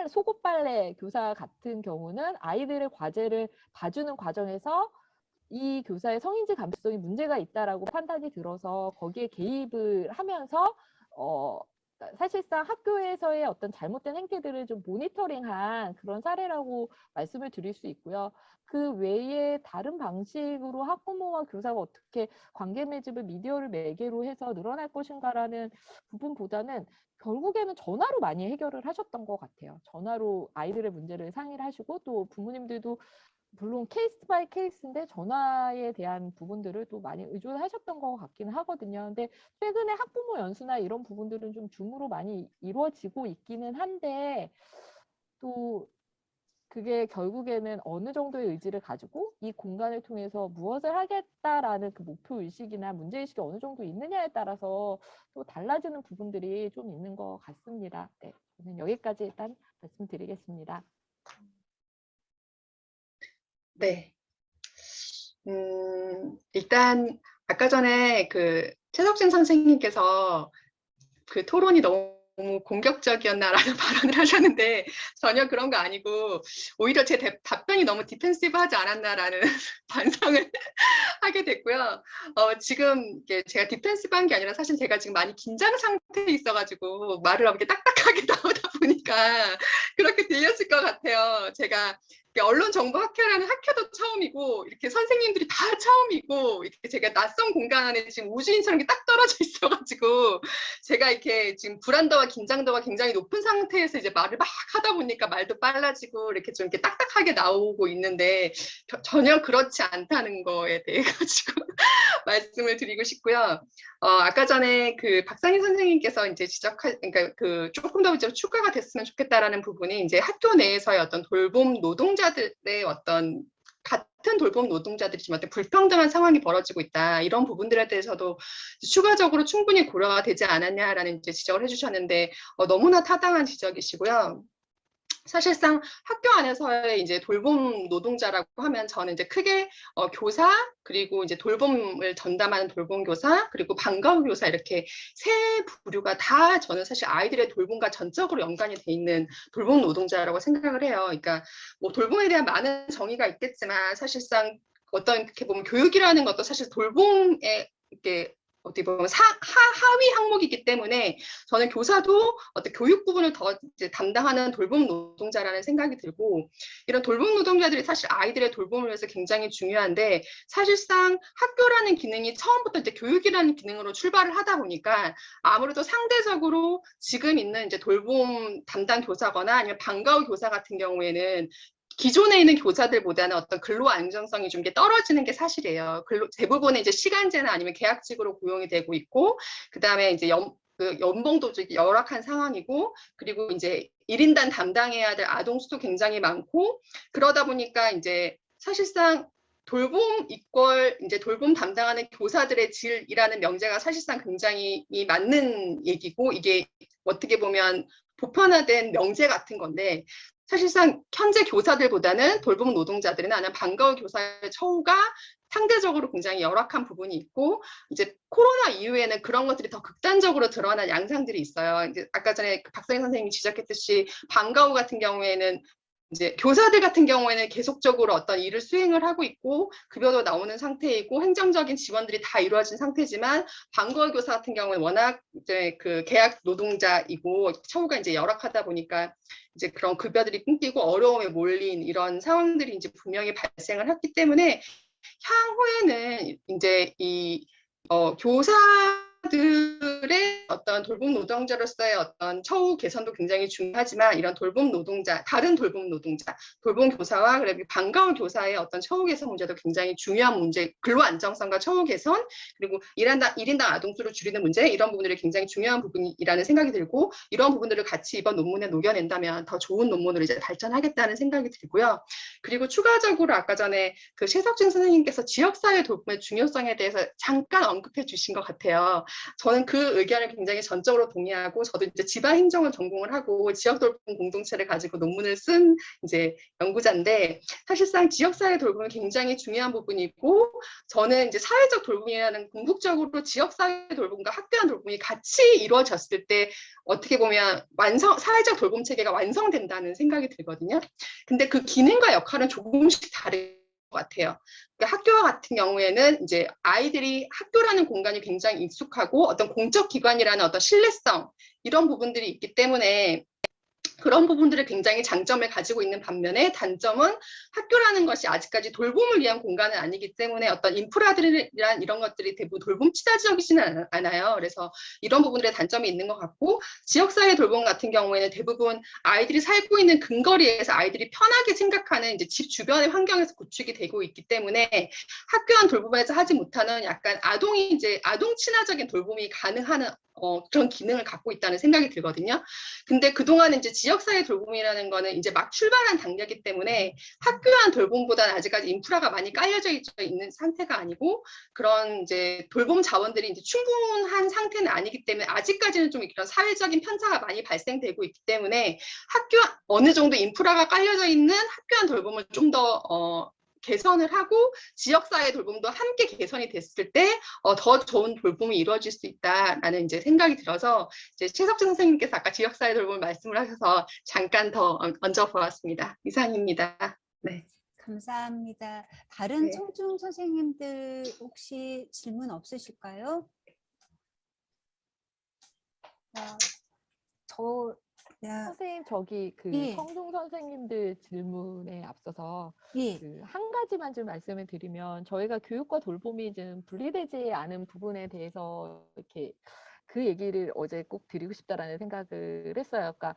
속옷 빨래 교사 같은 경우는 아이들의 과제를 봐주는 과정에서 이 교사의 성인지 감수성이 문제가 있다라고 판단이 들어서 거기에 개입을 하면서 사실상 학교에서의 어떤 잘못된 행태들을 좀 모니터링한 그런 사례라고 말씀을 드릴 수 있고요. 그 외에 다른 방식으로 학부모와 교사가 어떻게 관계 매듭을 미디어를 매개로 해서 늘어날 것인가라는 부분보다는 결국에는 전화로 많이 해결을 하셨던 것 같아요. 전화로 아이들의 문제를 상의를 하시고, 또 부모님들도 물론 케이스 바이 케이스인데 전화에 대한 부분들을 또 많이 의존하셨던 것 같기는 하거든요. 근데 최근에 학부모 연수나 이런 부분들은 좀 줌으로 많이 이루어지고 있기는 한데, 또 그게 결국에는 어느 정도의 의지를 가지고 이 공간을 통해서 무엇을 하겠다라는 그 목표 의식이나 문제 의식이 어느 정도 있느냐에 따라서 또 달라지는 부분들이 좀 있는 것 같습니다. 네, 저는 여기까지 일단 말씀드리겠습니다. 네. 일단 아까 전에 그 최석진 선생님께서 그 토론이 너무 공격적이었나라는 발언을 하셨는데 전혀 그런 거 아니고 오히려 제 답변이 너무 디펜시브하지 않았나라는 반성을 하게 됐고요. 지금 제가 디펜시브한 게 아니라 사실 제가 지금 많이 긴장 상태에 있어가지고 말을 이렇게 딱딱하게 나오다 보니까 그렇게 들렸을 것 같아요. 제가 언론 정보 학회라는 학회도 처음이고 이렇게 선생님들이 다 처음이고 이렇게 제가 낯선 공간 안에 지금 우주인처럼 이렇게 딱 떨어져 있어가지고 제가 이렇게 지금 불안도와 긴장도가 굉장히 높은 상태에서 이제 말을 막 하다 보니까 말도 빨라지고 이렇게 좀 이렇게 딱딱하게 나오고 있는데 전혀 그렇지 않다는 거에 대해 가지고 말씀을 드리고 싶고요. 아까 전에 그 박상희 선생님께서 이제 그러니까 그 조금 더 이제 추가가 됐으면 좋겠다라는 부분이 이제 학교 내에서의 어떤 돌봄 노동자들의 어떤 같은 돌봄 노동자들이지만 불평등한 상황이 벌어지고 있다. 이런 부분들에 대해서도 추가적으로 충분히 고려가 되지 않았냐라는 이제 지적을 해주셨는데 너무나 타당한 지적이시고요. 사실상 학교 안에서의 이제 돌봄 노동자라고 하면 저는 이제 크게 교사, 그리고 이제 돌봄을 전담하는 돌봄 교사, 그리고 방과후 교사 이렇게 세 부류가 다 저는 사실 아이들의 돌봄과 전적으로 연관이 돼 있는 돌봄 노동자라고 생각을 해요. 그러니까 뭐 돌봄에 대한 많은 정의가 있겠지만 사실상 어떤 이렇게 보면 교육이라는 것도 사실 돌봄에 이렇게 어떻게 보면 하위 항목이기 때문에 저는 교사도 어떤 교육 부분을 더 이제 담당하는 돌봄 노동자라는 생각이 들고, 이런 돌봄 노동자들이 사실 아이들의 돌봄을 위해서 굉장히 중요한데 사실상 학교라는 기능이 처음부터 이제 교육이라는 기능으로 출발을 하다 보니까 아무래도 상대적으로 지금 있는 이제 돌봄 담당 교사거나 아니면 방과후 교사 같은 경우에는 기존에 있는 교사들보다는 어떤 근로 안정성이 좀 떨어지는 게 사실이에요. 대부분의 이제 시간제나 아니면 계약직으로 고용이 되고 있고, 그 다음에 이제 연봉도 열악한 상황이고, 그리고 이제 1인당 담당해야 될 아동 수도 굉장히 많고, 그러다 보니까 이제 사실상 돌봄 이제 돌봄 담당하는 교사들의 질이라는 명제가 사실상 굉장히 맞는 얘기고, 이게 어떻게 보면 보편화된 명제 같은 건데, 사실상 현재 교사들보다는 돌봄 노동자들이나 아니면 방과후 교사의 처우가 상대적으로 굉장히 열악한 부분이 있고, 이제 코로나 이후에는 그런 것들이 더 극단적으로 드러난 양상들이 있어요. 이제 아까 전에 박상희 선생님이 지적했듯이 방과후 같은 경우에는 이제 교사들 같은 경우에는 계속적으로 어떤 일을 수행을 하고 있고 급여도 나오는 상태이고 행정적인 지원들이 다 이루어진 상태지만 방과후 교사 같은 경우는 워낙 이제 그 계약 노동자이고 처우가 이제 열악하다 보니까 이제 그런 급여들이 끊기고 어려움에 몰린 이런 상황들이 이제 분명히 발생을 했기 때문에 향후에는 이제 이 교사들의 어떤 돌봄 노동자로서의 어떤 처우 개선도 굉장히 중요하지만 이런 돌봄 노동자, 다른 돌봄 노동자, 돌봄 교사와 그리고 방과후 교사의 어떤 처우 개선 문제도 굉장히 중요한 문제, 근로 안정성과 처우 개선, 그리고 1인당 아동수를 줄이는 문제, 이런 부분들이 굉장히 중요한 부분이라는 생각이 들고 이런 부분들을 같이 이번 논문에 녹여낸다면 더 좋은 논문으로 이제 발전하겠다는 생각이 들고요. 그리고 추가적으로 아까 전에 그 최석준 선생님께서 지역사회 돌봄의 중요성에 대해서 잠깐 언급해 주신 것 같아요. 저는 그 의견을 굉장히 전적으로 동의하고 저도 이제 지방행정을 전공을 하고 지역 돌봄 공동체를 가지고 논문을 쓴 이제 연구자인데 사실상 지역사회 돌봄은 굉장히 중요한 부분이고 저는 이제 사회적 돌봄이라는 궁극적으로 지역사회 돌봄과 학교안 돌봄이 같이 이루어졌을 때 어떻게 보면 사회적 돌봄 체계가 완성된다는 생각이 들거든요. 근데 그 기능과 역할은 조금씩 다른 것 같아요. 그러니까 학교와 같은 경우에는 이제 아이들이 학교라는 공간이 굉장히 익숙하고 어떤 공적 기관이라는 어떤 신뢰성 이런 부분들이 있기 때문에 그런 부분들을 굉장히 장점을 가지고 있는 반면에 단점은 학교라는 것이 아직까지 돌봄을 위한 공간은 아니기 때문에 어떤 인프라들이란 이런 것들이 대부분 돌봄 치자적이지는 않아요. 그래서 이런 부분들의 단점이 있는 것 같고 지역사회 돌봄 같은 경우에는 대부분 아이들이 살고 있는 근거리에서 아이들이 편하게 생각하는 이제 집 주변의 환경에서 구축이 되고 있기 때문에 학교안 돌봄에서 하지 못하는 약간 아동 친화적인 돌봄이 가능한 그런 기능을 갖고 있다는 생각이 들거든요. 근데 그동안 이제 지역사회 돌봄이라는 거는 이제 막 출발한 단계이기 때문에 학교안 돌봄보다는 아직까지 인프라가 많이 깔려져 있는 상태가 아니고 그런 이제 돌봄 자원들이 이제 충분한 상태는 아니기 때문에 아직까지는 좀 이런 사회적인 편차가 많이 발생되고 있기 때문에 어느 정도 인프라가 깔려져 있는 학교안 돌봄을 좀 더 개선을 하고 지역사회 돌봄도 함께 개선이 됐을 때 더 좋은 돌봄이 이루어질 수 있다라는 이제 생각이 들어서 이제 최석준 선생님께서 아까 지역사회 돌봄 말씀을 하셔서 잠깐 더 얹어보았습니다. 이상입니다. 네. 감사합니다. 다른 네. 청중 선생님들 혹시 질문 없으실까요? 선생님 저기 그 예. 청중 선생님들 질문에 앞서서 예. 그 한 가지만 좀 말씀을 드리면 저희가 교육과 돌봄이 좀 분리되지 않은 부분에 대해서 이렇게 그 얘기를 어제 꼭 드리고 싶다라는 생각을 했어요. 그러니까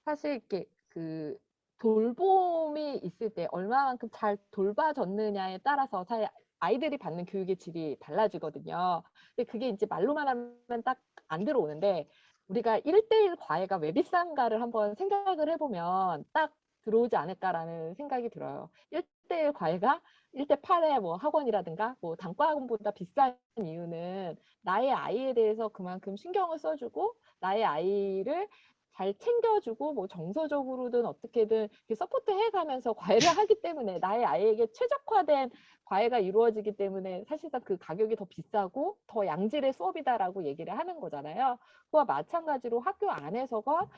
사실 이렇게 그 돌봄이 있을 때 얼마만큼 잘 돌봐줬느냐에 따라서 사실 아이들이 받는 교육의 질이 달라지거든요. 근데 그게 이제 말로만 하면 딱 안 들어오는데 우리가 1:1 과외가 왜 비싼가를 한번 생각을 해보면 딱 들어오지 않을까라는 생각이 들어요. 1:1 과외가 1:8의 뭐 학원이라든가 뭐 단과 학원보다 비싼 이유는 나의 아이에 대해서 그만큼 신경을 써주고 나의 아이를 잘 챙겨주고 뭐 정서적으로든 어떻게든 서포트 해가면서 과외를 하기 때문에 나의 아이에게 최적화된 과외가 이루어지기 때문에 사실상 그 가격이 더 비싸고 더 양질의 수업이다라고 얘기를 하는 거잖아요. 그와 마찬가지로 학교 안에서가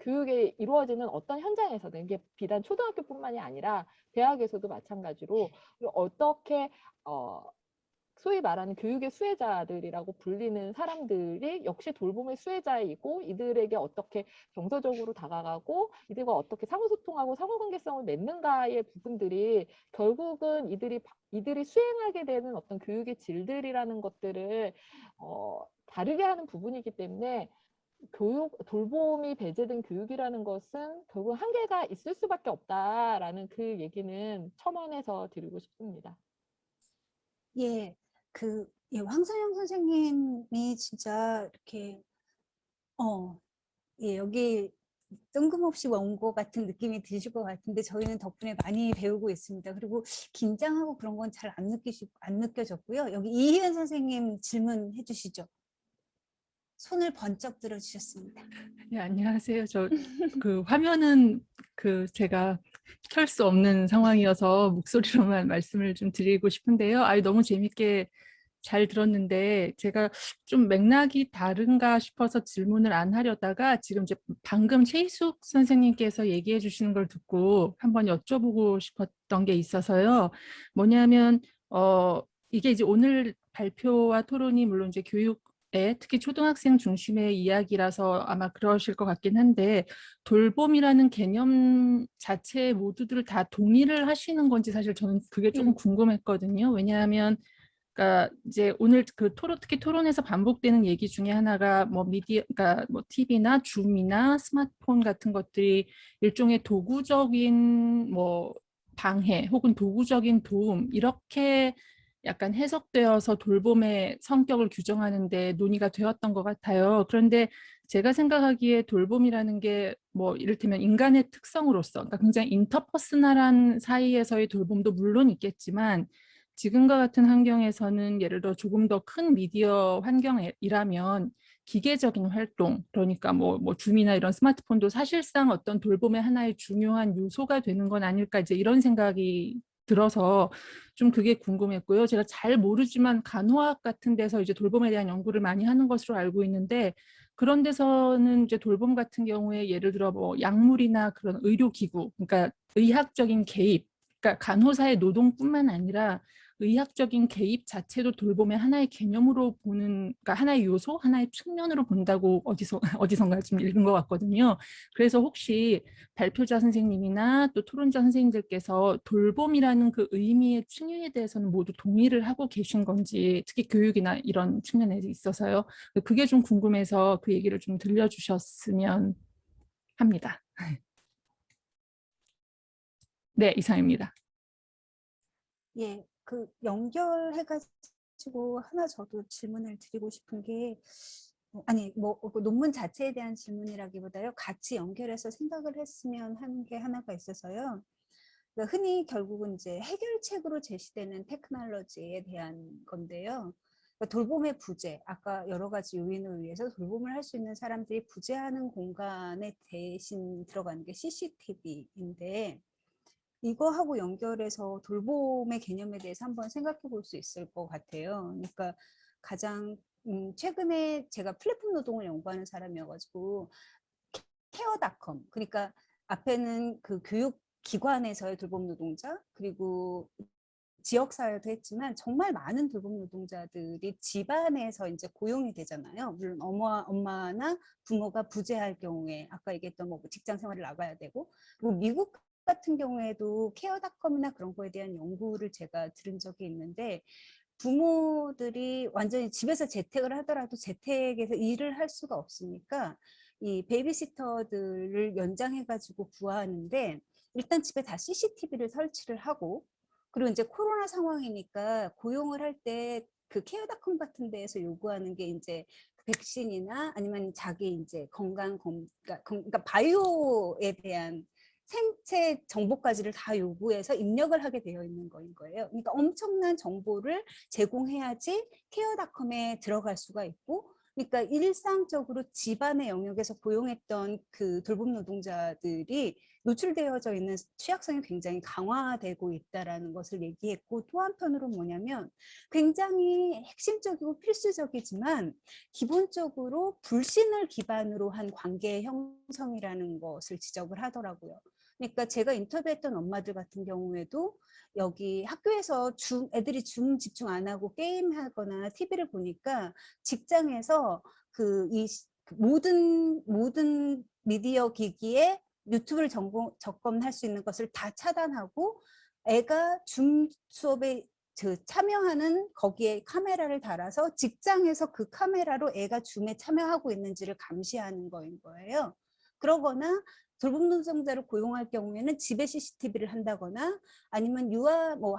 교육이 이루어지는 어떤 현장에서든 이게 비단 초등학교뿐만이 아니라 대학에서도 마찬가지로 어떻게 소위 말하는 교육의 수혜자들이라고 불리는 사람들이 역시 돌봄의 수혜자이고 이들에게 어떻게 정서적으로 다가가고 이들과 어떻게 상호소통하고 상호관계성을 맺는가의 부분들이 결국은 이들이 수행하게 되는 어떤 교육의 질들이라는 것들을 다르게 하는 부분이기 때문에 돌봄이 배제된 교육이라는 것은 결국 한계가 있을 수밖에 없다라는 그 얘기는 첨언해서 드리고 싶습니다. 예, 황선영 선생님이 진짜 이렇게, 예, 여기 뜬금없이 온 것 같은 느낌이 드실 것 같은데 저희는 덕분에 많이 배우고 있습니다. 그리고 긴장하고 그런 건 잘 안 느껴졌고요. 여기 이희연 선생님 질문해 주시죠. 손을 번쩍 들어 주셨습니다. 네, 안녕하세요. 그 화면은 제가 켤 수 없는 상황이어서 목소리로만 말씀을 좀 드리고 싶은데요. 너무 재밌게 잘 들었는데 제가 좀 맥락이 다른가 싶어서 질문을 안 하려다가 지금 이제 방금 최희숙 선생님께서 얘기해 주시는 걸 듣고 한번 여쭤보고 싶었던 게 있어서요. 뭐냐면 이게 이제 오늘 발표와 토론이 물론 이제 교육에 특히 초등학생 중심의 이야기라서 아마 그러실 것 같긴 한데 돌봄이라는 개념 자체 모두들 다 동의를 하시는 건지 사실 저는 그게 조금 궁금했거든요. 왜냐하면 그러니까 이제 오늘 그 특히 토론에서 반복되는 얘기 중에 하나가 뭐 미디어, 그러니까 뭐 TV나 줌이나 스마트폰 같은 것들이 일종의 도구적인 뭐 방해 혹은 도구적인 도움 이렇게 약간 해석되어서 돌봄의 성격을 규정하는데 논의가 되었던 것 같아요. 그런데 제가 생각하기에 돌봄이라는 게 뭐 이를테면 인간의 특성으로서 그러니까 굉장히 인터퍼스널한 사이에서의 돌봄도 물론 있겠지만 지금과 같은 환경에서는 예를 들어 조금 더 큰 미디어 환경이라면 기계적인 활동, 그러니까 뭐 줌이나 이런 스마트폰도 사실상 어떤 돌봄의 하나의 중요한 요소가 되는 건 아닐까 이제 이런 생각이 들어서 좀 그게 궁금했고요. 제가 잘 모르지만 간호학 같은 데서 이제 돌봄에 대한 연구를 많이 하는 것으로 알고 있는데 그런 데서는 이제 돌봄 같은 경우에 예를 들어 뭐 약물이나 그런 의료기구, 그러니까 의학적인 개입, 그러니까 간호사의 노동뿐만 아니라 의학적인 개입 자체도 돌봄의 하나의 개념으로 보는, 그러니까 하나의 요소, 하나의 측면으로 본다고 어디선가 좀 읽은 것 같거든요. 그래서 혹시 발표자 선생님이나 또 토론자 선생님들께서 돌봄이라는 그 의미의 층위에 대해서는 모두 동의를 하고 계신 건지, 특히 교육이나 이런 측면에 있어서요. 그게 좀 궁금해서 그 얘기를 좀 들려주셨으면 합니다. 네, 이상입니다. 예, 그 연결해가지고 하나 저도 질문을 드리고 싶은 게 아니 뭐 논문 자체에 대한 질문이라기보다요 같이 연결해서 생각을 했으면 하는 게 하나가 있어서요. 그러니까 흔히 결국은 이제 해결책으로 제시되는 테크놀로지에 대한 건데요. 그러니까 돌봄의 부재, 아까 여러 가지 요인을 위해서 돌봄을 할 수 있는 사람들이 부재하는 공간에 대신 들어가는 게 CCTV인데 이거하고 연결해서 돌봄의 개념에 대해서 한번 생각해 볼 수 있을 것 같아요. 그러니까 가장 최근에 제가 플랫폼 노동을 연구하는 사람이어가지고 케어닷컴, 그러니까 앞에는 그 교육기관에서의 돌봄 노동자 그리고 지역사회도 했지만 정말 많은 돌봄 노동자들이 집안에서 이제 고용이 되잖아요. 물론 엄마나 부모가 부재할 경우에 아까 얘기했던 뭐 직장 생활을 나가야 되고 그리고 미국 같은 경우에도 케어닷컴이나 그런 거에 대한 연구를 제가 들은 적이 있는데 부모들이 완전히 집에서 재택을 하더라도 재택에서 일을 할 수가 없으니까 이 베이비시터들을 연장해가지고 구하는데 일단 집에 다 CCTV를 설치를 하고 그리고 이제 코로나 상황이니까 고용을 할 때 그 케어닷컴 같은 데에서 요구하는 게 이제 백신이나 아니면 자기 이제 그러니까 바이오에 대한 생체 정보까지를 다 요구해서 입력을 하게 되어 있는 거예요. 그러니까 엄청난 정보를 제공해야지 케어닷컴에 들어갈 수가 있고 그러니까 일상적으로 집안의 영역에서 고용했던 그 돌봄 노동자들이 노출되어져 있는 취약성이 굉장히 강화되고 있다는 것을 얘기했고 또 한편으로 뭐냐면 굉장히 핵심적이고 필수적이지만 기본적으로 불신을 기반으로 한 관계 형성이라는 것을 지적을 하더라고요. 그러니까 제가 인터뷰했던 엄마들 같은 경우에도 여기 학교에서 애들이 줌 집중 안 하고 게임하거나 TV를 보니까 직장에서 이 모든 미디어 기기에 유튜브를 접근할 수 있는 것을 다 차단하고 애가 줌 수업에 참여하는 거기에 카메라를 달아서 직장에서 그 카메라로 애가 줌에 참여하고 있는지를 감시하는 거예요. 그러거나 돌봄 노동자를 고용할 경우에는 집에 CCTV를 한다거나 아니면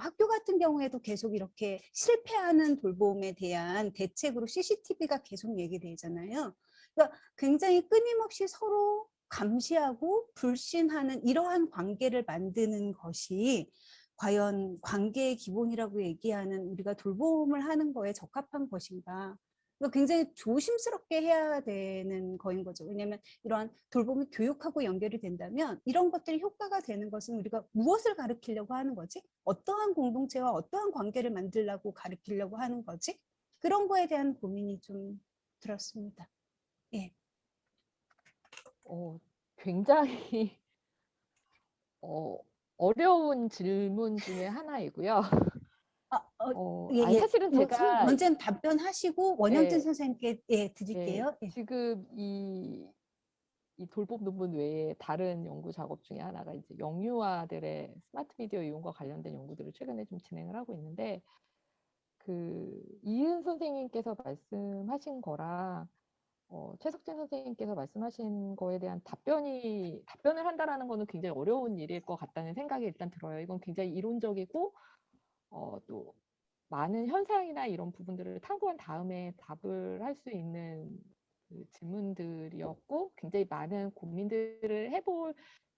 학교 같은 경우에도 계속 이렇게 실패하는 돌봄에 대한 대책으로 CCTV가 계속 얘기되잖아요. 그러니까 굉장히 끊임없이 서로 감시하고 불신하는 이러한 관계를 만드는 것이 과연 관계의 기본이라고 얘기하는 우리가 돌봄을 하는 거에 적합한 것인가? 굉장히 조심스럽게 해야 되는 거인 거죠. 왜냐하면 이러한 돌봄이 교육하고 연결이 된다면 이런 것들이 효과가 되는 것은 우리가 무엇을 가르치려고 하는 거지? 어떠한 공동체와 어떠한 관계를 만들려고 가르치려고 하는 거지? 그런 거에 대한 고민이 좀 들었습니다. 예. 굉장히 어려운 질문 중에 하나이고요. 예, 아니, 예. 사실은 뭐 제가 먼저 답변하시고 원영진 예, 선생님께 드릴게요. 예. 지금 이 돌봄 논문 외에 다른 연구 작업 중에 하나가 이제 영유아들의 스마트 미디어 이용과 관련된 연구들을 최근에 좀 진행을 하고 있는데, 그 이은 선생님께서 말씀하신 거랑 최석진 선생님께서 말씀하신 거에 대한 답변을 한다라는 거는 굉장히 어려운 일일 것 같다는 생각이 일단 들어요. 이건 굉장히 이론적이고 또 많은 현상이나 이런 부분들을 탐구한 다음에 답을 할 수 있는 그 질문들이었고, 굉장히 많은 고민들을 해볼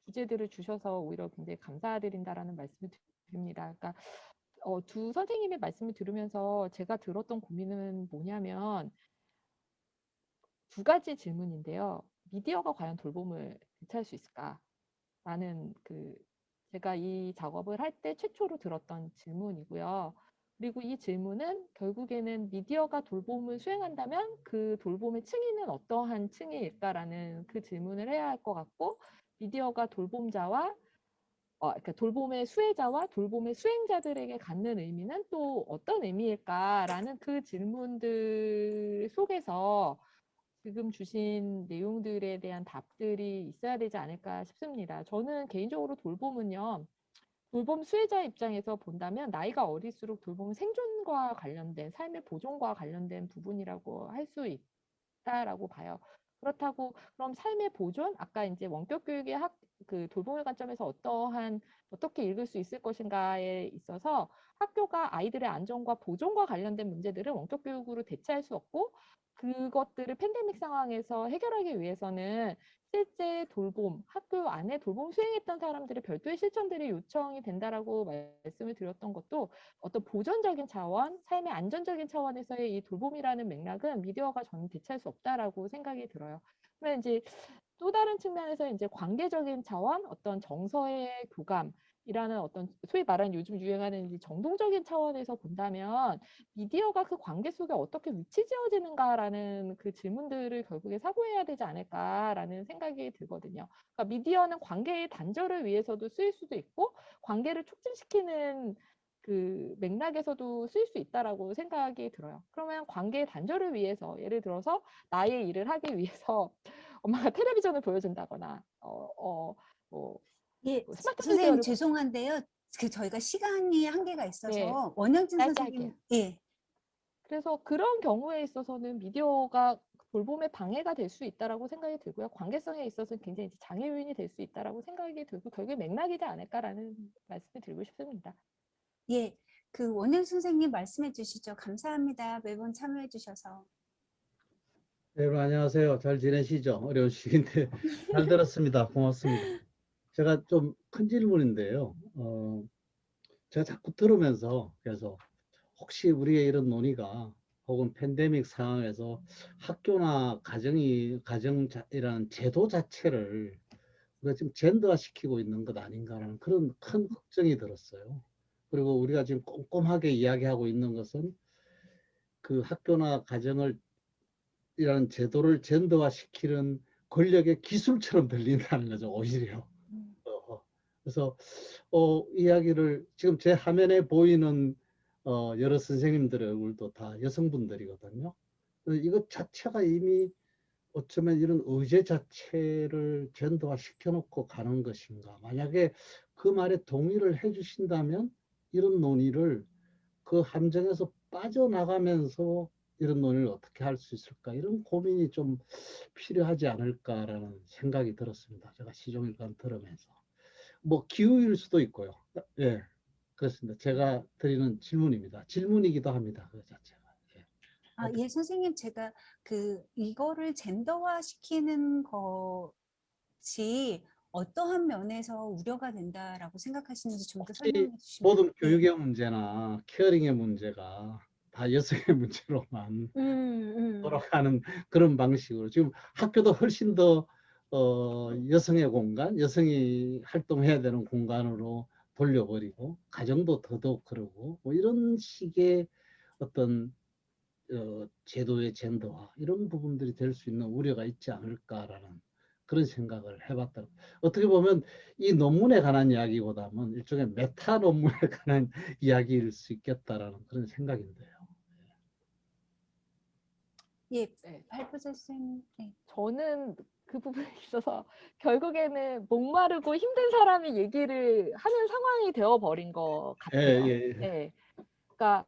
주제들을 주셔서 오히려 굉장히 감사드린다라는 말씀을 드립니다. 그러니까 두 선생님의 말씀을 들으면서 제가 들었던 고민은 뭐냐면 두 가지 질문인데요. 미디어가 과연 돌봄을 대체할 수 있을까라는 제가 이 작업을 할 때 최초로 들었던 질문이고요. 그리고 이 질문은 결국에는 미디어가 돌봄을 수행한다면 그 돌봄의 층위는 어떠한 층위일까라는 그 질문을 해야 할 것 같고, 미디어가 돌봄자와 그러니까 돌봄의 수혜자와 돌봄의 수행자들에게 갖는 의미는 또 어떤 의미일까라는 그 질문들 속에서 지금 주신 내용들에 대한 답들이 있어야 되지 않을까 싶습니다. 저는 개인적으로 돌봄은요, 돌봄 수혜자 입장에서 본다면 나이가 어릴수록 돌봄은 생존과 관련된, 삶의 보존과 관련된 부분이라고 할 수 있다라고 봐요. 그렇다고 그럼 삶의 보존, 아까 이제 원격 교육의 돌봄의 관점에서 어떻게 읽을 수 있을 것인가에 있어서 학교가 아이들의 안전과 보존과 관련된 문제들을 원격 교육으로 대체할 수 없고, 그것들을 팬데믹 상황에서 해결하기 위해서는 실제 돌봄, 학교 안에 돌봄 수행했던 사람들의 별도의 실천들이 요청이 된다라고 말씀을 드렸던 것도 어떤 보존적인 차원, 삶의 안전적인 차원에서의 이 돌봄이라는 맥락은 미디어가 저는 대체할 수 없다라고 생각이 들어요. 그러면 이제 또 다른 측면에서 이제 관계적인 차원, 어떤 정서의 교감이라는 어떤 소위 말하는 요즘 유행하는 이제 정동적인 차원에서 본다면 미디어가 그 관계 속에 어떻게 위치 지어지는가라는 그 질문들을 결국에 사고해야 되지 않을까라는 생각이 들거든요. 그러니까 미디어는 관계의 단절을 위해서도 쓰일 수도 있고, 관계를 촉진시키는 그 맥락에서도 쓰일 수 있다라고 생각이 들어요. 그러면 관계의 단절을 위해서, 예를 들어서 나의 일을 하기 위해서 엄마가 텔레비전을 보여준다거나 뭐 예, 스마트 선생님 미디어를 죄송한데요. 저희가 시간이 한계가 네, 있어서 원영진 짧게 선생님, 할게요. 예, 그래서 그런 경우에 있어서는 미디어가 돌봄에 방해가 될 수 있다라고 생각이 들고요. 관계성에 있어서는 굉장히 이제 장애 요인이 될 수 있다라고 생각이 들고, 결국에 맥락이지 않을까라는 말씀을 드리고 싶습니다. 예, 그 원영 선생님 말씀해 주시죠. 감사합니다. 매번 참여해 주셔서. 네, 여러분 안녕하세요. 잘 지내시죠? 어려운 시기인데 잘 들었습니다. 고맙습니다. 제가 좀 큰 질문인데요. 제가 자꾸 들으면서 그래서 혹시 우리의 이런 논의가 혹은 팬데믹 상황에서 학교나 가정이라는 제도 자체를 우리가 지금 젠더화 시키고 있는 것 아닌가라는 그런 큰 걱정이 들었어요. 그리고 우리가 지금 꼼꼼하게 이야기하고 있는 것은 그 학교나 가정을 이라는 제도를 젠더화 시키는 권력의 기술처럼 들린다는 거죠, 오히려. 그래서 이야기를 지금 제 화면에 보이는 여러 선생님들의 얼굴도 다 여성분들이거든요. 이것 자체가 이미 어쩌면 이런 의제 자체를 젠더화 시켜놓고 가는 것인가. 만약에 그 말에 동의를 해주신다면 이런 논의를 그 함정에서 빠져나가면서 이런 논의를 어떻게 할 수 있을까, 이런 고민이 좀 필요하지 않을까라는 생각이 들었습니다. 제가 시종일관 들으면서. 뭐 기후일 수도 있고요. 예, 그렇습니다. 제가 드리는 질문입니다. 질문이기도 합니다. 그 자체가. 예. 예, 선생님 제가 이거를 젠더화 시키는 것이 어떠한 면에서 우려가 된다라고 생각하시는지 좀 더 혹시 설명해 주시면. 모든 교육의 문제나 케어링의 문제가 다 여성의 문제로만 돌아가는 그런 방식으로 지금 학교도 훨씬 더 여성의 공간, 여성이 활동해야 되는 공간으로 돌려버리고 가정도 더더욱 그러고 뭐 이런 식의 어떤 제도의 젠더화 이런 부분들이 될 수 있는 우려가 있지 않을까라는 그런 생각을 해봤다. 어떻게 보면 이 논문에 관한 이야기보다는 일종의 메타 논문에 관한 이야기일 수 있겠다라는 그런 생각인데요. 예, 네. 발표 선생님. 네. 저는 그 부분에 있어서 결국에는 목마르고 힘든 사람이 얘기를 하는 상황이 되어버린 것 같아요. 네. 그러니까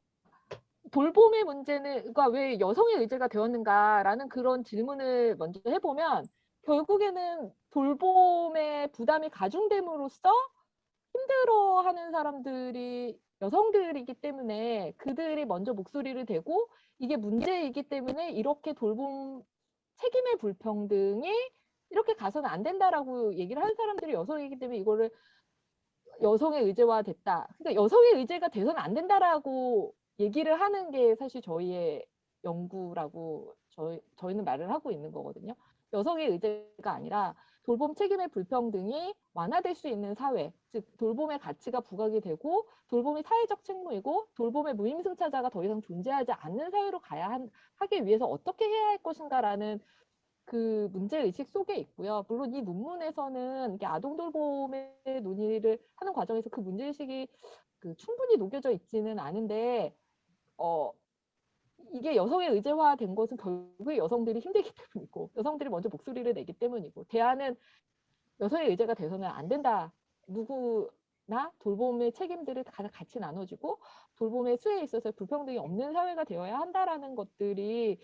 돌봄의 문제는, 그러니까 왜 여성의 의제가 되었는가라는 그런 질문을 먼저 해보면 결국에는 돌봄의 부담이 가중됨으로써 힘들어하는 사람들이 여성들이기 때문에 그들이 먼저 목소리를 대고 이게 문제이기 때문에 이렇게 돌봄 책임의 불평등이 이렇게 가서는 안 된다라고 얘기를 하는 사람들이 여성이기 때문에 이거를 여성의 의제화 됐다. 그러니까 여성의 의제가 돼서는 안 된다라고 얘기를 하는 게 사실 저희의 연구라고 저희는 말을 하고 있는 거거든요. 여성의 의제가 아니라 돌봄 책임의 불평등이 완화될 수 있는 사회, 즉 돌봄의 가치가 부각이 되고 돌봄이 사회적 책무이고 돌봄의 무임승차자가 더 이상 존재하지 않는 사회로 하기 위해서 어떻게 해야 할 것인가라는 그 문제의식 속에 있고요. 물론 이 논문에서는 이게 아동 돌봄의 논의를 하는 과정에서 그 문제의식이 충분히 녹여져 있지는 않은데 이게 여성의 의제화된 것은 결국에 여성들이 힘들기 때문이고 여성들이 먼저 목소리를 내기 때문이고 대안은 여성의 의제가 돼서는 안 된다. 누구나 돌봄의 책임들을 같이 나눠주고 돌봄의 수혜에 있어서 불평등이 없는 사회가 되어야 한다라는 것들이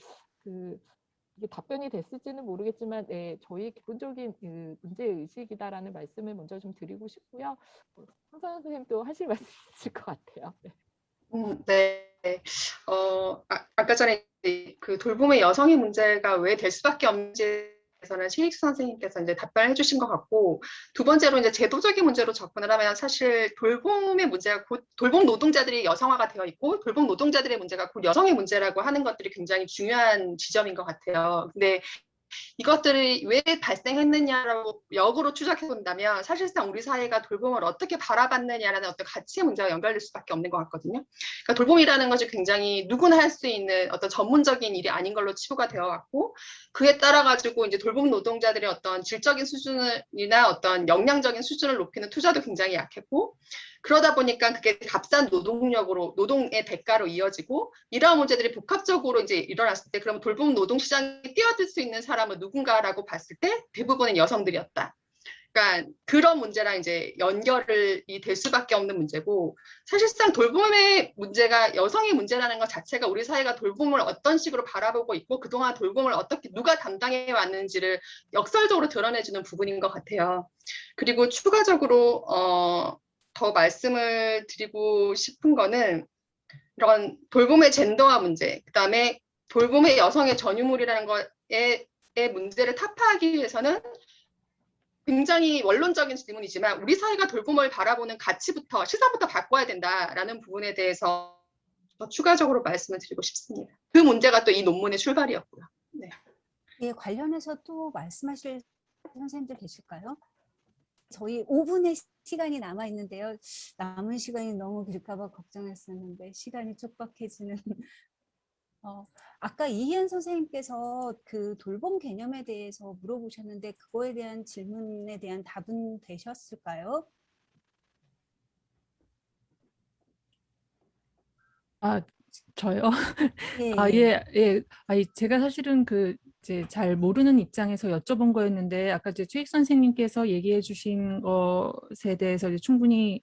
이게 답변이 됐을지는 모르겠지만 네, 저희 기본적인 문제의식이다라는 말씀을 먼저 좀 드리고 싶고요. 황선 선생님도 하실 말씀 있을 것 같아요. 네. 네. 아까 전에 그 돌봄의 여성의 문제가 왜 될 수밖에 없는지에서는 신익수 선생님께서 이제 답변을 해주신 것 같고, 두 번째로 이제 제도적인 문제로 접근을 하면 사실 돌봄의 문제가 곧 돌봄 노동자들이 여성화가 되어 있고 돌봄 노동자들의 문제가 곧 여성의 문제라고 하는 것들이 굉장히 중요한 지점인 것 같아요. 근데 이것들이 왜 발생했느냐라고 역으로 추적해 본다면 사실상 우리 사회가 돌봄을 어떻게 바라봤느냐라는 어떤 가치의 문제와 연결될 수밖에 없는 것 같거든요. 그러니까 돌봄이라는 것이 굉장히 누구나 할 수 있는 어떤 전문적인 일이 아닌 걸로 치부가 되어 왔고 그에 따라 가지고 이제 돌봄 노동자들의 어떤 질적인 수준이나 어떤 역량적인 수준을 높이는 투자도 굉장히 약했고 그러다 보니까 그게 값싼 노동력으로 노동의 대가로 이어지고 이러한 문제들이 복합적으로 이제 일어났을 때 그러면 돌봄 노동 시장에 뛰어들 수 있는 사람은 누군가라고 봤을 때 대부분은 여성들이었다. 그러니까 그런 문제랑 이제 연결이 될 수밖에 없는 문제고 사실상 돌봄의 문제가 여성의 문제라는 것 자체가 우리 사회가 돌봄을 어떤 식으로 바라보고 있고 그동안 돌봄을 어떻게 누가 담당해 왔는지를 역설적으로 드러내주는 부분인 것 같아요. 그리고 추가적으로 더 말씀을 드리고 싶은 거는 이런 돌봄의 젠더화 문제, 그다음에 돌봄의 여성의 전유물이라는 거에 문제를 타파하기 위해서는 굉장히 원론적인 질문이지만 우리 사회가 돌봄을 바라보는 가치부터 시선부터 바꿔야 된다라는 부분에 대해서 더 추가적으로 말씀을 드리고 싶습니다. 그 문제가 또 이 논문의 출발이었고요. 네. 예, 관련해서 또 말씀하실 선생님들 계실까요? 저희 5분의 시간이 남아 있는데요. 남은 시간이 너무 길까 봐 걱정했었는데 시간이 촉박해지는 아까 이희연 선생님께서 그 돌봄 개념에 대해서 물어보셨는데 그거에 대한 질문에 대한 답은 되셨을까요? 아, 저요? 예, 아, 예. 예. 제가 사실은 이제 잘 모르는 입장에서 여쭤본 거였는데, 아까 이제 최익 선생님께서 얘기해 주신 것에 대해서 이제 충분히,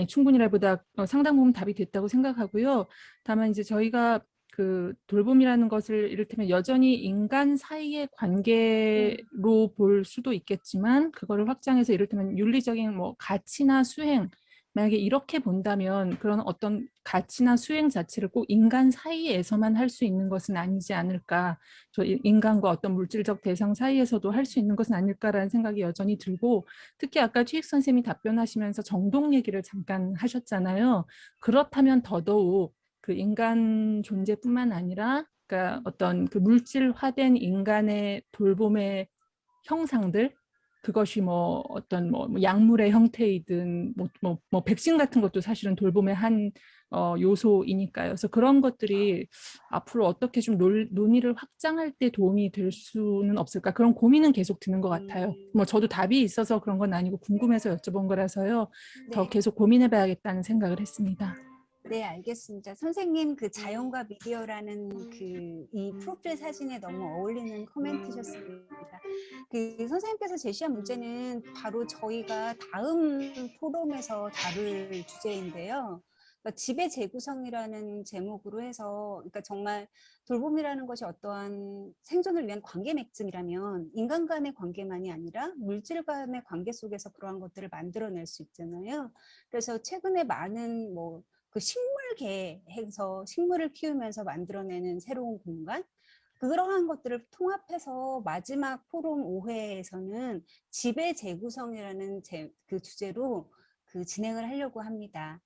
충분히라보다 상당 부분 답이 됐다고 생각하고요. 다만 이제 저희가 그 돌봄이라는 것을 이를테면 여전히 인간 사이의 관계로 볼 수도 있겠지만, 그거를 확장해서 이를테면 윤리적인 뭐 가치나 수행, 만약에 이렇게 본다면 그런 어떤 가치나 수행 자체를 꼭 인간 사이에서만 할 수 있는 것은 아니지 않을까. 저 인간과 어떤 물질적 대상 사이에서도 할 수 있는 것은 아닐까라는 생각이 여전히 들고 특히 아까 최익 선생님이 답변하시면서 정동 얘기를 잠깐 하셨잖아요. 그렇다면 더더욱 그 인간 존재뿐만 아니라 그러니까 어떤 그 물질화된 인간의 돌봄의 형상들 그것이 뭐 어떤 뭐 약물의 형태이든 뭐 백신 같은 것도 사실은 돌봄의 한 요소이니까요. 그래서 그런 것들이 앞으로 어떻게 좀 논의를 확장할 때 도움이 될 수는 없을까? 그런 고민은 계속 드는 것 같아요. 뭐 저도 답이 있어서 그런 건 아니고 궁금해서 여쭤본 거라서요. 더 네. 계속 고민해봐야겠다는 생각을 했습니다. 네, 알겠습니다. 선생님, 그 자연과 미디어라는 이 프로필 사진에 너무 어울리는 코멘트셨습니다. 그 선생님께서 제시한 문제는 바로 저희가 다음 포럼에서 다룰 주제인데요. 그러니까 지배 재구성이라는 제목으로 해서, 그러니까 정말 돌봄이라는 것이 어떠한 생존을 위한 관계 맥점이라면 인간 간의 관계만이 아니라 물질 간의 관계 속에서 그러한 것들을 만들어낼 수 있잖아요. 그래서 최근에 많은 그 식물계해서 식물을 키우면서 만들어내는 새로운 공간, 그러한 것들을 통합해서 마지막 포럼 5회에서는 지배 재구성이라는 그 주제로 진행을 하려고 합니다.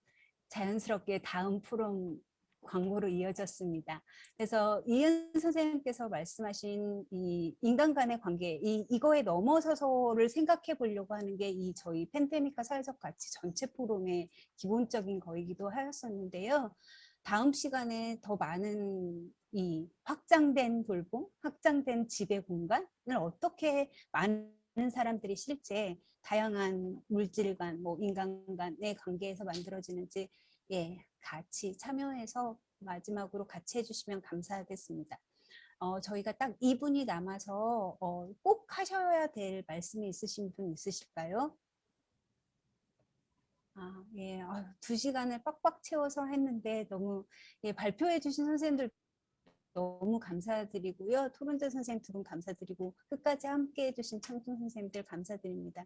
자연스럽게 다음 포럼 광고로 이어졌습니다. 그래서 이은 선생님께서 말씀하신 이 인간 간의 관계, 이거에 넘어서서를 생각해 보려고 하는 게 이 저희 팬데믹과 사회적 가치 전체 포럼의 기본적인 거이기도 하였었는데요. 다음 시간에 더 많은 이 확장된 돌봄, 확장된 지배 공간을 어떻게 많은 사람들이 실제 다양한 물질 간, 인간 간의 관계에서 만들어지는지 같이 참여해서 마지막으로 같이 해주시면 감사하겠습니다. 저희가 딱 2분이 남아서 꼭 하셔야 될 말씀이 있으신 분 있으실까요? 예, 2시간을 빡빡 채워서 했는데 너무 발표해 주신 선생님들 너무 감사드리고요. 토론자 선생님 2분 감사드리고 끝까지 함께 해주신 청중 선생님들 감사드립니다.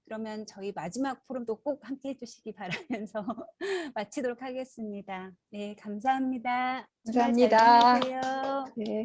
그러면 저희 마지막 포럼도 꼭 함께 해주시기 바라면서 마치도록 하겠습니다. 네, 감사합니다. 주말 잘 감사합니다. 보내세요. 네.